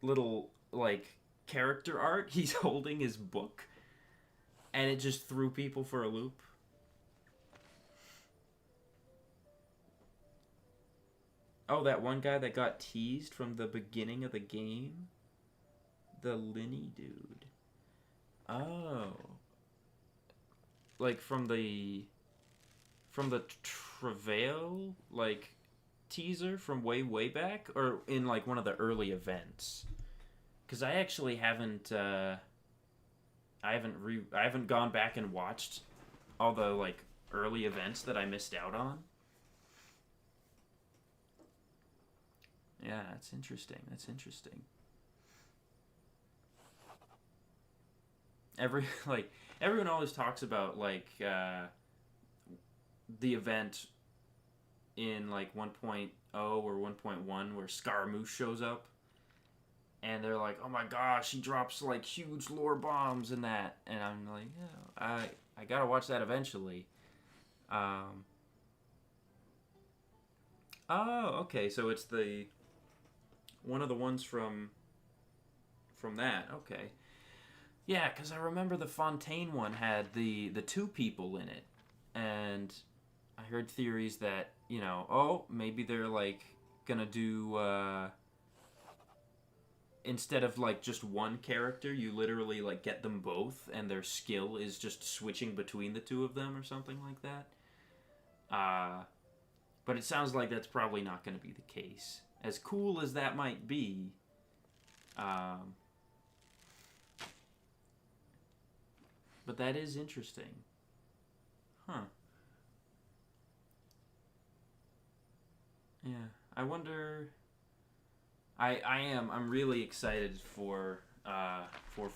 little, like, character art, he's holding his book. And it just threw people for a loop. Oh, that one guy that got teased from the beginning of the game? The Linny dude. Oh. Like from the Travail, like, teaser from way back? Or in, like, one of the early events? Because I actually haven't, I haven't gone back and watched all the, like, early events that I missed out on. Yeah, that's interesting. That's interesting. Everyone always talks about, like, the event in, like, 1.0 or 1.1 where Scaramouche shows up. And they're like, oh my gosh, he drops, like, huge lore bombs in that. And I'm like, yeah, I gotta watch that eventually. Oh, okay, so it's one of the ones from that, okay. Yeah, because I remember the Fontaine one had the 2 people in it. And I heard theories that, you know, oh, maybe they're, like, gonna do, instead of, like, just one character, you literally, like, get them both, and their skill is just switching between the 2 of them or something like that. But it sounds like that's probably not going to be the case. As cool as that might be, but that is interesting. Huh. Yeah, I wonder... I'm really excited for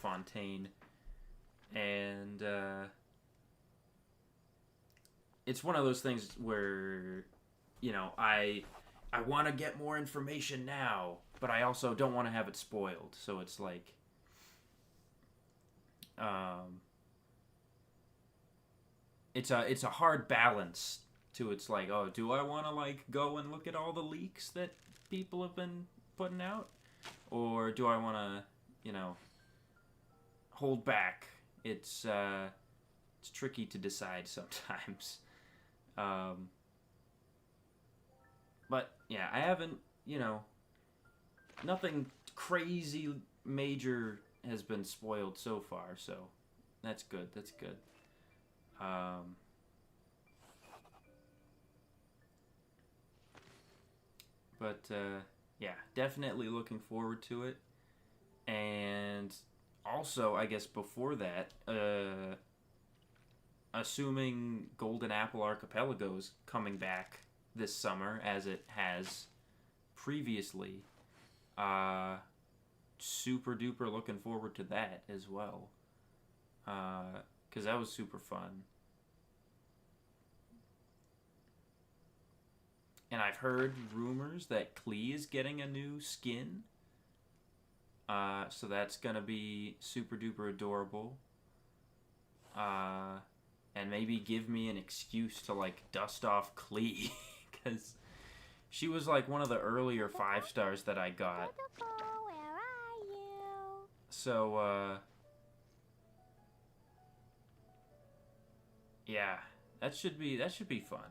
Fontaine, and it's one of those things where, you know, I want to get more information now, but I also don't want to have it spoiled. So it's like, it's a hard balance to, it's like, oh, do I want to, like, go and look at all the leaks that people have been putting out, or do I want to, you know, hold back? It's tricky to decide sometimes. But yeah, I haven't, you know, nothing crazy major has been spoiled so far, so that's good. That's good. But, yeah, definitely looking forward to it. And also, I guess before that, assuming Golden Apple Archipelago's coming back this summer, as it has previously, super duper looking forward to that as well. Because that was super fun. And I've heard rumors that Klee is getting a new skin. So that's gonna be super duper adorable. And maybe give me an excuse to, like, dust off Klee. Because she was, like, one of the earlier 5 stars that I got. Where are you? So, yeah, that should be fun.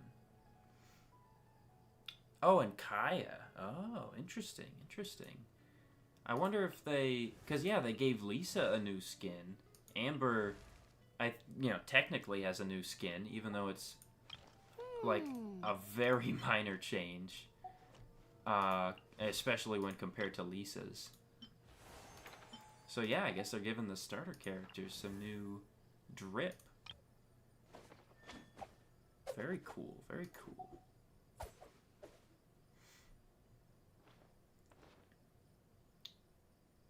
Oh, and Kaya. Oh, interesting. I wonder if they, because yeah, they gave Lisa a new skin. Amber, technically has a new skin, even though it's like a very minor change, especially when compared to Lisa's. So yeah, I guess they're giving the starter characters some new drip. Very cool, very cool.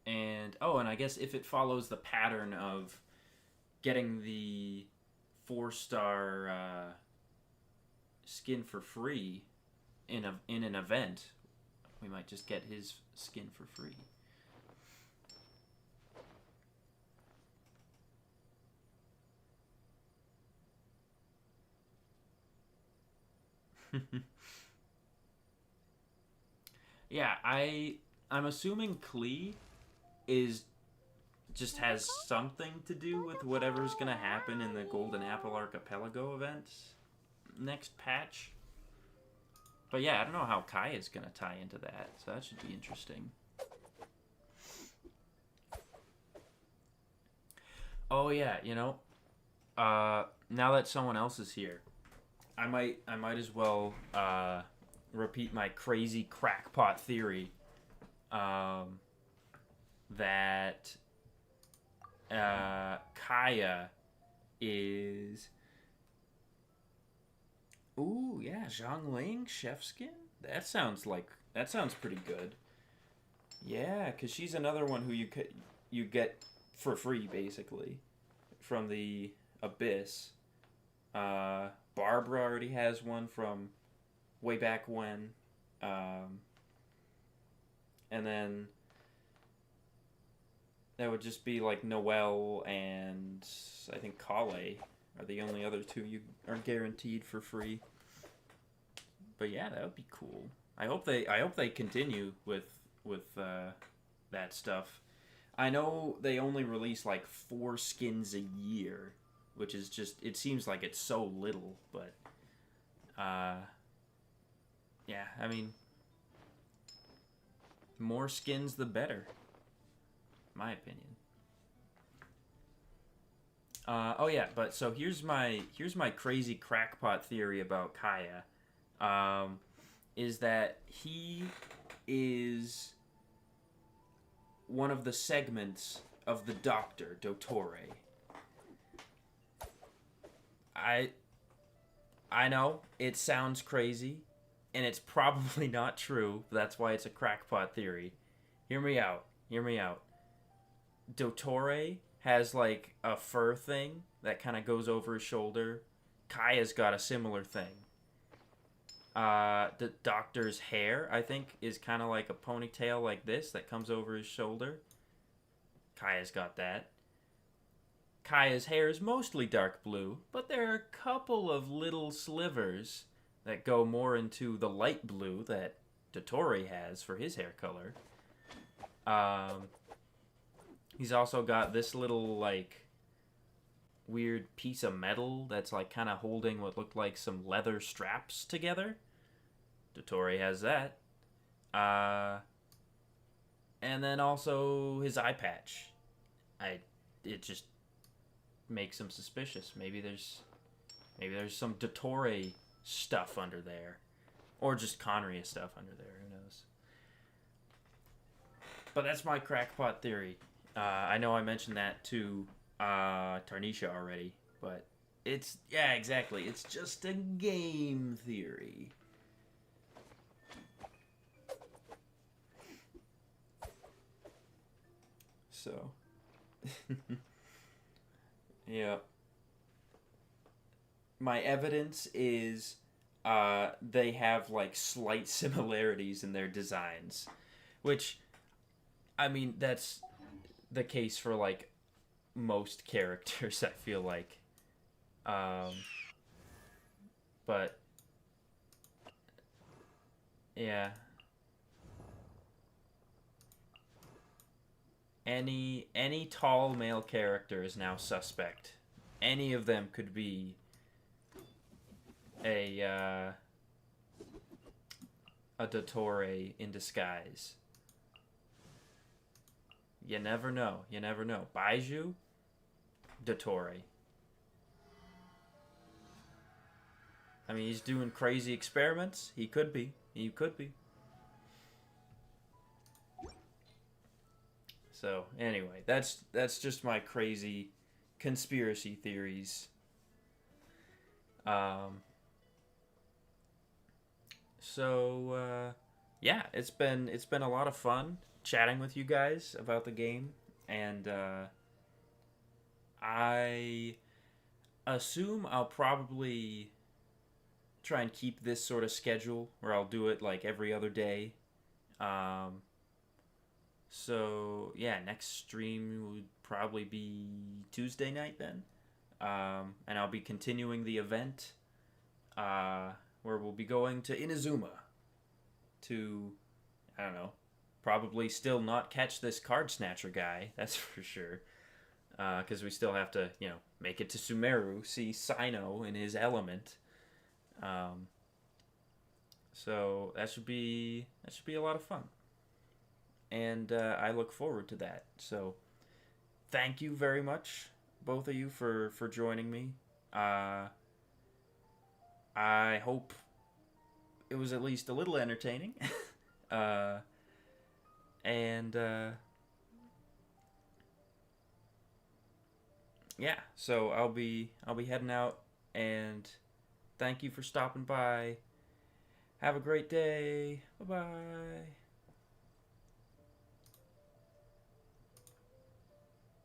And, and I guess if it follows the pattern of getting the 4-star skin for free in an event, we might just get his skin for free. Yeah, I'm assuming Klee has something to do with whatever's gonna happen in the Golden Apple Archipelago event next patch. But yeah, I don't know how Kaya's gonna tie into that, so that should be interesting. Oh yeah, now that someone else is here, I might as well repeat my crazy crackpot theory that Kaya is... Ooh, yeah, Zhongling chef skin? That sounds pretty good. Yeah, because she's another one who you get for free, basically, from the Abyss. Barbara already has one from way back when. And then that would just be like Noelle and I think Kale are the only other two you are guaranteed for free. But yeah, that would be cool. I hope they continue with that stuff. I know they only release like 4 skins a year, which is just, it seems like it's so little, but yeah, I mean, more skins the better, my opinion. Oh yeah, but so here's my crazy crackpot theory about Kaya, is that he is one of the segments of the Doctor, Dottore. I know, it sounds crazy, and it's probably not true, but that's why it's a crackpot theory. Hear me out. Dottore has like a fur thing that kind of goes over his shoulder. Kaya's got a similar thing. The Doctor's hair, I think, is kind of like a ponytail like this that comes over his shoulder. Kaya's got that. Kaya's hair is mostly dark blue, but there are a couple of little slivers that go more into the light blue that Dottore has for his hair color. He's also got this little, like, weird piece of metal that's, like, kind of holding what looked like some leather straps together. Dottore has that. And then also his eye patch. It just makes him suspicious. Maybe there's some Dottore stuff under there. Or just Conria stuff under there, who knows. But that's my crackpot theory. I know I mentioned that to Tarnisha already, but it's, yeah, exactly. It's just a game theory. So, yeah. My evidence is they have like slight similarities in their designs, which, I mean, that's the case for like most characters, I feel like. But yeah. Any tall male character is now suspect. Any of them could be a Dottore in disguise. You never know. You never know. Baiju, Dottore. I mean, he's doing crazy experiments. He could be. He could be. So, anyway, that's just my crazy conspiracy theories. Yeah, it's been a lot of fun chatting with you guys about the game, and I assume I'll probably try and keep this sort of schedule where I'll do it like every other day. So yeah, next stream would probably be Tuesday night then, and I'll be continuing the event where we'll be going to Inazuma to, I don't know, probably still not catch this card snatcher guy, that's for sure, because we still have to, you know, make it to Sumeru, see Sino in his element. So that should be a lot of fun. And I look forward to that. So thank you very much, both of you, for joining me. I hope it was at least a little entertaining. Yeah, so I'll be heading out, and thank you for stopping by. Have a great day. Bye-bye.